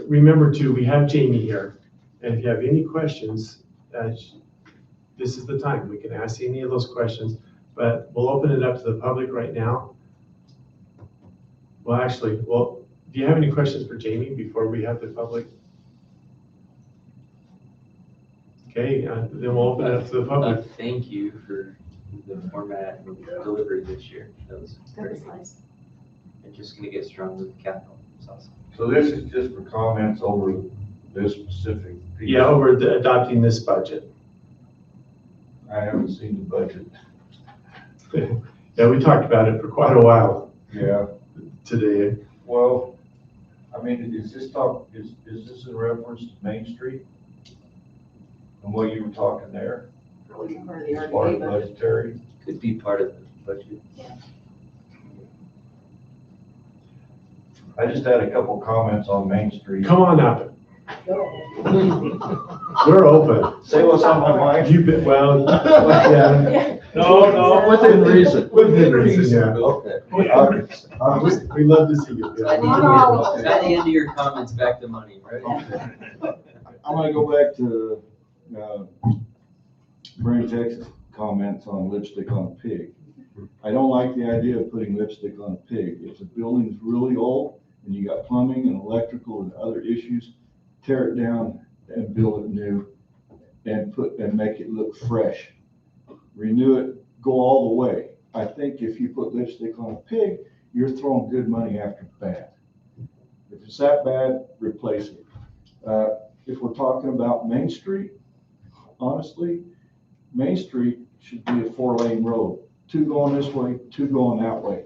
remember too, we have Jamie here, and if you have any questions, this is the time. We can ask any of those questions, but we'll open it up to the public right now. Well, actually, do you have any questions for Jamie before we have the public? Okay, then we'll open it up to the public. Thank you for the format and delivery this year. That was great. Nice. And just gonna get stronger with the capital. It's awesome. So this is just for comments over this specific piece? Yeah, over adopting this budget. I haven't seen the budget. Yeah, we talked about it for quite a while Yeah, today. well, I mean, is this in reference to Main Street? And what you were talking there? As far as budgetary? Could be part of the budget. I just had a couple comments on Main Street. Come on up. We're open. Say what's on my mind. You've been, well, yeah. No, Within reason. Within reason, yeah. Okay. We love to see you. At the end of your comments, back to money, right? I'm gonna go back to, Bernie Texas comments on lipstick on a pig. I don't like the idea of putting lipstick on a pig. If the building's really old and you got plumbing and electrical and other issues, tear it down and build it new and make it look fresh. Renew it, go all the way. I think if you put lipstick on a pig, you're throwing good money after bad. If it's that bad, replace it. If we're talking about Main Street, honestly, Main Street should be a 4-lane road. 2 going this way, 2 going that way.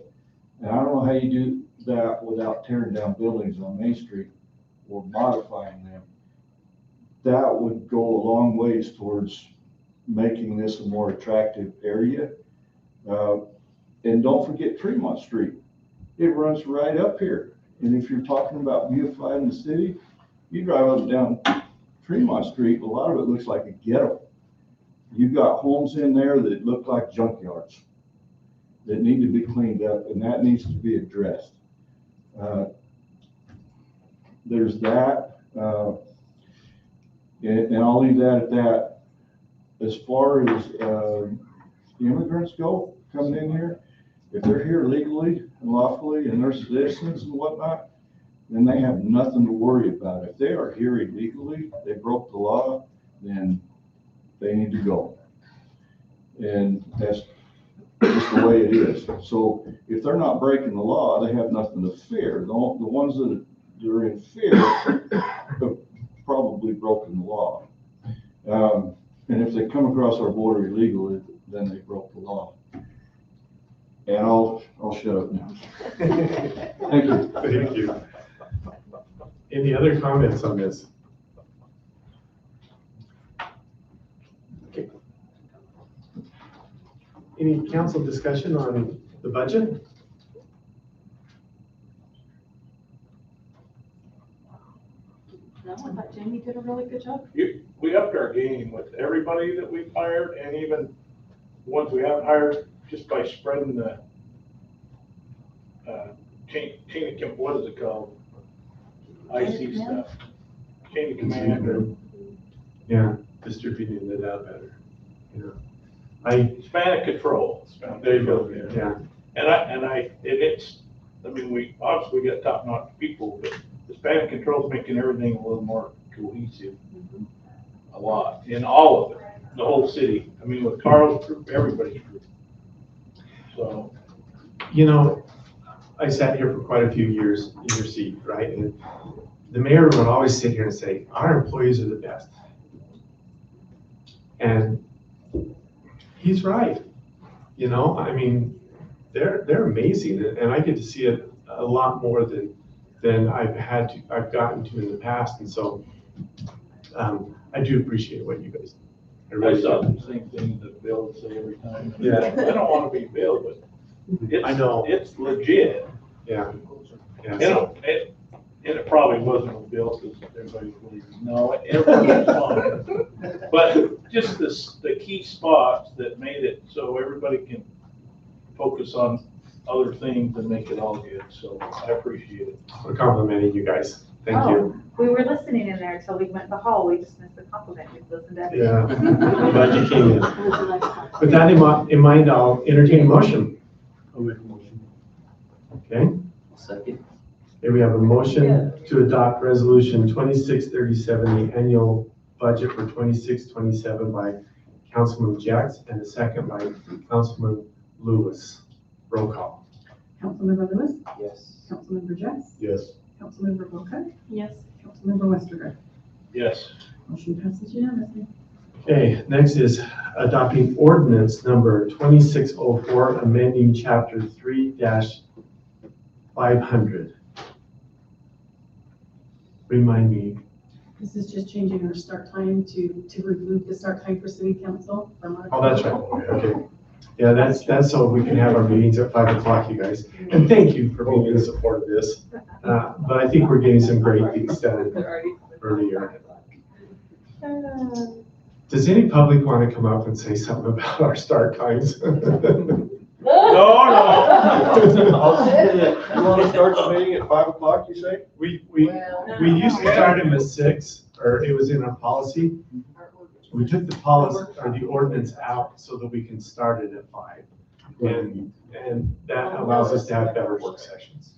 And I don't know how you do that without tearing down buildings on Main Street or modifying them. That would go a long ways towards making this a more attractive area. And don't forget Tremont Street. It runs right up here. And if you're talking about beautifying the city, you drive up and down Tremont Street, a lot of it looks like a ghetto. You've got homes in there that look like junkyards that need to be cleaned up, and that needs to be addressed. There's that, and I'll leave that at that. As far as immigrants go coming in here, if they're here legally and lawfully and they're citizens and whatnot, then they have nothing to worry about. If they are here illegally, they broke the law, then they need to go. And that's just the way it is. So if they're not breaking the law, they have nothing to fear. The ones that are in fear have probably broken the law. And if they come across our border illegally, then they broke the law. And I'll shut up now. Thank you. Thank you. Any other comments on this? Okay. Any council discussion on the budget? No, I thought Jamie did a really good job. We upped our game with everybody that we fired and even the ones we haven't hired, just by spreading the, chain of, what is it called? IC stuff. Chain of command or. Yeah, distributing it out better. Span of control. There you go, yeah. And it's, I mean, we obviously got top-notch people, but the span of control is making everything a little more cohesive. A lot, in all of it, the whole city. I mean, with Carl's group, everybody's group. So. You know, I sat here for quite a few years in your seat, right? And the mayor would always sit here and say, our employees are the best. And he's right. You know, I mean, they're amazing, and I get to see it a lot more than I've gotten to in the past, and so I do appreciate what you guys do. I saw the same thing that Bill would say every time. Yeah. I don't want to be Bill, but I know. It's legit. Yeah. Yeah. You know, and it probably wasn't with Bill because everybody believes, no, everybody's fine. But just the key spots that made it so everybody can focus on other things and make it all good. So I appreciate it. We're complimenting you guys. Thank you. We were listening in there until we went in the hall. We just missed the compliment. We listened to everything. Yeah. I'm glad you came in. With that in mind, I'll entertain a motion. I'll make a motion. Okay. Second. Okay, we have a motion to adopt resolution 2637, the annual budget for 26-27 by Councilman Jacks and a second by Councilman Lewis. Roll call. Councilmember Lewis, Yes. Councilmember Jess, Yes. Councilmember Boca, Yes. Councilmember Westergaard. Yes. Motion passes unanimously. Okay, next is adopting ordinance number 2604, amending chapter 3-500. Remind me. This is just changing our start time to remove the start time for city council from our. Oh, that's right. Okay. Yeah, that's so we can have our meetings at 5 o'clock, you guys. And thank you for being in support of this. But I think we're getting some great things done earlier. Does any public want to come up and say something about our start times? No. I'll say that you want to start the meeting at 5 o'clock, you say? We used to start them at 6, or it was in our policy. We took the policy or the ordinance out so that we can start it at 5. And that allows us to have better work sessions.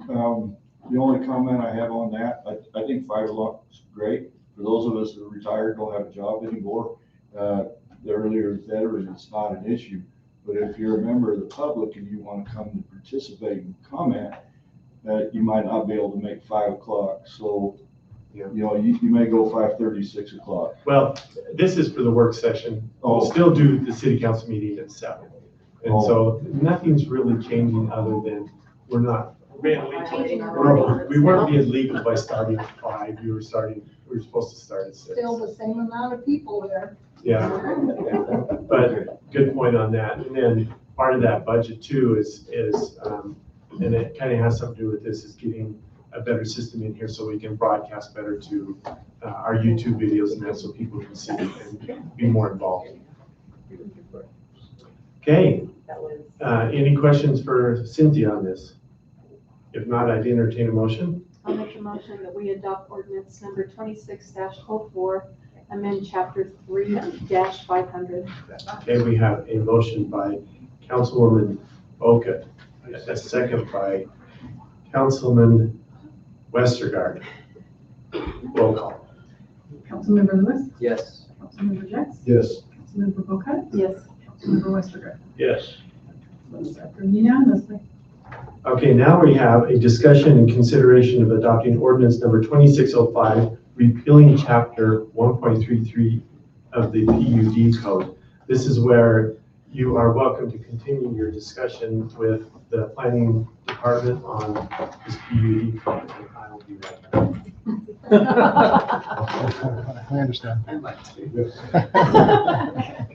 The only comment I have on that, I think 5 o'clock is great. For those of us that are retired, don't have a job anymore, the earlier is better and it's not an issue. But if you're a member of the public and you want to come and participate and comment, you might not be able to make 5 o'clock. So, you know, you may go 5:30, 6 o'clock. Well, this is for the work session. We'll still do the city council meeting at 7. And so nothing's really changing other than we're not being legal. We weren't being legal by starting at 5. We were supposed to start at 6. Still the same amount of people there. Yeah, but good point on that. And then part of that budget too is and it kind of has something to do with this, is getting a better system in here so we can broadcast better to our YouTube videos and that, so people can see and be more involved. Okay, any questions for Cynthia on this? If not, I'd entertain a motion. I'll make a motion that we adopt ordinance number 26-04, amend chapter 3-500. Okay, we have a motion by Councilwoman Boca, a second by Councilman Westergaard. Roll call. Councilmember Lewis, Yes. Councilmember Jess, Yes. Councilmember Boca, Yes. Councilmember Westergaard. Yes. Motion approved unanimously. Okay, now we have a discussion and consideration of adopting ordinance number 2605, repealing chapter 1.33 of the PUD code. This is where you are welcome to continue your discussion with the planning department on this PUD code. And I will be right back. I understand. You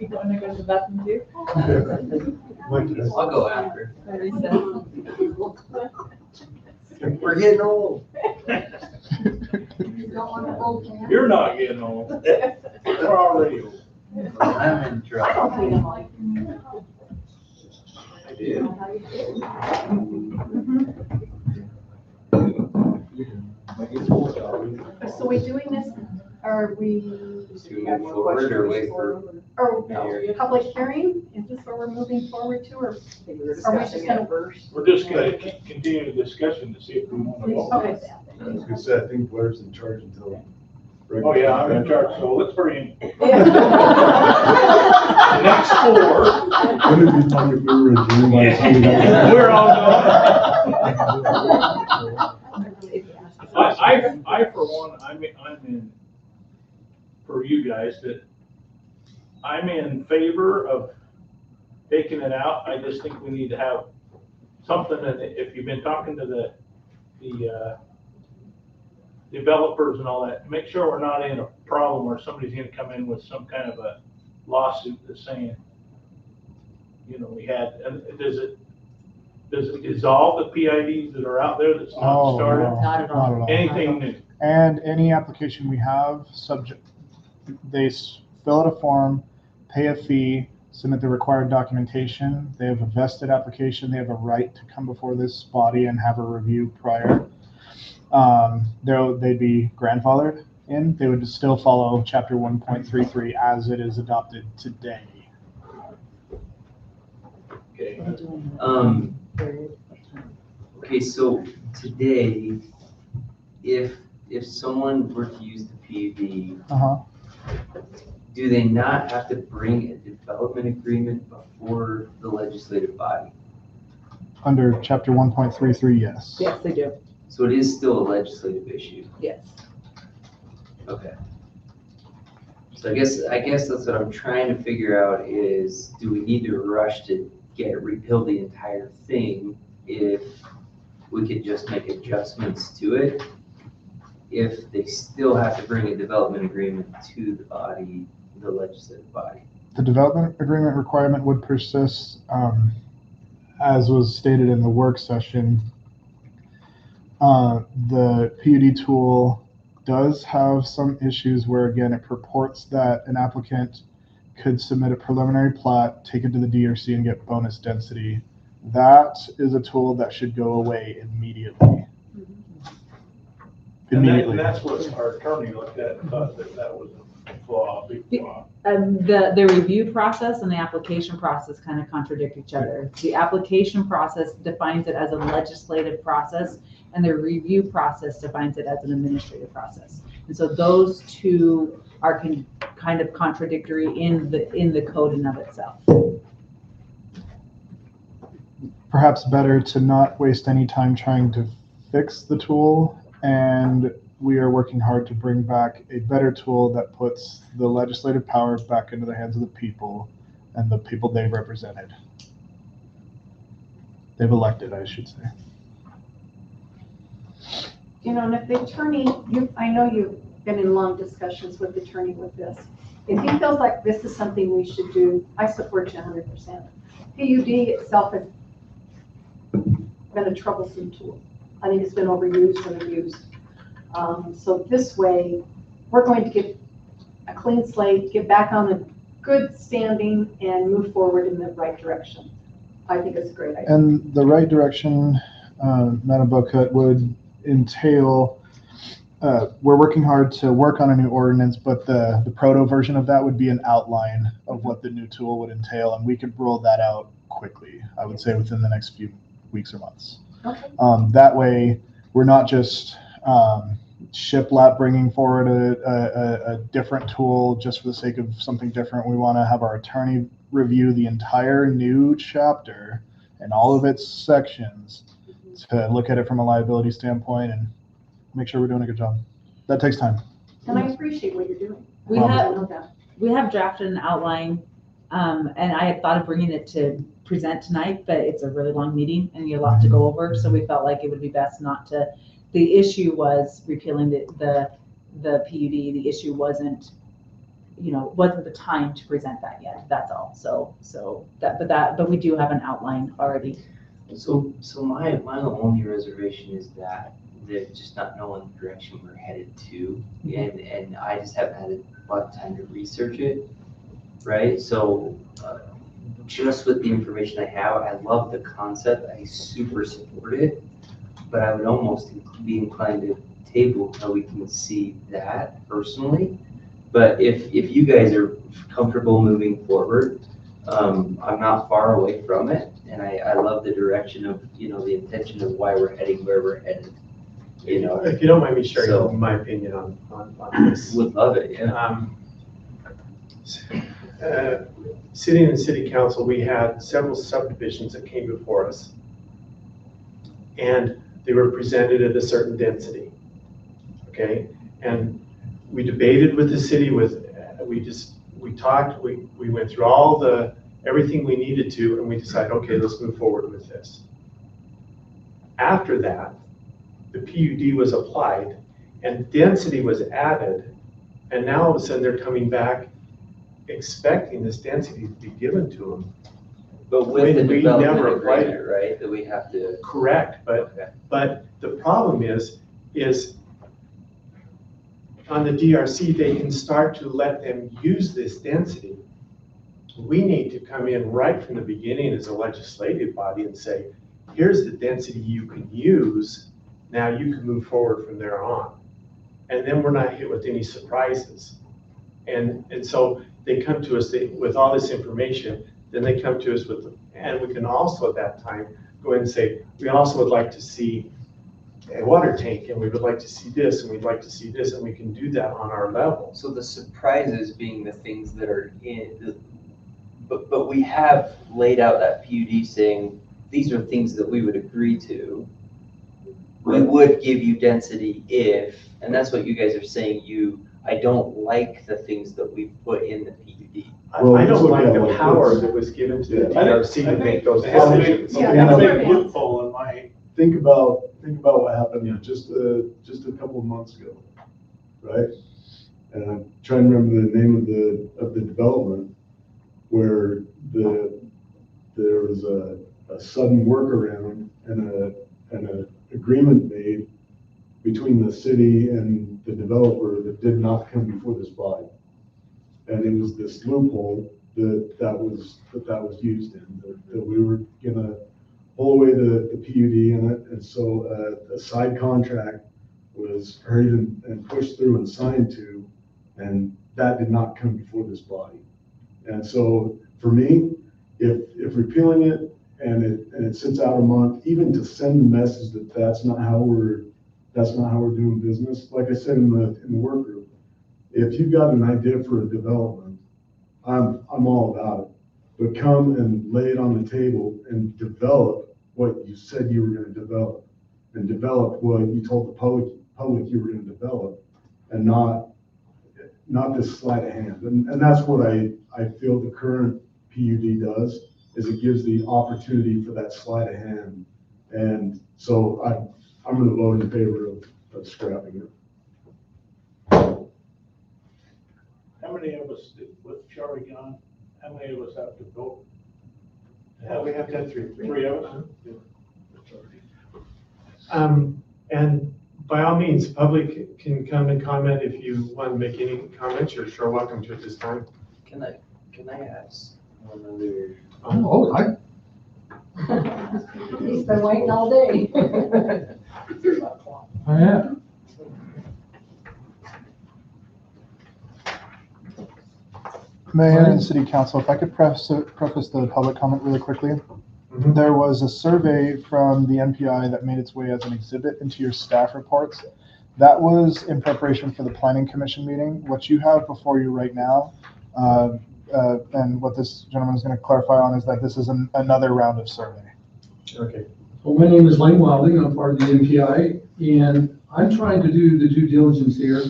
want to go to the bathroom too? I'll go after. We're We're getting old. You don't want to hold hands? You're not getting old. We're already old. I'm in trouble. I don't think I'm like. I do. So we doing this, are we, To move forward or wait for? or public hearing? Is this what we're moving forward to, or are we just gonna? We're just gonna continue the discussion to see if we want to vote. Okay. I was gonna say, I think Blair's in charge until. Oh, yeah, I'm in charge, so let's bring in. Next four. Wouldn't it be funny if we were adjourned by the time we got- We're all I, for one, I'm in, for you guys, that I'm in favor of taking it out. I just think we need to have something that, if you've been talking to the developers and all that, make sure we're not in a problem where somebody's gonna come in with some kind of a lawsuit that's saying, you know, we had, and does it dissolve the PIDs that are out there that's not Oh, started? no, not at all. Anything new? And any application we have, they fill out a form, pay a fee, submit the required documentation. They have a vested application. They have a right to come before this body and have a review prior. They'd be grandfathered in. They would still follow chapter 1.33 as it is adopted today. Okay. Okay, so today, if someone were to use the PUD, do they not have to bring a development agreement before the legislative body? Under chapter 1.33, yes. Yes, they do. So it is still a legislative issue? Yes. Okay. So I guess that's what I'm trying to figure out is, do we need to rush to repeal the entire thing if we could just make adjustments to it? If they still have to bring a development agreement to the body, the legislative body? The development agreement requirement would persist, as was stated in the work session. The PUD tool does have some issues where, again, it purports that an applicant could submit a preliminary plat, take it to the DRC and get bonus density. That is a tool that should go away immediately. And that's what our attorney looked at and thought that was a flaw, a big flaw. The review process and the application process kind of contradict each other. The application process defines it as a legislative process, and the review process defines it as an administrative process. And so those two are kind of contradictory in the code in of itself. Perhaps better to not waste any time trying to fix the tool, and we are working hard to bring back a better tool that puts the legislative power back into the hands of the people and the people they've represented. They've elected, I should say. You know, and if the attorney, I know you've been in long discussions with the attorney with this. If he feels like this is something we should do, I support you 100%. PUD itself has been a troublesome tool. I think it's been overused and abused. So this way, we're going to get a clean slate, get back on a good standing, and move forward in the right direction. I think it's a great idea. And the right direction, Madam Bocut, would entail, we're working hard to work on a new ordinance, but the proto version of that would be an outline of what the new tool would entail, and we could roll that out quickly, I would say within the next few weeks or months. Okay. That way, we're not just shiplap bringing forward a different tool just for the sake of something different. We want to have our attorney review the entire new chapter and all of its sections to look at it from a liability standpoint and make sure we're doing a good job. That takes time. And I appreciate what you're doing. We I know that. have drafted an outline, and I had thought of bringing it to present tonight, but it's a really long meeting and you have a lot to go over, so we felt like it would be best not to. The issue was repealing the PUD. The issue wasn't the time to present that yet. That's all. But we do have an outline already. So my only reservation is that they're just not knowing the direction we're headed to, and I just haven't had a lot of time to research it. right? So just with the information I have, I love the concept. I super support it, but I would almost be inclined to table how we can see that personally. But if you guys are comfortable moving forward, I'm not far away from it. And I love the direction of, the intention of why we're heading where we're headed. If you don't mind me sharing So- my opinion on this. Would love it, yeah. Sitting in city council, we had several subdivisions that came before us. And they were presented at a certain density, okay? And we debated with the city we talked, we went through everything we needed to, and we decided, okay, let's move forward with this. After that, the PUD was applied and density was added, and now all of a sudden they're coming back expecting this density to be given to them. But with the We development never applied agreement, it. right, that we have to. Correct, but the problem is on the DRC, they can start to let them use this density. We need to come in right from the beginning as a legislative body and say, here's the density you can use, now you can move forward from there on. And then we're not hit with any surprises. And so they come to us with all this information, then they come to us and we can also at that time go ahead and say, we also would like to see a water tank, and we would like to see this, and we'd like to see this, and we can do that on our level. So the surprises being the things that are but we have laid out that PUD saying, these are things that we would agree to. We would give you density if, and that's what you guys are saying, I don't like the things that we put in the PUD. I don't like the power that was given to the DRC to make those decisions. Yeah, big loophole in my. Think about what happened just a couple of months ago, right? And I'm trying to remember the name of the development where there was a sudden workaround and an agreement made between the city and the developer that did not come before this body. And it was this loophole that was used in, that we were gonna pull away the PUD in it. And so a side contract was hurried and pushed through and signed to, and that did not come before this body. And so for me, if repealing it and it sits out a month, even to send the message that that's not how we're doing business. Like I said in the work group, if you've got an idea for a development, I'm all about it. But come and lay it on the table and develop what you said you were going to develop, and develop what you told the public you were going to develop, and not this sleight of hand. And that's what I feel the current PUD does, is it gives the opportunity for that sleight of hand. And so I'm going to vote in favor of scrapping it. How many of us, with Charlie gone, how many of us have to vote? We have to have three. Three of us? And by all means, public can come and comment if you want to make any comments. You're sure welcome to at this time. Can I ask one other? He's been waiting all day. Yeah. Mayor and City Council, if I could preface the public comment really quickly. Mhm. There was a survey from the NPI that made its way as an exhibit into your staff reports. That was in preparation for the Planning Commission meeting. What you have before you right now, and what this gentleman is going to clarify on, is that this is another round of survey. Okay. Well, my name is Lane Wilding. I'm part of the NPI, and I'm trying to do the due diligence here.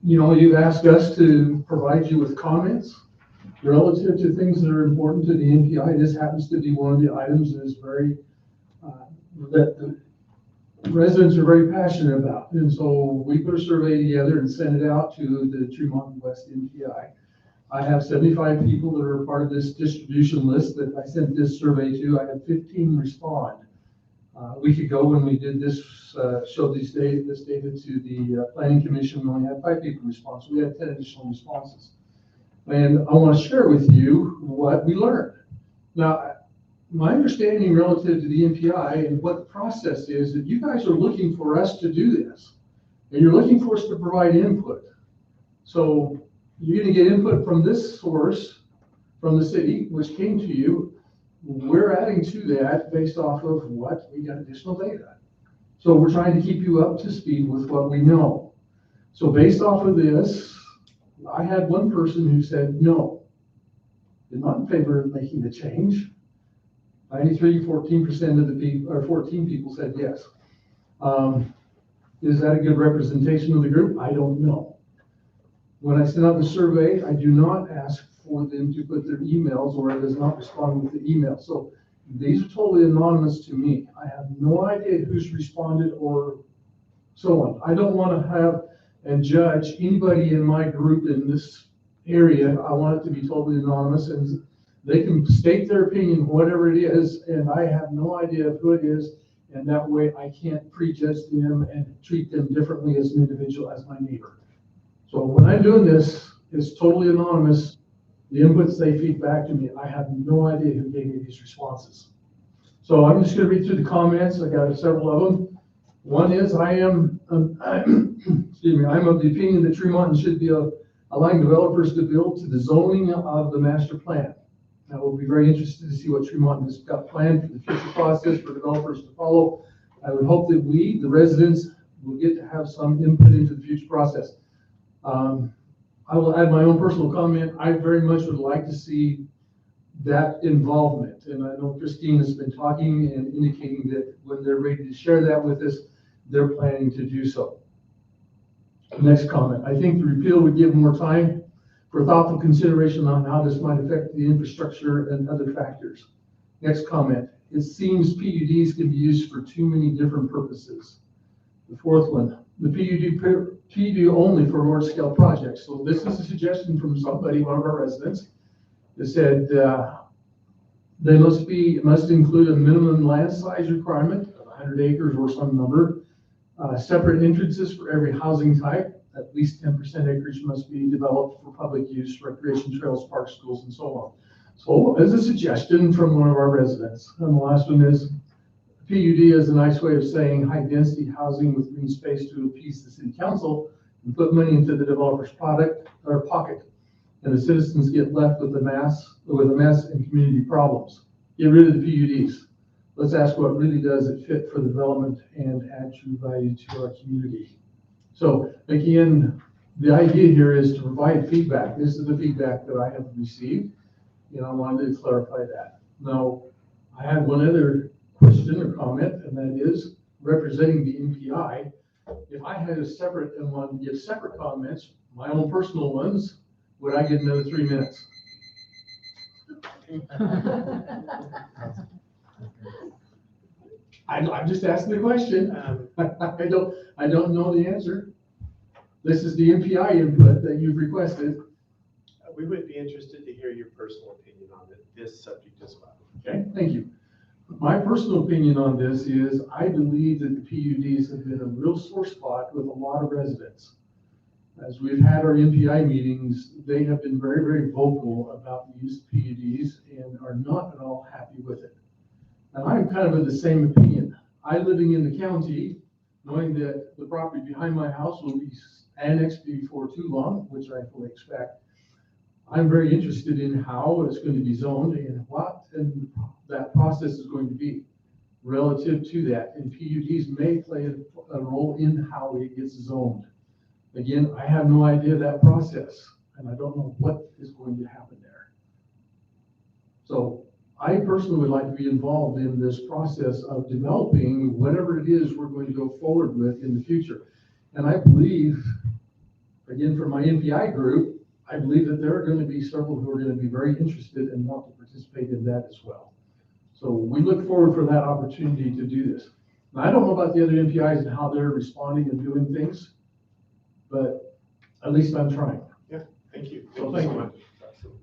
You've asked us to provide you with comments relative to things that are important to the NPI. This happens to be one of the items that is that the residents are very passionate about. And so we put a survey together and sent it out to the Tremont West NPI. I have 75 people that are part of this distribution list that I sent this survey to. I had 15 respond. A week ago when we did this, showed this data to the Planning Commission, we only had 5 people respond, so we had 10 additional responses. And I want to share with you what we learned. Now, my understanding relative to the MPI and what the process is that you guys are looking for us to do this. And you're looking for us to provide input. So you're going to get input from this source, from the city, which came to you. We're adding to that based off of what we got additional data. So we're trying to keep you up to speed with what we know. So based off of this, I had one person who said no, they're not in favor of making the change. 14% of the people, or 14 people said yes. Is that a good representation of the group? I don't know. When I send out the survey, I do not ask for them to put their emails, or it does not respond with the email. So these are totally anonymous to me. I have no idea who's responded or so on. I don't want to have and judge anybody in my group in this area. I want it to be totally anonymous, and they can state their opinion, whatever it is, and I have no idea who it is, and that way I can't prejudge them and treat them differently as an individual, as my neighbor. So when I'm doing this, it's totally anonymous. The inputs they feed back to me, I have no idea who gave me these responses. So I'm just going to read through the comments. I got several of them. One is I'm of the opinion that Tremont should be allowing developers to build to the zoning of the master plan. I will be very interested to see what Tremont has got planned for the future process for developers to follow. I would hope that we, the residents, will get to have some input into the future process. I will add my own personal comment. I very much would like to see that involvement. And I know Christine has been talking and indicating that when they're ready to share that with us, they're planning to do so. Next comment. I think the repeal would give more time for thoughtful consideration on how this might affect the infrastructure and other factors. Next comment. It seems PUDs can be used for too many different purposes. The fourth one. The PUD only for large scale projects. So this is a suggestion from somebody, one of our residents, that said they must include a minimum land size requirement of 100 acres or some number, separate entrances for every housing type, at least 10% acreage must be developed for public use, recreation trails, parks, schools, and so on. So as a suggestion from one of our residents. And the last one is PUD is a nice way of saying high density housing with green space to appease the city council and put money into the developer's pocket, and the citizens get left with a mess and community problems. Get rid of the PUDs. Let's ask what really does it fit for the development and add true value to our community. So again, the idea here is to provide feedback. This is the feedback that I have received, and I wanted to clarify that. Now, I had one other question or comment, and that is representing the MPI. If I had a separate and wanted to give separate comments, my own personal ones, would I get another 3 minutes? I'm just asking the question. I don't know the answer. This is the MPI input that you've requested. We would be interested to hear your personal opinion on this subject as well. Okay, thank you. My personal opinion on this is I believe that the PUDs have been a real sore spot with a lot of residents. As we've had our MPI meetings, they have been very, very vocal about the use of PUDs and are not at all happy with it. And I'm kind of of the same opinion. I living in the county, knowing that the property behind my house will be annexed before too long, which I fully expect, I'm very interested in how it's going to be zoned and what that process is going to be relative to that. And PUDs may play a role in how it gets zoned. Again, I have no idea that process, and I don't know what is going to happen there. So I personally would like to be involved in this process of developing whatever it is we're going to go forward with in the future. And I believe, again, for my MPI group, I believe that there are going to be several who are going to be very interested and want to participate in that as well. So we look forward for that opportunity to do this. Now, I don't know about the other MPIs and how they're responding and doing things, but at least I'm trying. Yeah, thank you. So thank you.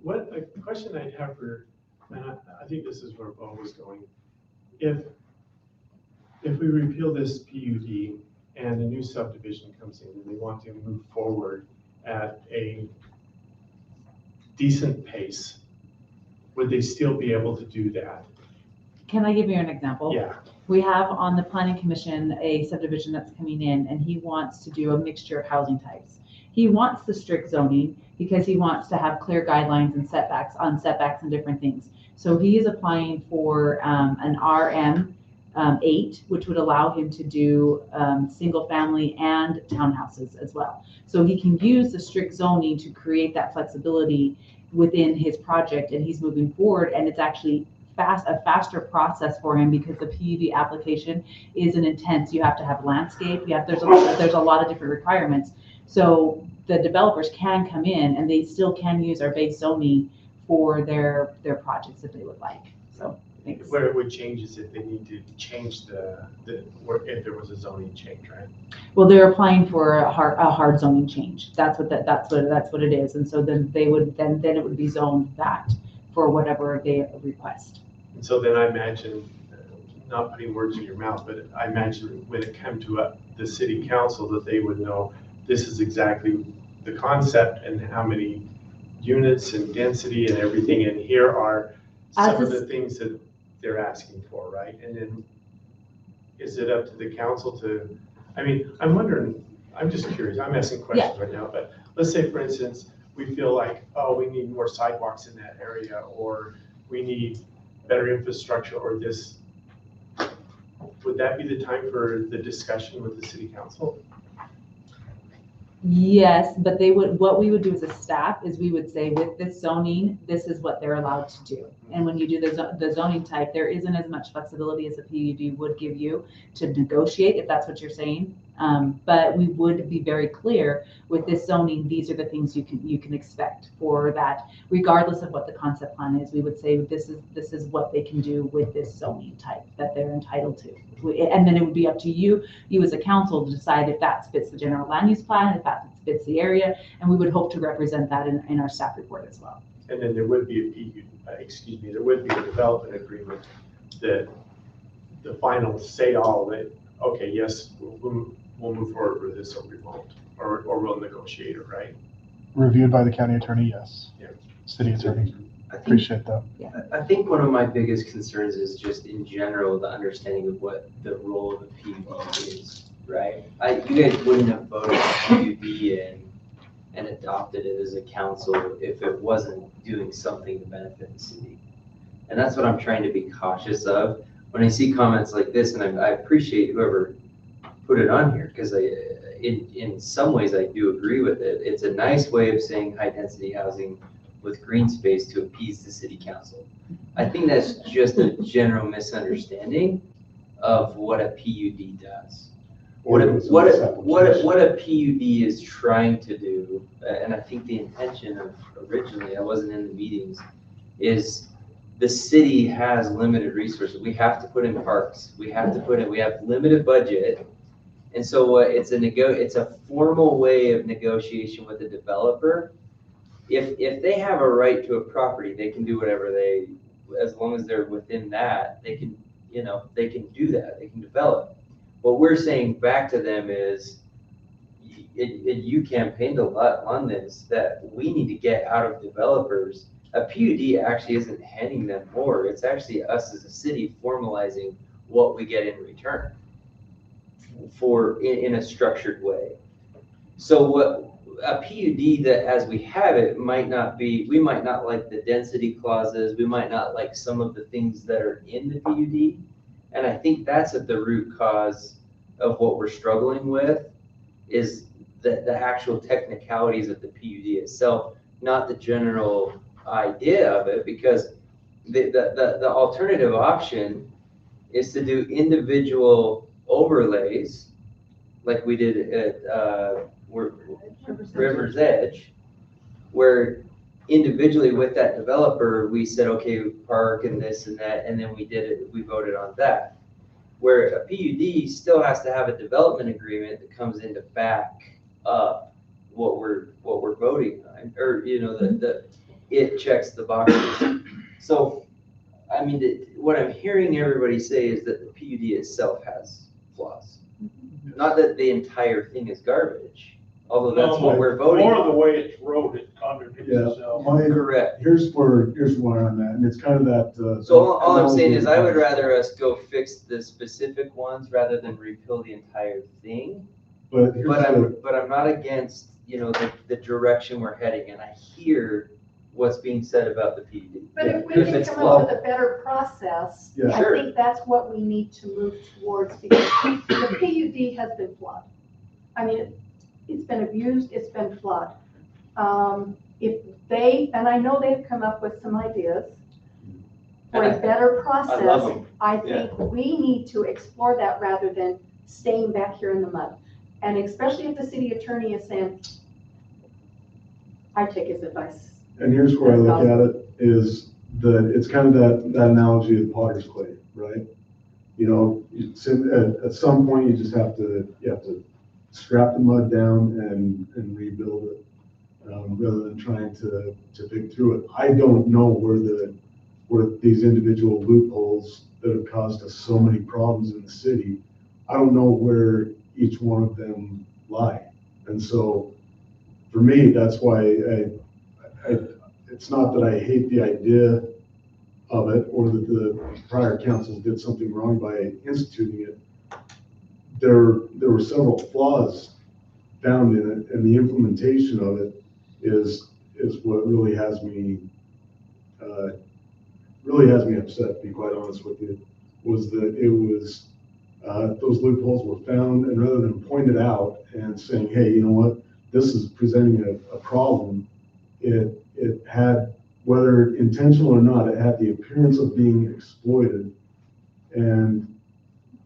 What a question I'd have for, and I think this is where Bo was going. If we repeal this PUD and a new subdivision comes in and they want to move forward at a decent pace, would they still be able to do that? Can I give you an example? Yeah. We have on the planning commission a subdivision that's coming in, and he wants to do a mixture of housing types. He wants the strict zoning because he wants to have clear guidelines and setbacks and different things. So he is applying for an RM 8, which would allow him to do single family and townhouses as well. So he can use the strict zoning to create that flexibility within his project, and he's moving forward, and it's actually a faster process for him because the PUD application is an intense. You have to have landscape. There's a lot of different requirements. So the developers can come in and they still can use our base zoning for their projects if they would like. So thanks. What it would change is if they need to change if there was a zoning change, right? Well, they're applying for a hard zoning change. That's what it is. And so then they would then it would be zoned that for whatever they request. And so then I imagine, not putting words in your mouth, but I imagine when it came to the city council that they would know this is exactly the concept and how many units and density and everything. And here are some of the things that they're asking for, right? And then is it up to the council to, I mean, I'm wondering, I'm just curious, I'm asking questions right now, but let's say, for instance, we feel like, oh, we need more sidewalks in that area, or we need better infrastructure, or this. Would that be the time for the discussion with the city council? Yes, but what we would do as a staff is we would say with this zoning, this is what they're allowed to do. And when you do the zoning type, there isn't as much flexibility as a PUD would give you to negotiate, if that's what you're saying. But we would be very clear with this zoning, these are the things you can expect for that, regardless of what the concept plan is. We would say this is what they can do with this zoning type that they're entitled to. And then it would be up to you as a council to decide if that fits the general land use plan, if that fits the area, and we would hope to represent that in our staff report as well. And then there would be there would be a development agreement that the final say all that, okay, yes, we'll move forward with this, or we won't, or we'll negotiate it, right? Reviewed by the county attorney, yes. Yeah. City attorney. Appreciate that. I think one of my biggest concerns is just in general, the understanding of what the role of a PUD is, right? You guys wouldn't have voted PUD in and adopted it as a council if it wasn't doing something to benefit the city. And that's what I'm trying to be cautious of. When I see comments like this, and I appreciate whoever put it on here, because in some ways I do agree with it. It's a nice way of saying high density housing with green space to appease the city council. I think that's just a general misunderstanding of what a PUD does. What a PUD is trying to do, and I think the intention of originally, I wasn't in the meetings, is the city has limited resources. We have to put in parks. We have limited budget. And so it's a formal way of negotiation with the developer. If they have a right to a property, they can do whatever as long as they're within that, they can do that, they can develop. What we're saying back to them is, you campaigned a lot on this, that we need to get out of developers. A PUD actually isn't handing them more. It's actually us as a city formalizing what we get in return in a structured way. So what a PUD that as we have it might not be, we might not like the density clauses, we might not like some of the things that are in the PUD. And I think that's at the root cause of what we're struggling with, is the actual technicalities of the PUD itself, not the general idea of it, because the alternative option is to do individual overlays like we did at River's Edge, where individually with that developer, we said, okay, park and this and that, and then we voted on that. Where a PUD still has to have a development agreement that comes in to back up what we're voting on, or it checks the boxes. So, I mean, what I'm hearing everybody say is that the PUD itself has flaws. Not that the entire thing is garbage, although that's what we're voting on. More the way it's wrote, it 100 is Yeah, itself. Correct. here's where I'm at, and it's kind of that. So all I'm saying is I would rather us go fix the specific ones rather than repeal the entire thing. But here's But I'm not against, the direction we're heading, and I hear what's being said about the PUD. But if we can it's come flawed. up with a better process, Yeah. I Sure. think that's what we need to move towards, because the PUD has been flawed. I mean, it's been abused, it's been flawed. If they, and I know they've come up with some ideas for a better process, love 'em. I think we need to explore that rather than staying back here in the mud. And especially if the city attorney is saying, I take his advice. And here's where I look at it, is that it's kind of that analogy of potter's clay, right? At some point, you just have to scrap the mud down and rebuild it, rather than trying to dig through it. I don't know where these individual loopholes that have caused us so many problems in the city, I don't know where each one of them lie. And so, for me, that's why it's not that I hate the idea of it or that the prior councils did something wrong by instituting it. There were several flaws found in it, and the implementation of it is what really has me upset, to be quite honest with you, was that it was those loopholes were found, and rather than pointed out and saying, hey, you know what, this is presenting a problem, it had, whether intentional or not, it had the appearance of being exploited and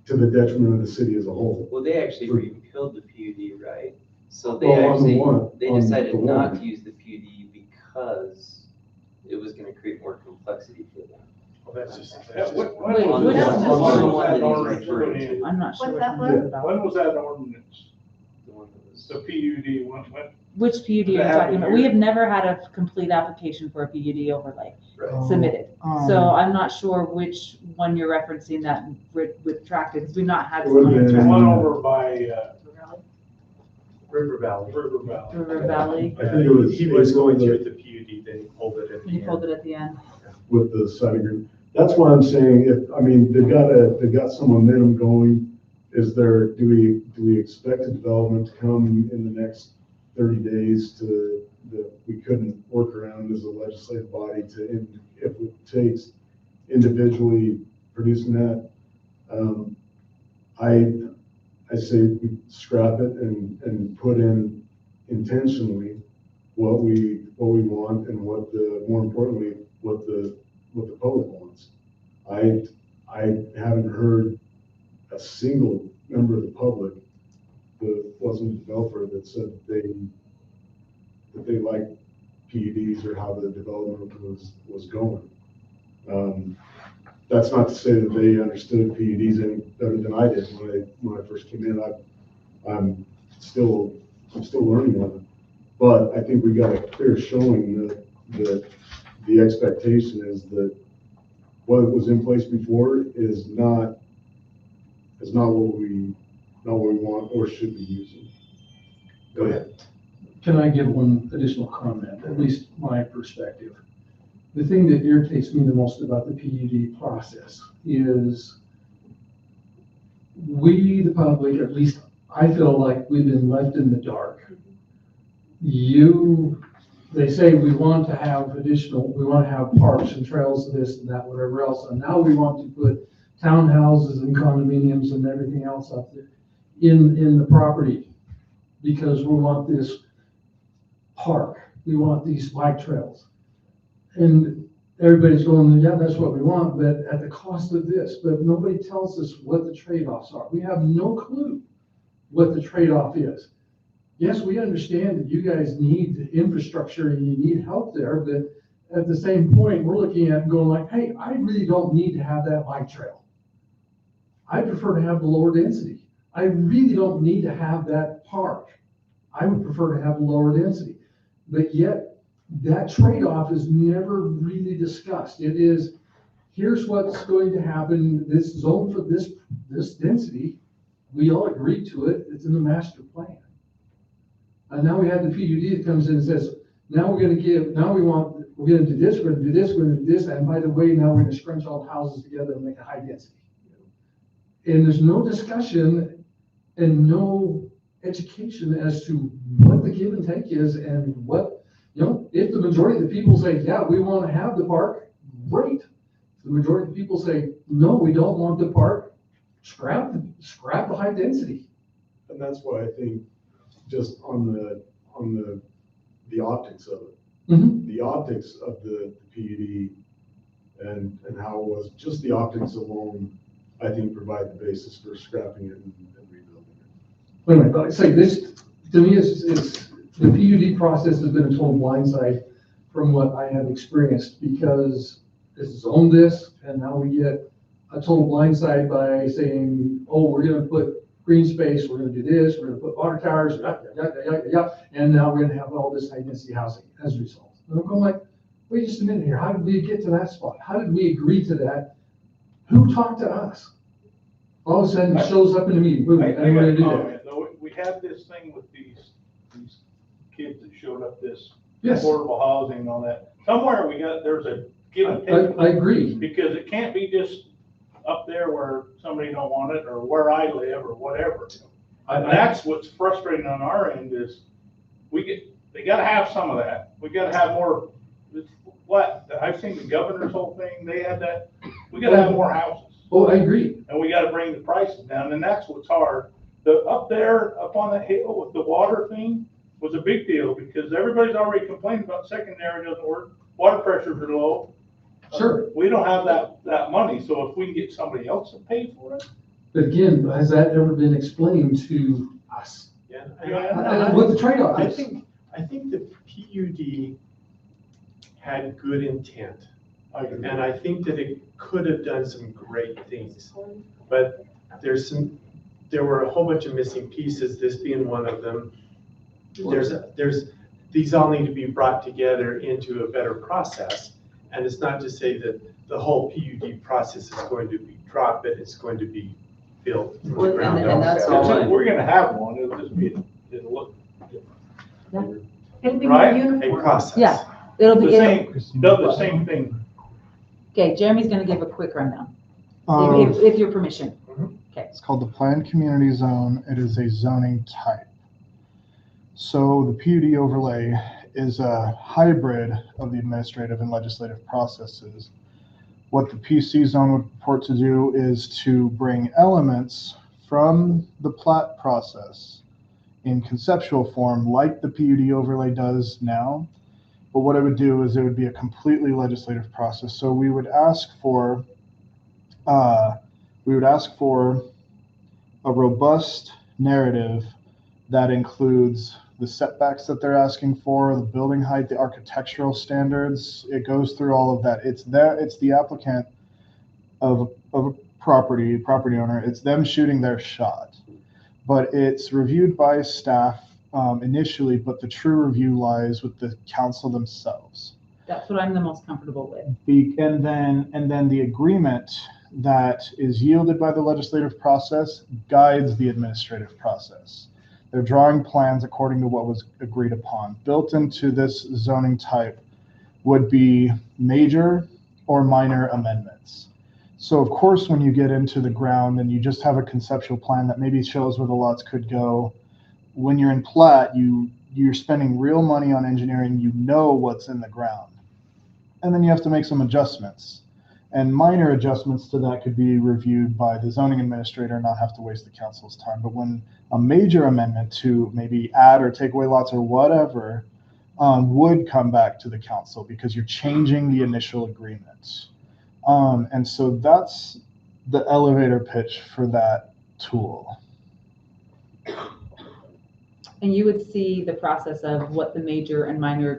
to the detriment of the city as a whole. Well, they actually repealed the PUD, right? So they Well, on the actually, one, they on decided the not one. to use the PUD because it was gonna create more complexity for them. Well, that's just. What On the one that he's referring to. I'm not sure What's what that you're talking one? about. When was that ordinance? The one that was. The PUD, when? Which PUD are you That talking about? happened We here. have never had a complete application for a PUD overlay Right. submitted. So I'm not sure which one you're referencing that retracted, because we've not had It would've one been- The one retracted. over by, River Valley. River Valley. River Valley, I think it was. He was going through the PUD, then he pulled it at the he end. pulled it at the end. With the side agreement. That's why I'm saying, they've got some momentum going. Do we expect a development to come in the next 30 days that we couldn't work around as a legislative body if it takes individually producing that? I say we scrap it and put in intentionally what we want and more importantly, what the public wants. I haven't heard a single member of the public that wasn't a developer that said that they liked PUDs or how the development was going. That's not to say that they understood PUDs any better than I did when I first came in. I'm still learning on it, but I think we got a clear showing that the expectation is that what was in place before is not what we want or should be using. Go ahead. Can I give one additional comment, at least my perspective? The thing that irritates me the most about the PUD process is we, the public, at least I feel like we've been left in the dark. They say we want to have parks and trails, this and that, whatever else, and now we want to put townhouses and condominiums and everything else up there in the property because we want this park, we want these bike trails. And everybody's going, yeah, that's what we want, but at the cost of this. But nobody tells us what the trade-offs are. We have no clue what the trade-off is. Yes, we understand that you guys need the infrastructure and you need help there, but at the same point, we're looking at it and going like, hey, I really don't need to have that bike trail. I prefer to have the lower density. I really don't need to have that park. I would prefer to have lower density. But yet, that trade-off is never really discussed. It is, here's what's going to happen, this zone for this density, we all agreed to it, it's in the master plan. And now we have the PUD that comes in and says, now we're gonna give, now we're gonna do this, we're gonna do this, we're gonna do this, and by the way, now we're gonna scrunch all the houses together and make a high density. And there's no discussion and no education as to what the give and take is and what, if the majority of the people say, yeah, we want to have the park, great. If the majority of the people say, no, we don't want the park, scrap the high density. And that's why I think just on the optics of it, the optics of the PUD and how it was, just the optics alone, I think provide the basis for scrapping it and rebuilding it. Wait a minute, but I say this, to me, is the PUD process has been a total blindside from what I have experienced, because this is own this, and now we get a total blindside by saying, oh, we're gonna put green space, we're gonna do this, we're gonna put water towers, and now we're gonna have all this high density housing as a result. And I'm going like, wait just a minute here, how did we get to that spot? How did we agree to that? Who talked to us? All of a sudden, it shows up in the meeting, boom, and we're gonna do that. So we had this thing with these kids that showed up, this Yes. affordable housing and all that. Somewhere there's a give and take. I agree. Because it can't be just up there where somebody don't want it, or where I live, or whatever. And that's what's frustrating on our end is they gotta have some of that. We gotta have more, I've seen the governor's whole thing, they had that, we gotta have more houses. Oh, I agree. And we gotta bring the prices down, and that's what's hard. Up there, up on the hill with the water thing was a big deal, because everybody's already complaining about secondary doesn't work, water pressures are low. Sure. We don't have that money, so if we can get somebody else to pay for it. But again, has that ever been explained to us? Yeah. What the trade-off I is? think the PUD had good intent. And I think that it could have done some great things. But there were a whole bunch of missing pieces, this being one of them. These all need to be brought together into a better process. And it's not to say that the whole PUD process is going to be dropped, but it's going to be built from the ground up. And that's all. We're gonna have one, it'll look different. It'll be Right? more uniform. A process. Yeah, it'll be. Does the same thing. Okay, Jeremy's gonna give a quick rundown, Um, if your permission. Okay. It's called the Planned Community Zone. It is a zoning type. So the PUD overlay is a hybrid of the administrative and legislative processes. What the PC zone would purport to do is to bring elements from the plat process in conceptual form like the PUD overlay does now. But what it would do is it would be a completely legislative process. So we would ask for a robust narrative that includes the setbacks that they're asking for, the building height, the architectural standards. It goes through all of that. It's the applicant of a property owner. It's them shooting their shot, but it's reviewed by staff initially, but the true review lies with the council themselves. That's what I'm the most comfortable with. And then the agreement that is yielded by the legislative process guides the administrative process. They're drawing plans according to what was agreed upon. Built into this zoning type would be major or minor amendments. So of course, when you get into the ground and you just have a conceptual plan that maybe shows where the lots could go, when you're in plat, you're spending real money on engineering, you know what's in the ground. And then you have to make some adjustments. And minor adjustments to that could be reviewed by the zoning administrator and not have to waste the council's time. But when a major amendment to maybe add or take away lots or whatever would come back to the council because you're changing the initial agreement. And so that's the elevator pitch for that tool. And you would see the process of what the major and minor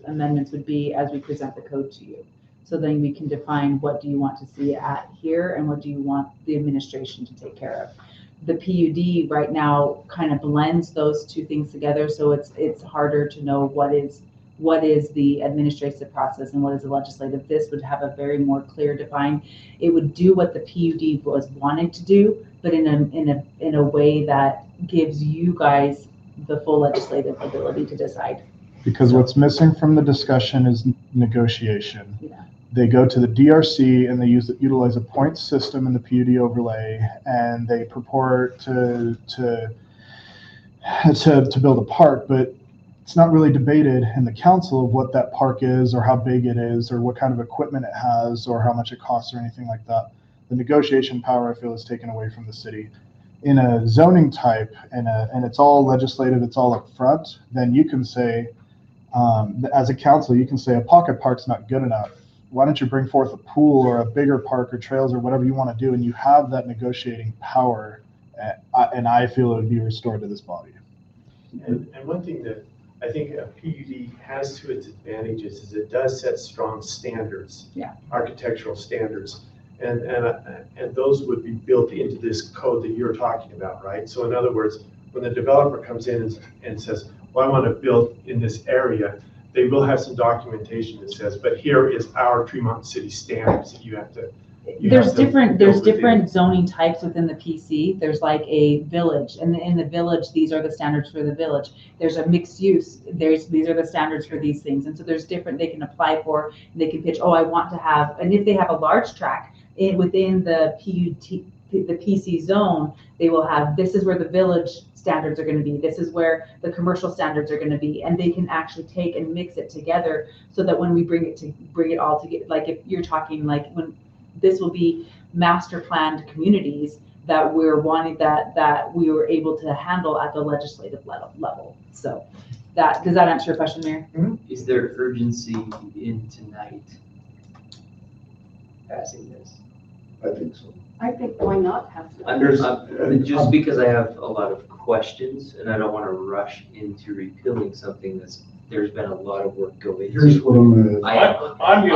amendments would be as we present the code to you. So then we can define what do you want to see at here and what do you want the administration to take care of. The PUD right now kind of blends those two things together, so it's harder to know what is the administrative process and what is the legislative. This would have a very more clear defined. It would do what the PUD was wanting to do, but in a way that gives you guys the full legislative ability to decide. Because what's missing from the discussion is negotiation. Yeah. They go to the DRC and they utilize a point system in the PUD overlay, and they purport to build a park, but it's not really debated in the council of what that park is, or how big it is, or what kind of equipment it has, or how much it costs, or anything like that. The negotiation power, I feel, is taken away from the city. In a zoning type, and it's all legislative, it's all up front, then you can say, as a council, you can say a pocket park's not good enough. Why don't you bring forth a pool or a bigger park or trails or whatever you want to do, and you have that negotiating power, and I feel it would be restored to this body. And one thing that I think a PUD has to its advantages is it does set strong standards. Yeah. Architectural standards. And those would be built into this code that you're talking about, right? So in other words, when the developer comes in and says, well, I want to build in this area, they will have some documentation that says, but here is our Tremont City standards that you have to. There's different zoning types within the PC. There's like a village, and in the village, these are the standards for the village. There's a mixed use. These are the standards for these things. And so there's different, they can apply for, and they can pitch, oh, I want to have, and if they have a large tract within the PUD, the PC zone, they will have, this is where the village standards are going to be. This is where the commercial standards are going to be, and they can actually take and mix it together so that when we bring it all together, like if you're talking like when this will be master planned communities that we're wanting that we were able to handle at the legislative level. So does that answer your question, Mayor? Mm-hmm. Is there urgency in tonight passing this? I think so. I think why not pass it? Just because I have a lot of questions and I don't want to rush into repealing something there's been a lot of work going into. Here's what I'm gonna. I'm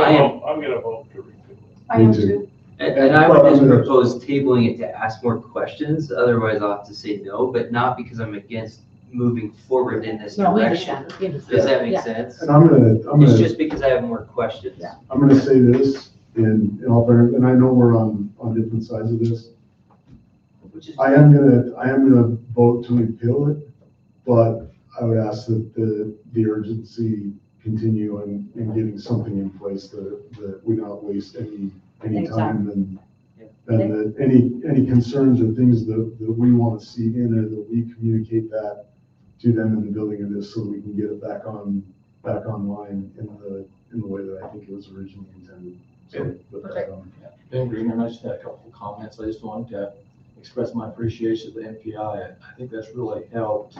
gonna vote to repeal it. I am too. And I would just propose tabling it to ask more questions, otherwise I'll have to say no, but not because I'm against moving forward in this direction. Does that make sense? And I'm gonna. It's just because I have more questions. Yeah. I'm gonna say this in all fairness, and I know we're on different sides of this. I am gonna vote to repeal it, but I would ask that the urgency continue in getting something in place that we not waste any time and that any concerns or things that we want to see in it, that we communicate that to them in the building of this so we can get it back online in the way that I think it was originally intended. So, Ben Greener, I just had a couple of comments. I just wanted to express my appreciation to the MPI. I think that's really helped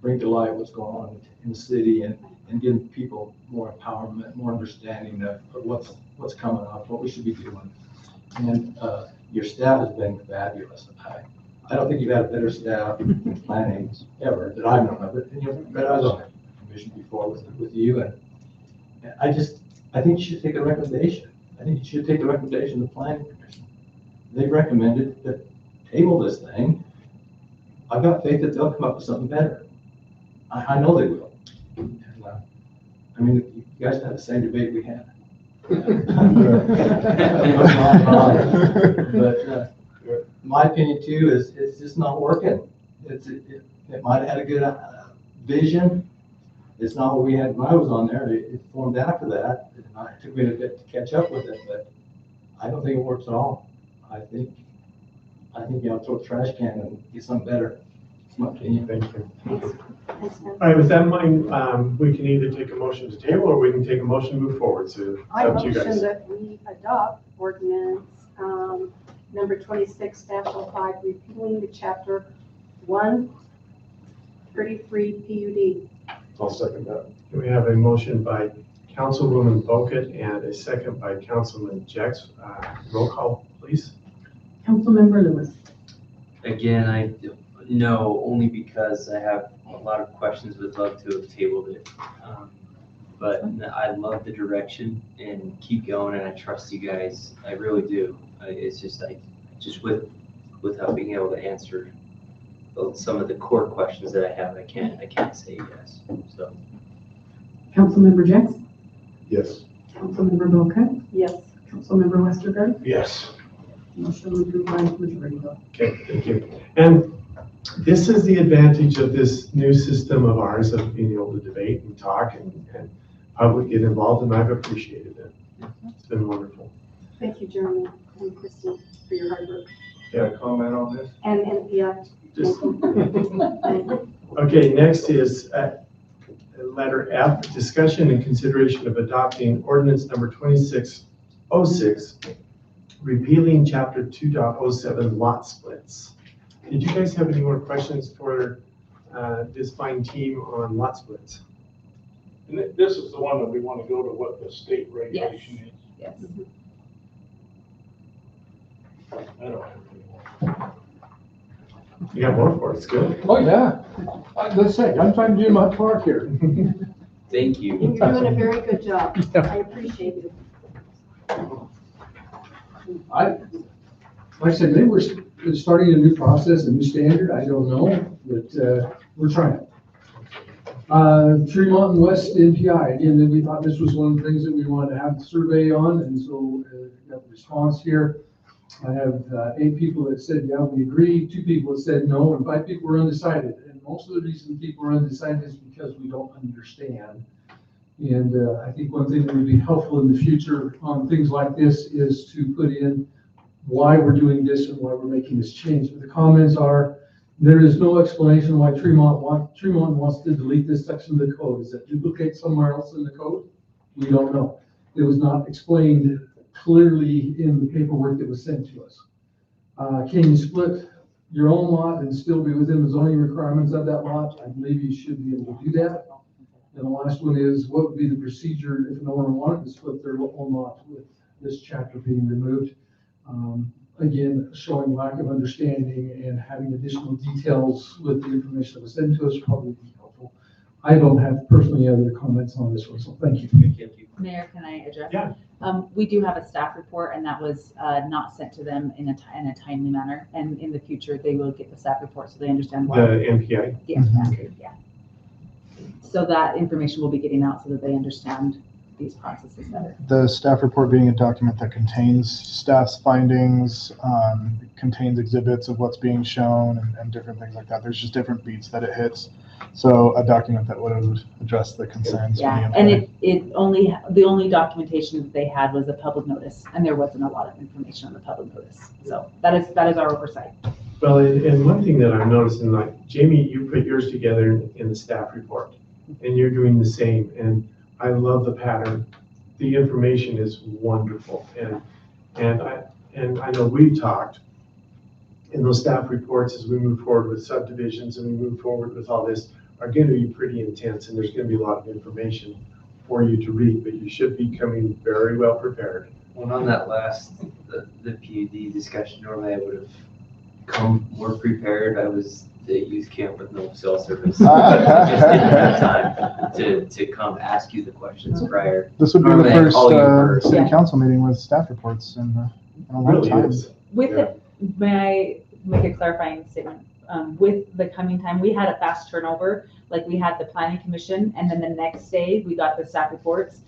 bring to light what's going on in the city and give people more empowerment, more understanding of what's coming up, what we should be doing. And your staff has been fabulous. I don't think you've had a better staff planning ever that I've known of it. And but I was on a commission before with you, and I think you should take a recommendation. I think you should take the recommendation of the planning commission. They recommended that table this thing. I've got faith that they'll come up with something better. I know they will. And, I mean, you guys had the same debate we had. But my opinion too is it's just not working. It might have had a good vision. It's not what we had when I was on there. It formed after that. It took me a bit to catch up with it, but I don't think it works at all. I think you have to throw the trash can and get something better. It's my opinion. Thank you. All right, with that in mind, we can either take a motion to table or we can take a motion to move forward. So it's I up to you motion guys. that we adopt ordinance number 26-05, repealing the chapter 133 PUD. I'll second that. We have a motion by Councilwoman Bogut and a second by Councilman Jex. Roll call, please. Councilmember Lewis. Again, no, only because I have a lot of questions, would love to have tabled it. But I love the direction and keep going, and I trust you guys. I really do. It's just without being able to answer some of the core questions that I have, I can't say yes. So. Councilmember Jex. Yes. Councilmember Boca. Yes. Councilmember Westergaard. Yes. Motion approved by majority vote. Okay, thank you. And This is the advantage of this new system of ours of being able to debate and talk and public get involved, and I've appreciated it. It's been wonderful. Thank you, Jeremy and Christie, for your hard work. Yeah, comment on this? And NPI. Just- Okay, next is letter F, discussion and consideration of adopting ordinance number 2606, repealing chapter 2.07 lot splits. Did you guys have any more questions for this fine team on lot splits? And this is the one that we want to go to what the state regulation is. Yes. I don't have any more. You got more for us, good. Oh, yeah. Let's say, I'm trying to do my part here. Thank you. And you're doing a very good job. I appreciate it. Like I said, maybe we're starting a new process, a new standard, I don't know, but we're trying. Tremont and West NPI, again, then we thought this was one of the things that we wanted to have the survey on, and so got the response here. I have 8 people that said, yeah, we agree, 2 people that said no, and 5 people were undecided. And most of the reason people are undecided is because we don't understand. And I think one thing that would be helpful in the future on things like this is to put in why we're doing this and why we're making this change. But the comments are, there is no explanation why Tremont wants to delete this section of the code. Is that duplicate somewhere else in the code? We don't know. It was not explained clearly in the paperwork that was sent to us. Can you split your own lot and still be within the zoning requirements of that lot? I believe you should be able to do that. And the last one is, what would be the procedure if an owner wanted to split their own lot with this chapter being removed? Again, showing lack of understanding and having additional details with the information that was sent to us probably be helpful. I don't have personally other comments on this one, so thank you. Mayor, can I address? Yeah. We do have a staff report, and that was not sent to them in a timely manner. And in the future, they will get the staff report so they understand why. The NPI? Yes, yeah. So that information will be getting out so that they understand these processes better. The staff report being a document that contains staff's findings, contains exhibits of what's being shown and different things like that. There's just different beats that it hits. So a document that would have addressed the concerns. Yeah, and the only documentation that they had was a public notice, and there wasn't a lot of information on the public notice. So that is our oversight. Well, and one thing that I'm noticing, like Jamie, you put yours together in the staff report, and you're doing the same. And I love the pattern. The information is wonderful, and I know we talked in those staff reports as we move forward with subdivisions and we move forward with all this are going to be pretty intense, and there's going to be a lot of information for you to read, but you should be coming very well prepared. Well, on that last, the PUD discussion, normally I would have come more prepared. I was the youth camp with no cell service. I just didn't have time to come ask you the questions prior. This would be Normally I the call you first first. city council meeting with staff reports in a long Really time. is. May I make a clarifying statement? With the coming time, we had a fast turnover. Like we had the planning commission, and then the next day we got the staff reports.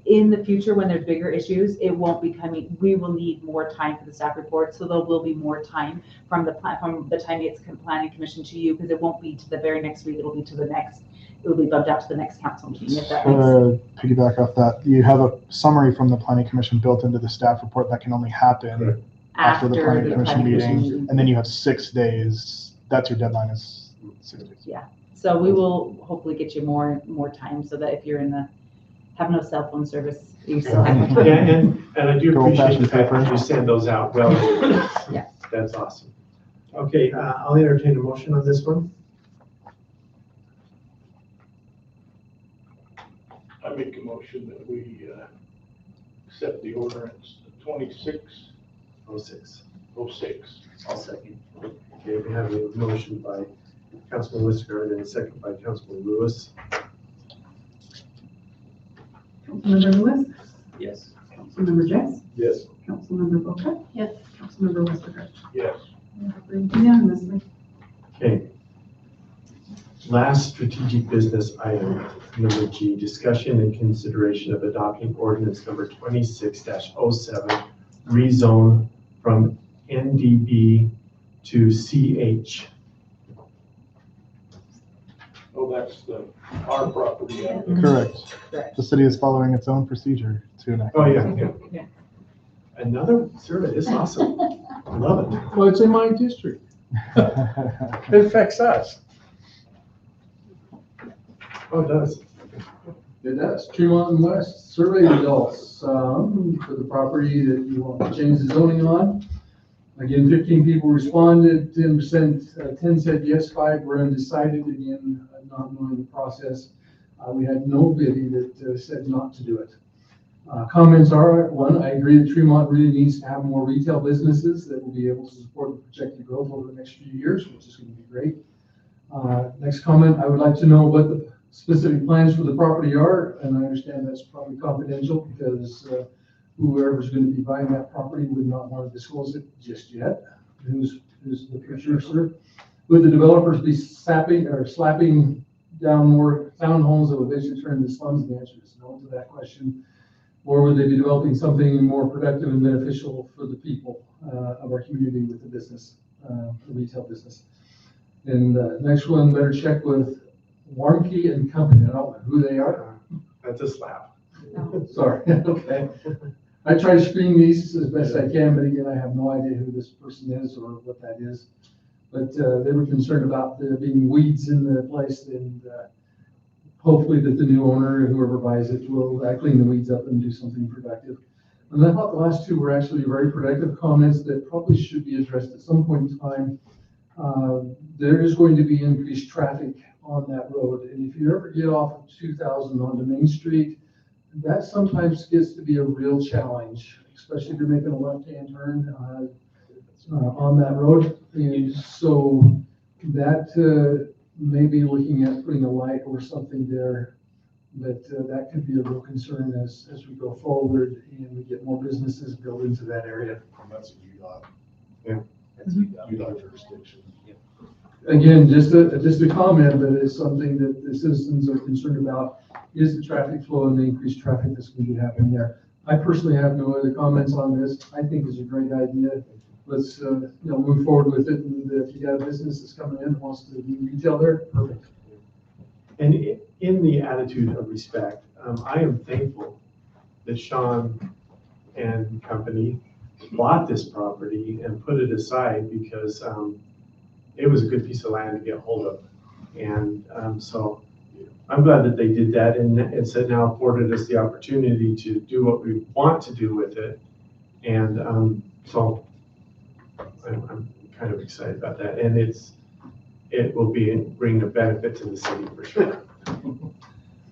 In the future, when there's bigger issues, it won't be coming. We will need more time for the staff report, so there will be more time from the time it's planning commission to you, because it won't be to the very next week. It'll be to the next. It will be bumped out to the next council meeting. If that makes sense. Piggyback off that, you have a summary from the planning commission built into the staff report that can only happen after the planning commission meeting, and then you have 6 days. That's your deadline, is 6 days. Yeah. So we will hopefully get you more time, so that if you're have no cell phone service, you still have. Yeah, and I do appreciate the fact that you send those out well. Yeah. That's awesome. Okay, I'll entertain a motion on this one. I make a motion that we accept the ordinance 2606. I'll second. Okay, we have a motion by Councilman Lister and a second by Councilman Lewis. Councilmember Lewis? Yes. Councilmember Jess? Yes. Councilmember Boca? Yes. Councilmember Westergaard? Yes. Unanimously. Okay. Last strategic business item, number G, discussion and consideration of adopting ordinance number 26-07, rezone from NDB to CH. Oh, that's our property. Yeah. Correct. The city is following its own procedure to enact. Oh, yeah. Another survey, this is awesome. I love it. Well, it's in my district. It affects us. Oh, it does. It does. Tremont and West survey results, for the property that you want to change the zoning on. Again, 15 people responded, 10 said yes, 5 were undecided, again, not knowing the process. We had nobody that said not to do it. Comments are, one, I agree that Tremont really needs to have more retail businesses that will be able to support the projected growth over the next few years, which is going to be great. Next comment, I would like to know what the specific plans for the property are, and I understand that's probably confidential because whoever's going to be buying that property would not want to disclose it just yet. Who's the purchaser? Would the developers be slapping down more townhomes that would eventually turn into slums? The answer is no to that question. Or would they be developing something more productive and beneficial for the people of our community with the business, the retail business? And next one, better check with Warnke and Company. I don't know who they are. That's a slap. Sorry, okay. I try to screen these as best I can, but again, I have no idea who this person is or what that is. But they were concerned about there being weeds in the place, and hopefully that the new owner, whoever buys it, will clean the weeds up and do something productive. And I thought the last two were actually very productive comments that probably should be addressed at some point in time. There is going to be increased traffic on that road, and if you ever get off of 2000 onto Main Street, that sometimes gets to be a real challenge, especially if you're making a left-hand turn on that road. And so that maybe looking at putting a light or something there, that could be a real concern as we go forward and we get more businesses built into that area. And that's a UDOT. Yeah. That's a UDOT jurisdiction. Again, just a comment, but it's something that the citizens are concerned about, is the traffic flow and the increased traffic that's going to be happening there. I personally have no other comments on this. I think it's a great idea. Let's move forward with it. And if you got a business that's coming in and wants to do retail there, perfect. And in the attitude of respect, I am thankful that Sean and company bought this property and put it aside because it was a good piece of land to get hold of. And so I'm glad that they did that and said now afforded us the opportunity to do what we want to do with it. And so I'm kind of excited about that. And it will bring a benefit to the city for sure.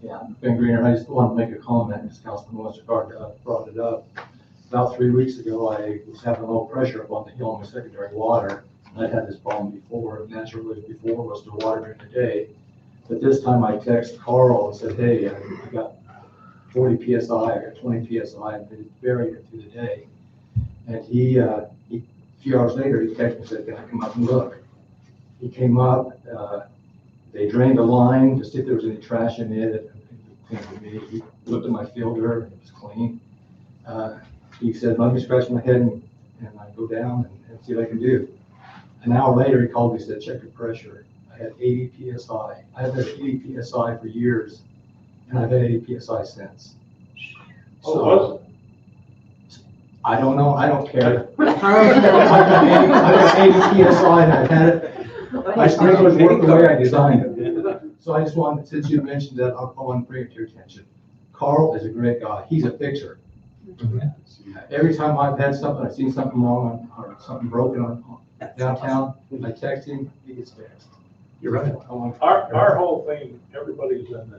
Yeah, Ben Greener, I just want to make a comment, as Councilman Westergaard brought it up. About 3 weeks ago, I was having low pressure up on the hill in my secondary water. I'd had this problem before. Naturally, before was the water during the day. But this time I texted Carl and said, hey, I got 40 PSI, I got 20 PSI, and it buried it through the day. And he a few hours later, he texted me and said, can I come up and look? He came up, they drained the line to see if there was any trash in it. He looked at my filter, and it was clean. He said, let me scratch my head and I go down and see what I can do. An hour later, he called me and said, check your pressure. I had 80 PSI. I've had 80 PSI for years, and I've had 80 PSI since. So, I don't know. I don't care. I've got 80 PSI, and I've had it. My sprinklers work the way I designed it. So I just wanted, since you mentioned that, I want to bring it to your attention. Carl is a great guy. He's a fixer. Every time I've had something, I've seen something wrong or something broken on downtown, I text him, he gets fixed. You're right. Our whole thing, everybody's in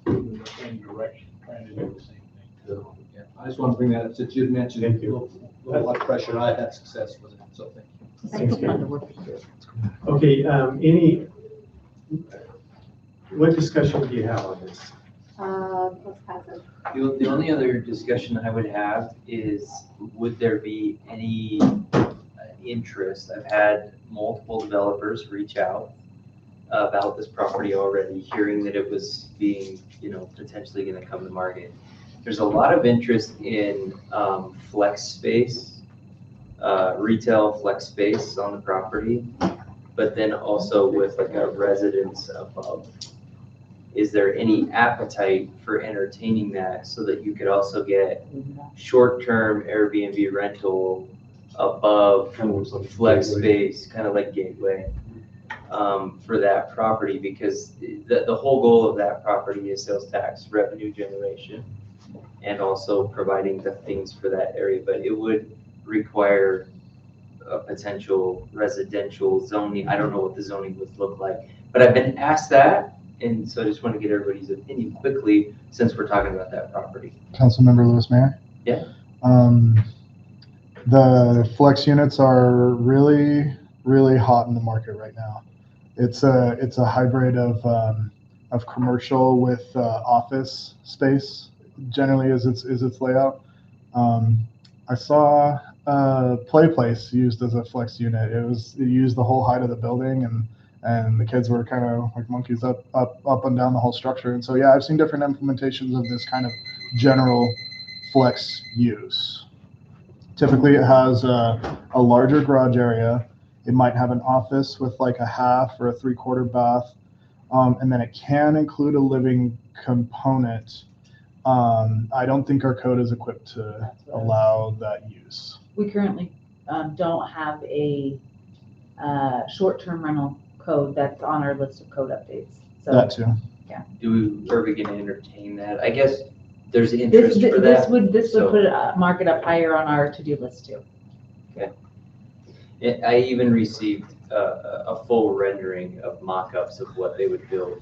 the same direction, trying to do the same thing. So, yeah, I just want to bring that up since you'd mentioned a little of pressure. I had success with it, so thank you. Okay, what discussion do you have on this? Let's pass it. The only other discussion I would have is, would there be any interest? I've had multiple developers reach out about this property already, hearing that it was being, potentially going to come to market. There's a lot of interest in flex space, retail flex space on the property, but then also with like a residence above is there any appetite for entertaining that so that you could also get short-term Airbnb rental above flex space, kind of like Gateway, for that property? Because the whole goal of that property is sales tax revenue generation and also providing the things for that area, but it would require a potential residential zoning. I don't know what the zoning would look like, but I've been asked that, and so I just want to get everybody's opinion quickly since we're talking about that property. Councilmember Lewis Mayor? Yeah. The flex units are really, really hot in the market right now. It's a hybrid of commercial with office space. Generally, is its layout. I saw Play Place used as a flex unit. It used the whole height of the building, and the kids were kind of like monkeys up and down the whole structure. And so yeah, I've seen different implementations of this kind of general flex use. Typically, it has a larger garage area. It might have an office with like a half or a 3/4 bath, and then it can include a living component. I don't think our code is equipped to allow that use. We currently don't have a short-term rental code that's on our list of code updates. So That too. Yeah. Are we gonna entertain that? I guess there's interest for that. This would put mark it up higher on our to-do list too. Okay. I even received a full rendering of mock-ups of what they would build,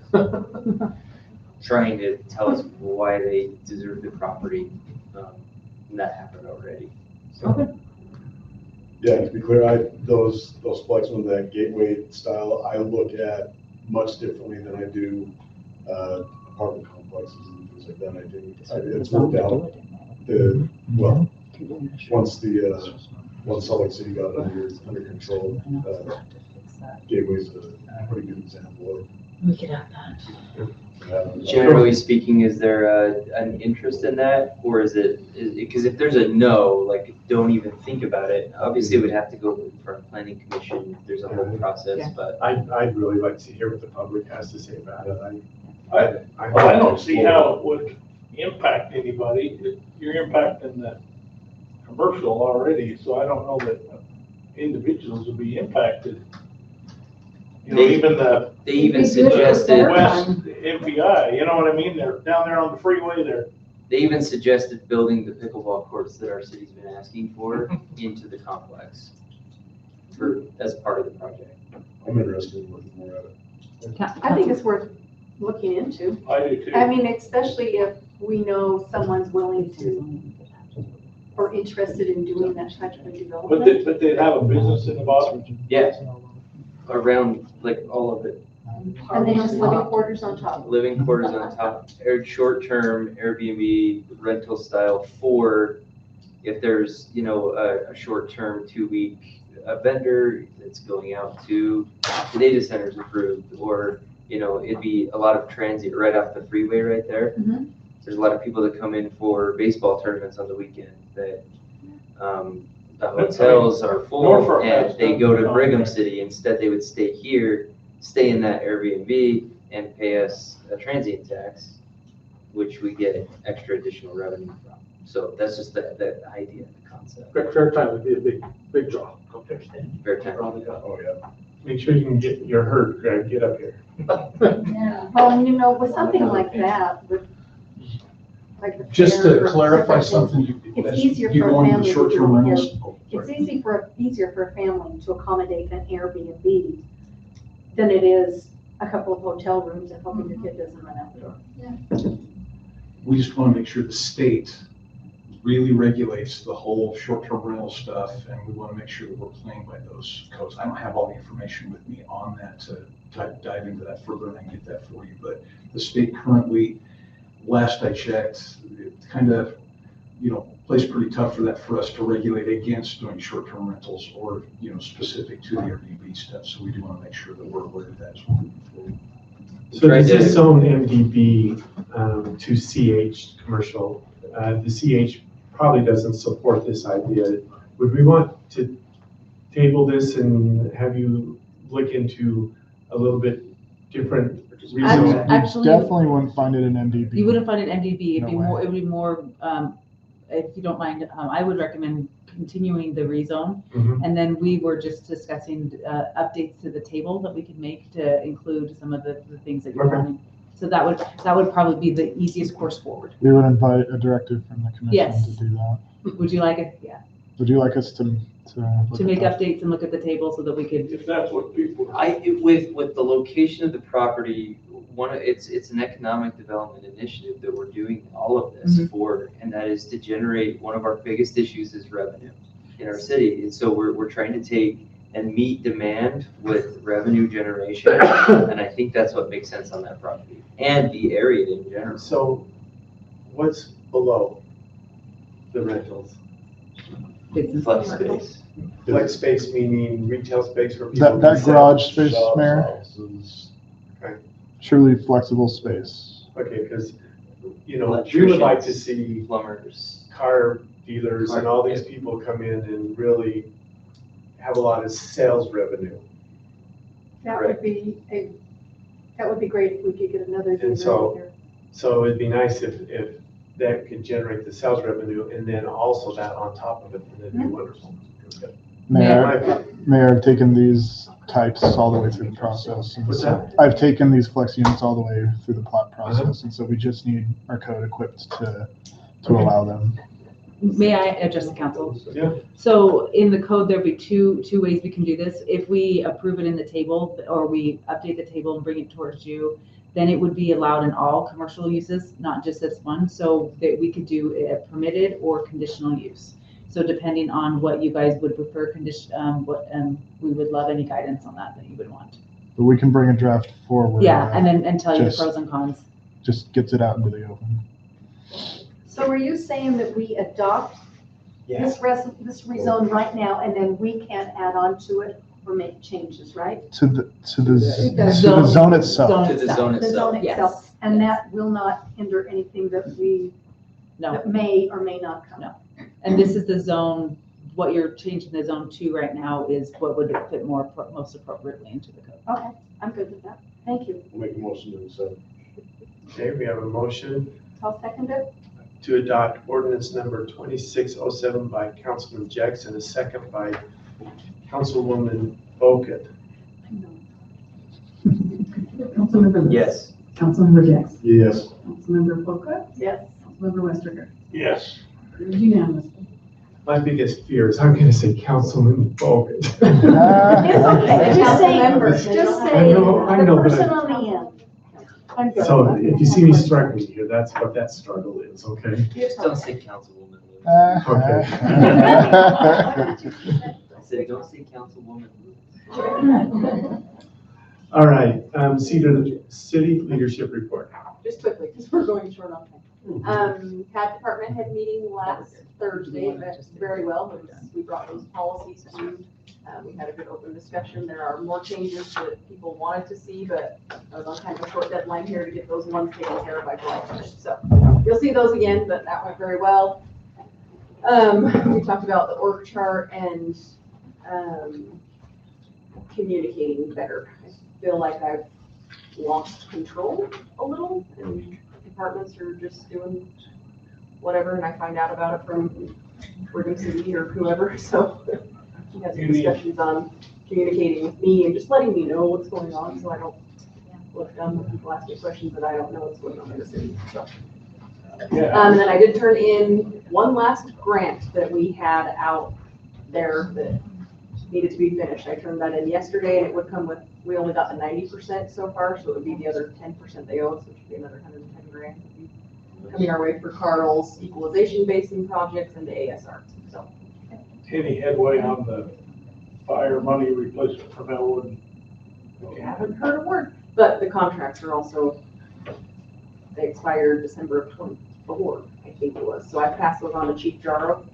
trying to tell us why they deserve the property. And that happened already. So. Okay. Yeah, to be clear, those flex ones, that Gateway style, I look at much differently than I do apartment complexes and things like that. I think it's worked out. Once Salt Lake City got under control, Gateway's a pretty good example of. We could have that. Generally speaking, is there an interest in that, or is it because if there's a no, like don't even think about it. Obviously, it would have to go for a planning commission. There's a whole process, but I'd really like to hear what the public has to say about it. I don't see how it would impact anybody. You're impacting the commercial already, so I don't know that individuals would be impacted. You know, they even suggested West MPI, you know what I mean? They're down there on the freeway there. They even suggested building the pickleball courts that our city's been asking for into the complex as part of the project. I'm interested in looking more at it. I think it's worth looking into. I do too. I mean, especially if we know someone's willing to or interested in doing that type of development. But they'd have a business in the bottom? Yes, around like all of it. And then just living quarters on top. Living quarters on top, short-term Airbnb rental style for if there's, a short-term 2-week vendor that's going out to the data centers approved, or, it'd be a lot of transient right off the freeway right there. Mm-hmm. There's a lot of people that come in for baseball tournaments on the weekend that the hotels are full and they go to Brigham City. Instead, they would stay here, stay in that Airbnb and pay us a transient tax, which we get extra additional revenue from. So that's just the idea, the concept. Fair time would be a big draw. Fair time. Oh, yeah. Make sure you can get your herd, Greg, get up here. Yeah. Well, with something like that, with like the Just fair to or clarify something, something, it's easier you for a go into family to short-term do rentals. It's easier for a family to accommodate an Airbnb than it is a couple of hotel rooms and hoping your kid doesn't run out the door. We just want to make sure the state really regulates the whole short-term rental stuff, and we want to make sure that we're playing by those codes. I don't have all the information with me on that to dive into that further, and I can get that for you. But the state currently, last I checked, it kind of, plays pretty tough for us to regulate against doing short-term rentals or, specific to the Airbnb stuff. So we do want to make sure that we're aware of that as we're moving forward. So does this zone MDB to CH commercial? The CH probably doesn't support this idea. Would we want to table this and have you look into a little bit different Actually- rezone. Actually- Definitely wouldn't find it in MDB. You wouldn't find it MDB, it'd be No way. more, it would be more, if you don't mind, I would recommend continuing the rezone. Mhm. And then we were just discussing, updates to the table that we could make to include some of the things that you're Okay. wanting. So that would probably be the easiest course forward. We would invite a directive from the commission Yes. to do that. Would you like it? Yeah, Would you like us to look to at make that? updates and look at the table so that we could. If that's what people. With the location of the property, it's an economic development initiative that we're doing all of this Mhm. for, and that is to generate, one of our biggest issues is revenue in our city. And so we're trying to take and meet demand with revenue generation. And I think that's what makes sense on that property and the area in general. So what's below the rentals? Flex space. Flex space meaning retail space for people. That to sell garage space, shops, Mayor, houses. Okay. truly flexible space. Okay, because, we would like to see plumbers, car dealers and all these people come in and really have a lot of sales revenue. That would be great if we could get another And dealer so, in there. so it'd be nice if that could generate the sales revenue and then also that on top of it, and that'd be wonderful. Mayor, I've taken these types all the way through the process. And What's so that? I've taken these flex units all the way through the plot process, and so we just need our code equipped to allow them. May I address the council? Yeah. So in the code, there'll be two ways we can do this. If we approve it in the table, or we update the table and bring it towards you, then it would be allowed in all commercial uses, not just this one. So that we could do a permitted or conditional use. So depending on what you guys would prefer, we would love any guidance on that you would want. But we can bring a draft forward. Yeah, and tell you the just- pros and cons. Just gets it out into the open. So are you saying that we adopt Yes. this rezone right now, and then we can add on to it or make changes, right? To the The zone itself. To the zone The zone itself. itself, and that will not hinder anything that that may or may not come. No. And this is the zone, what you're changing the zone to right now is what would fit most appropriately into the code. Okay, I'm good with that. Thank you. I'll make a motion to accept. Okay, we have a motion I'll second it. to adopt ordinance number 2607 by Councilman Jex and a second by Councilwoman Bogut. Councilmember Lewis. Yes. Councilmember Jex. Yes. Councilmember Polka. Yes. Councilmember Westergaard. Yes. Approved unanimously. My biggest fear is I'm going to say Councilman Bogut. It's okay, just say, I know, the but person on the end. I'm good. So if you see me struggling here, that's what that struggle is, okay? Just don't say Councilwoman. Okay. I said, don't say Councilwoman. All right, city leadership report. Just quickly, because we're going short on time. Had department head meeting last Thursday, it went very well. We brought those policies to you. We had a good open discussion. There are more changes that people wanted to see, but I was on kind of a short deadline here to get those ones taken care of by July 1st. So you'll see those again, but that went very well. We talked about the org chart and communicating better. I feel like I've lost control a little, and departments are just doing whatever, and I find out about it from Brigham City or whoever, so we had some discussions on communicating with me and just letting me know what's going on, so I don't look dumb when people ask me questions that I don't know what's going on in the city, so. And then I did turn in one last grant that we had out there that needed to be finished. I turned that in yesterday, and it would come with, we only got the 90% so far, so it would be the other 10% they owe us, which would be another 110 grand. Coming our way for Carl's equalization basin projects and the ASR, so. Any headway on the fire money replacement for Melwood? I haven't heard a word, but the contracts are also, they expired December of 24, I think it was. So I passed those on to Chief Jarrow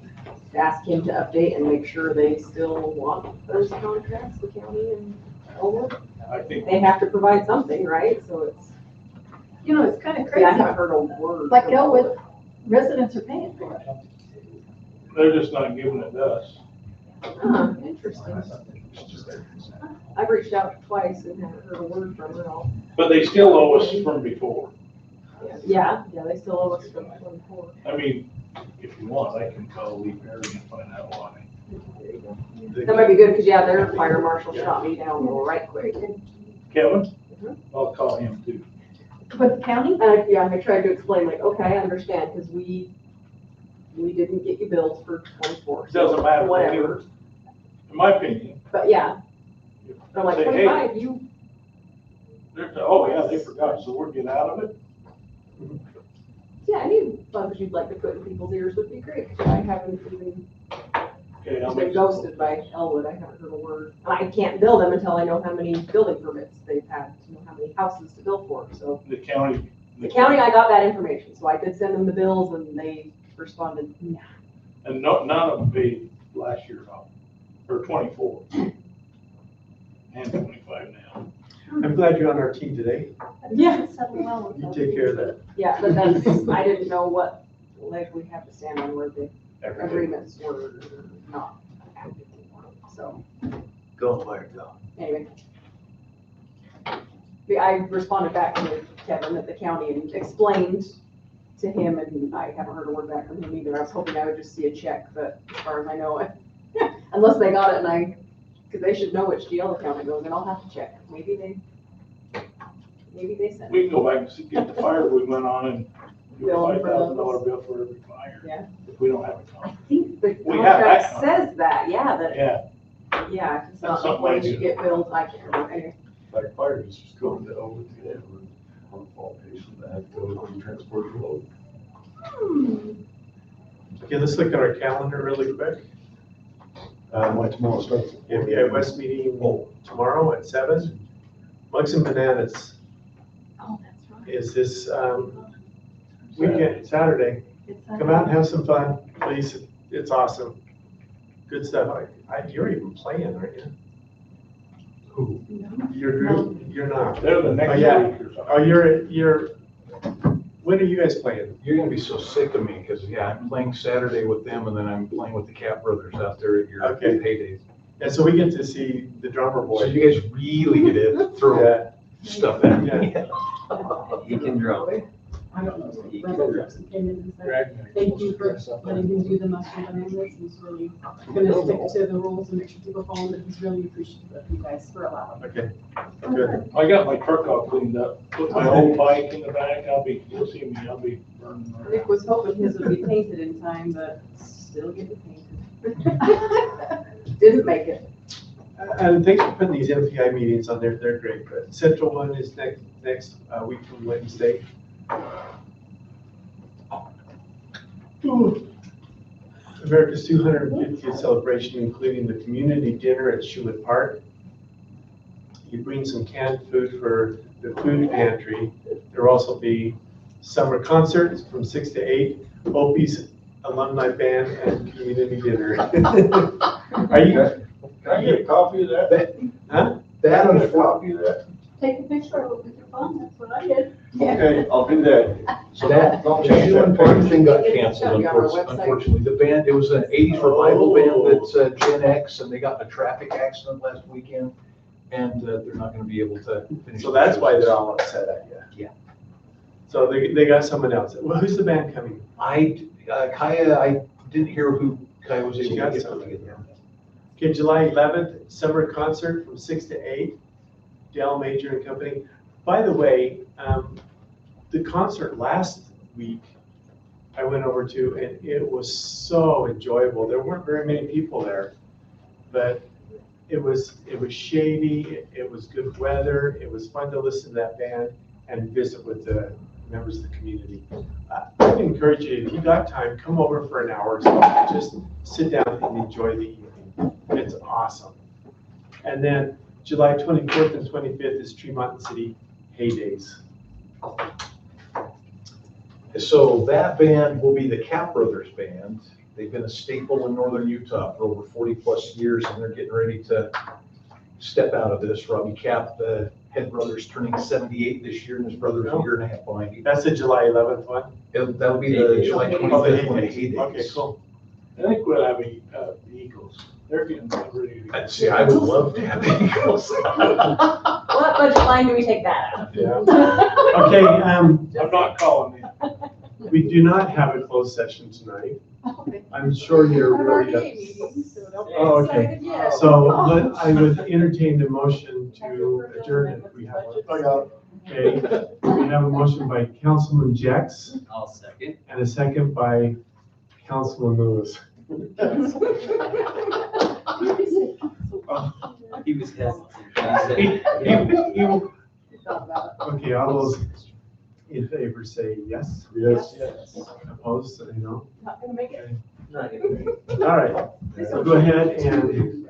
to ask him to update and make sure they still want those contracts, the county and Elwood. I think. They have to provide something, right? So it's. You know, it's kind of Yeah, crazy. I haven't heard a word. Like Elwood, residents are paying for it. They're just not giving it to us. Interesting. I've reached out twice and haven't heard a word from her all. But they still owe us from before. Yeah, they still owe us from 24. I mean, if you want, I can call Lee Perry and find out why. That might be good, because their fire marshal shot me down right quick. Kevin? I'll call him too. With the county? I tried to explain, like, okay, I understand, because we didn't get you bills for 24. so Doesn't matter. Whatever. In my opinion. But yeah. I'm like, Say, 25, hey, you. oh yeah, they forgot, so we're getting out of it? Yeah, any bugs you'd like to put in people's ears would be great. I haven't even Okay, I'll been make ghosted by Elwood. I haven't heard a word. And I can't bill them until I know how many building permits they've had, to know how many houses to bill for. So the county. the county, I got that information, so I could send them the bills, and they responded, nah. And none of them paid last year, or 24. And 25 now. I'm glad you're on our team today. Yeah. You take care of that. Yeah, but that's, I didn't know what leg we have to stand on, where the agreements were not active anymore. So Go for it, go. anyway. I responded back to Kevin at the county and explained to him, and I haven't heard a word back from him either. I was hoping I would just see a check, but as far as I know, unless they got it, and because they should know which GL account it goes in, I'll have to check. Maybe they sent it. We can go back and see, get the fire we went on and do Bill a for $5,000 bill for every fire. Yeah. If we don't have a contract. I think the We have that contract says that, yeah, that, Yeah, yeah, if it's That's not something employees, I you do. get billed, I can't remember. Anyway. Like fire districts going to over to Edward on fall patient that have to go and transport the load. Okay, let's look at our calendar really quick. Why tomorrow starts? MPI West meeting tomorrow at 7. Mugs and Bananas Oh, that's right. is this weekend, Saturday. Come out and have some fun, please. It's awesome. Good stuff. You're even playing, aren't you? Who? Your group? You're not. they're the next Oh, yeah. week or something. Oh, you're, when are you guys playing? You're gonna be so sick of me, because, I'm playing Saturday with them, and then I'm playing with the Cat Brothers out there at your Okay. heydays. And so we get to see the drummer So boy. you guys really get to throw Yeah. stuff at me. Yeah. He can drum. I don't know. Brenda Jackson came in and said, thank you for letting him do the mushroom bananas. He's really gonna stick to the rules and make sure people follow them. He's really appreciative of you guys for allowing. Okay, good. I got my truck all cleaned up, put my old bike in the back, you'll see me, I'll be burning. Nick was hoping his would be painted in time, but still getting painted. Didn't make it. And thanks for putting these MPI meetings on there. They're great. But Central one is next week from Wednesday. America's 250th celebration, including the community dinner at Schuett Park. You bring some canned food for the food pantry. There will also be summer concerts from 6 to 8, Opie's alumni band, and community dinner. Are you? Can I get a copy of that? Huh? That and a copy of that? Take a picture of it with your phone, that's what I did. Okay, I'll do that. So that, the Schumann Park thing got canceled, unfortunately. The band, it was an 80s revival band that's Gen X, and they got in a traffic accident last weekend, and they're not gonna be able to finish. So that's why they're all upset at you. Yeah. So they got someone else. Well, who's the band coming? Kaya, I didn't hear who Kaya was She able got to get something. together. Okay, July 11th, summer concert from 6 to 8, Dell Major and Company. By the way, the concert last week I went over to, and it was so enjoyable. There weren't very many people there, but it was shady, it was good weather, it was fun to listen to that band and visit with the members of the community. I'd encourage you, if you got time, come over for an hour or so, just sit down and enjoy the evening. It's awesome. And then July 24th and 25th is Tremont City Heydays. So that band will be the Cap Brothers Band. They've been a staple in northern Utah for over 40 plus years, and they're getting ready to step out of this. Robbie Cap, the head brother's turning 78 this year, and his brother's a year and a half behind him. That's the July 11th one? That'll be the July 25th one, the Heydays. Okay, cool. I think we'll have the Eagles. They're getting ready to. See, I would love to have Eagles. What budget line do we take that out? Yeah. Okay, I'm not calling it. we do not have a closed session tonight. I'm sure you're really Oh, okay. So I would entertain the motion to adjourn if we have one. Okay, we have a motion by Councilman Jex I'll second. and a second by Councilman Lewis. He was hesitant. Okay, all those in favor say yes. Yes. Opposed, say no. Not gonna make it. Not gonna make it. All right, so go ahead and.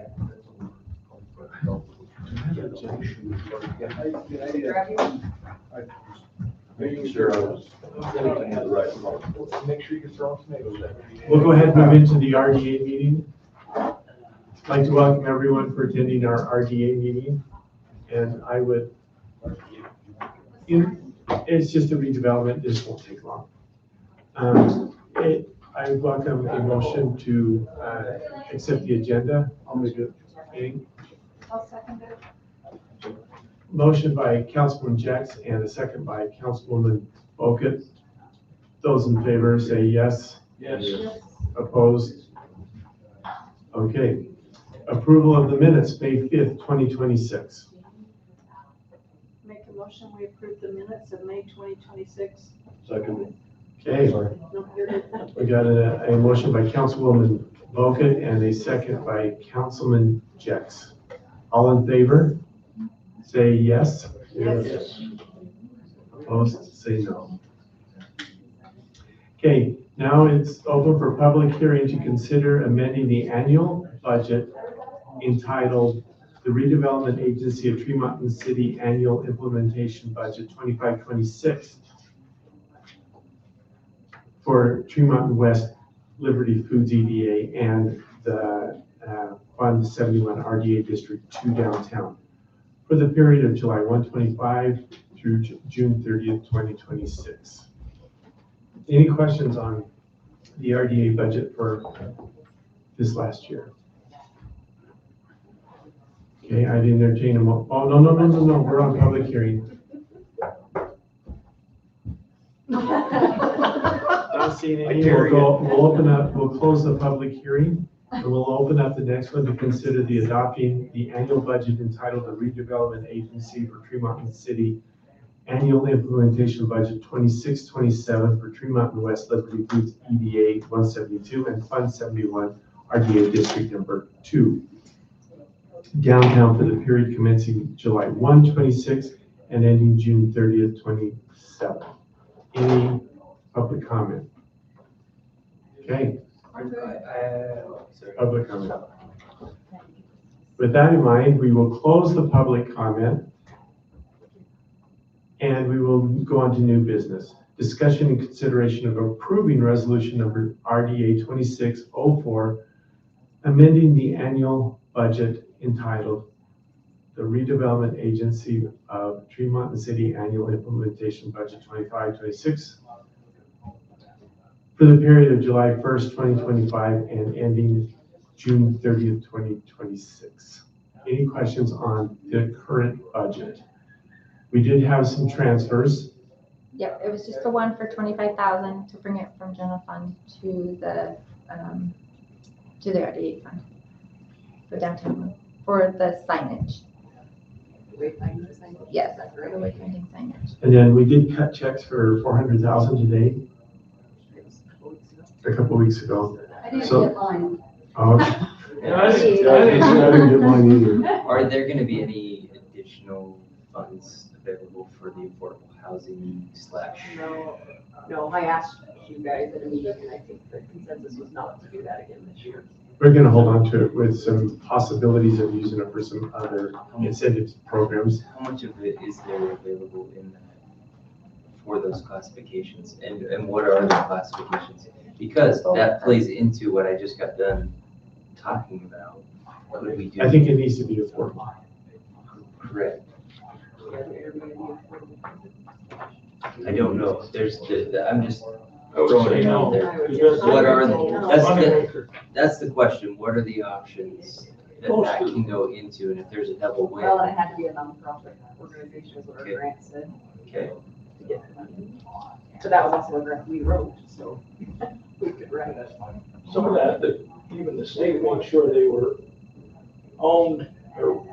Making sure I was looking at the right one. Make sure you can throw tomatoes at me. We'll go ahead and move into the RDA meeting. I'd like to welcome everyone for attending our RDA meeting. And I would, it's just a redevelopment, this won't take long. I welcome a motion to accept the agenda. I'll make it. Okay. I'll second it. Motion by Councilman Jex and a second by Councilwoman Bogut. Those in favor say yes. Yes. Opposed? Okay. Approval of the minutes, May 5th, 2026. Make a motion, we approve the minutes of May 2026. Second. Okay, No, you're good. we got a motion by Councilwoman Bogut and a second by Councilman Jex. All in favor? Say yes. Yes. Opposed? Say no. Okay, now it's open for public hearing to consider amending the annual budget entitled The Redevelopment Agency of Tremont City Annual Implementation Budget 25-26 for Tremont West Liberty Foods EDA and the Fund 71 RDA District 2 downtown for the period of July 125 through June 30th, 2026. Any questions on the RDA budget for this last year? Okay, I'd entertain a oh, no, we're on public hearing. Not seeing any, we'll close the public hearing. And we'll open up the next one to consider the adopting the annual budget entitled the Redevelopment Agency for Tremont City Annual Implementation Budget 26-27 for Tremont West Liberty Foods EDA 172 and Fund 71 RDA District Number 2 downtown for the period commencing July 1, 26 and ending June 30th, 27. Any public comment? Okay. Public comment. With that in mind, we will close the public comment and we will go on to new business. Discussion and consideration of approving resolution number RDA 2604, amending the annual budget entitled the Redevelopment Agency of Tremont City Annual Implementation Budget 25-26 for the period of July 1st, 2025 and ending June 30th, 2026. Any questions on the current budget? We did have some transfers. Yep, it was just the one for 25,000 to bring it from general fund to the RDA fund, the downtown one, for the signage. Wayfinding signage? Yes, that's the wayfinding signage. And then we did cut checks for 400,000 today, a couple weeks ago. I didn't So- get mine. Oh, I didn't get mine either. Are there gonna be any additional funds available for the affordable housing / No, I asked you guys at a meeting and I think the consensus was not to do that again this year. we're gonna hold on to it with some possibilities of using it for some other incentives programs. How much of it is there available in that for those classifications? And what are the classifications? Because that plays into what I just got done talking about. Could we do? I think it needs to be affordable. Correct. I don't know. There's I'm just I would say no. because What are moneymaker. that's the question, what are the options that Most that of- can go into, and if there's a double win? Well, it had to be a nonprofit organization, is what our Okay. grant said, Okay, to get the money. So that was also a grant we wrote, so we could write it. Some of that even the state made sure they were owned, or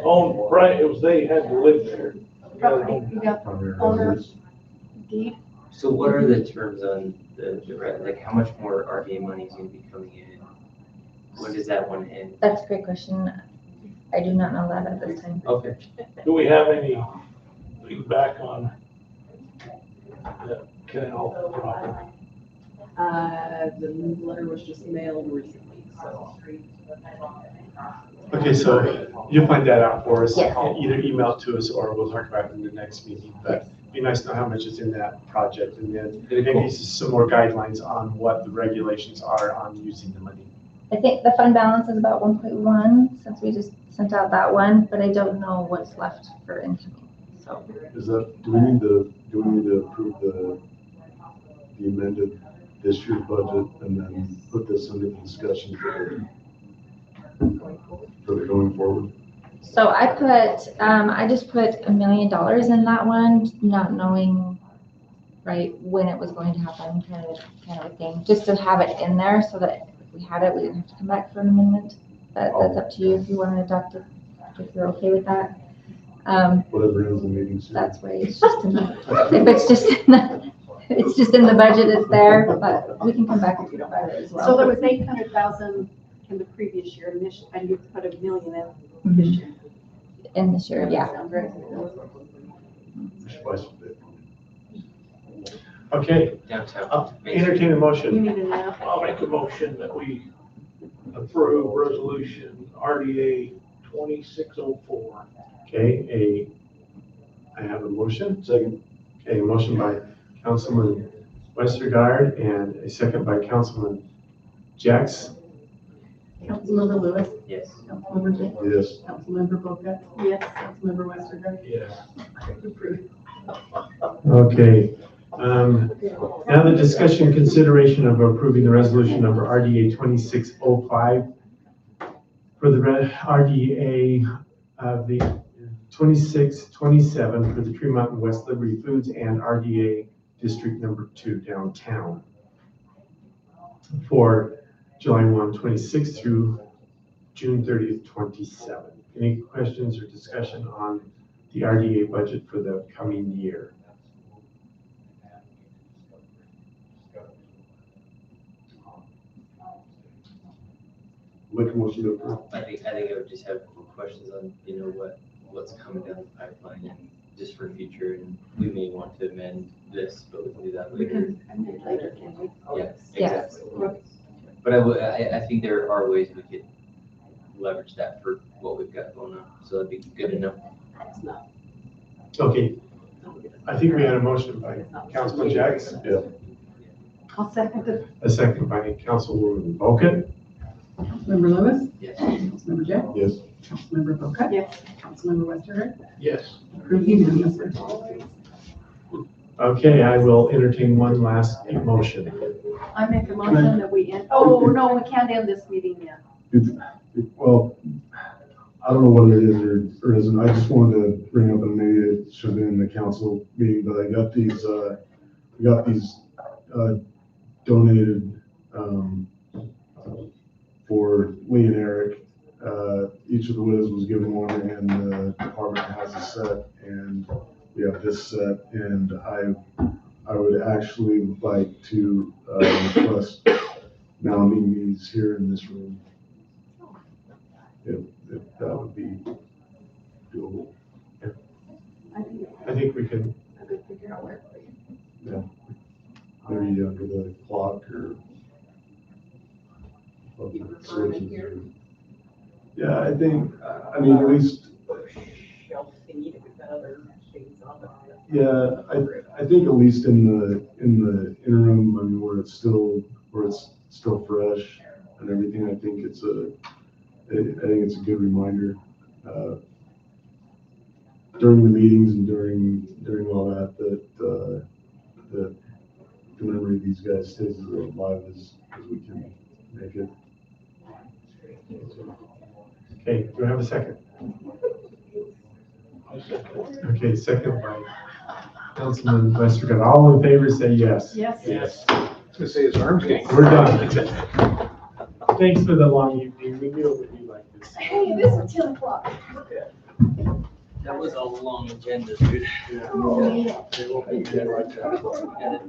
owned, right, it was, they had to live there. Property, you got owners, deed. so what are the terms on like, how much more RDA money is gonna be coming in? When does that one end? That's a great question. I do not know that at this time. Okay. Do we have any feedback on the canal property? The letter was just mailed recently, so. Okay, so you'll find that out for us. Yes. Either email it to us or we'll talk about it in the next meeting. But it'd be nice to know how much is in that project and then maybe some more guidelines on what the regulations are on using the money. I think the fund balance is about 1.1 since we just sent out that one, but I don't know what's left for incoming. So Is that, do we need to approve the amended this year's budget and then put this under the discussion for the going forward? So I just put $1 million in that one, not knowing, right, when it was going to happen, kind of a thing, just to have it in there so that if we had it, we didn't have to come back for an amendment. That's up to you if you want to adopt it, if you're okay with that. Whatever ends the meeting soon. That's why it's just in the, if it's just in the, it's just in the budget, it's there, but we can come back if you don't have it as well. So there was 800,000 in the previous year, and this, and you put $1 million in this year. In this year, yeah. Sound right? Okay, Downtown. I'll entertain a You motion. need to know. I'll make a motion that we approve resolution RDA 2604. Okay, I have a motion. Second. Okay, a motion by Councilman Westergaard and a second by Councilman Jacks. Councilmember Lewis, Yes. Councilmember Jay, Yes. Councilmember Boca. Yes. Councilmember Westergaard. Yes. Approved. Okay. Now the discussion and consideration of approving the resolution number RDA 2605 for the RDA of the 2627 for the Tremont and West Liberty Foods and RDA District Number 2 downtown for July 1, 26 through June 30th, 27. Any questions or discussion on the RDA budget for the coming year? Make a motion to approve. I think I would just have questions on, what's coming down the pipeline and just for future, and we may want to amend this, but we can do that We later. can amend later, can we? Yeah, Yes. exactly. But I think there are ways we could leverage that for what we've got going on, so that'd be good to know. Okay, I think we had a motion by Councilman Jacks, Yeah. I'll second it. a second by Councilwoman Vulcan. Councilmember Lewis, Yes. Councilmember Jay, Yes. Councilmember Boca. Yes. Councilmember Westergaard. Yes. Approved unanimously. Okay, I will entertain one last motion. I make a motion that we end, oh, no, we can't end this meeting yet. Well, I don't know whether it is or isn't. I just wanted to bring up, and maybe it should have been in the council meeting, but I got these donated, for Lee and Eric. Each of the widows was given one, and the department has a set, and we have this set, and I would actually like to request mounting these here in this room. If that would be doable. I think we can, I could figure out where. Yeah. Maybe under the clock or. above the switches or- Yeah, I think, I mean, at least, Shelf thingy that we've got other things on it. yeah, I think at least in the interim, I mean, where it's still fresh and everything, I think it's a good reminder. During the meetings and during all that to memory these guys stays as alive as we can make it. Okay, do I have a second? Okay, second by Councilman Westergaard. All in favor, say yes. Yes. Yes. I was gonna say his arms getting. We're done. Thanks for the long evening. We knew it would be like this. Hey, this is 10 o'clock. That was a long agenda, dude. Oh, yeah. It won't be like that. Yeah.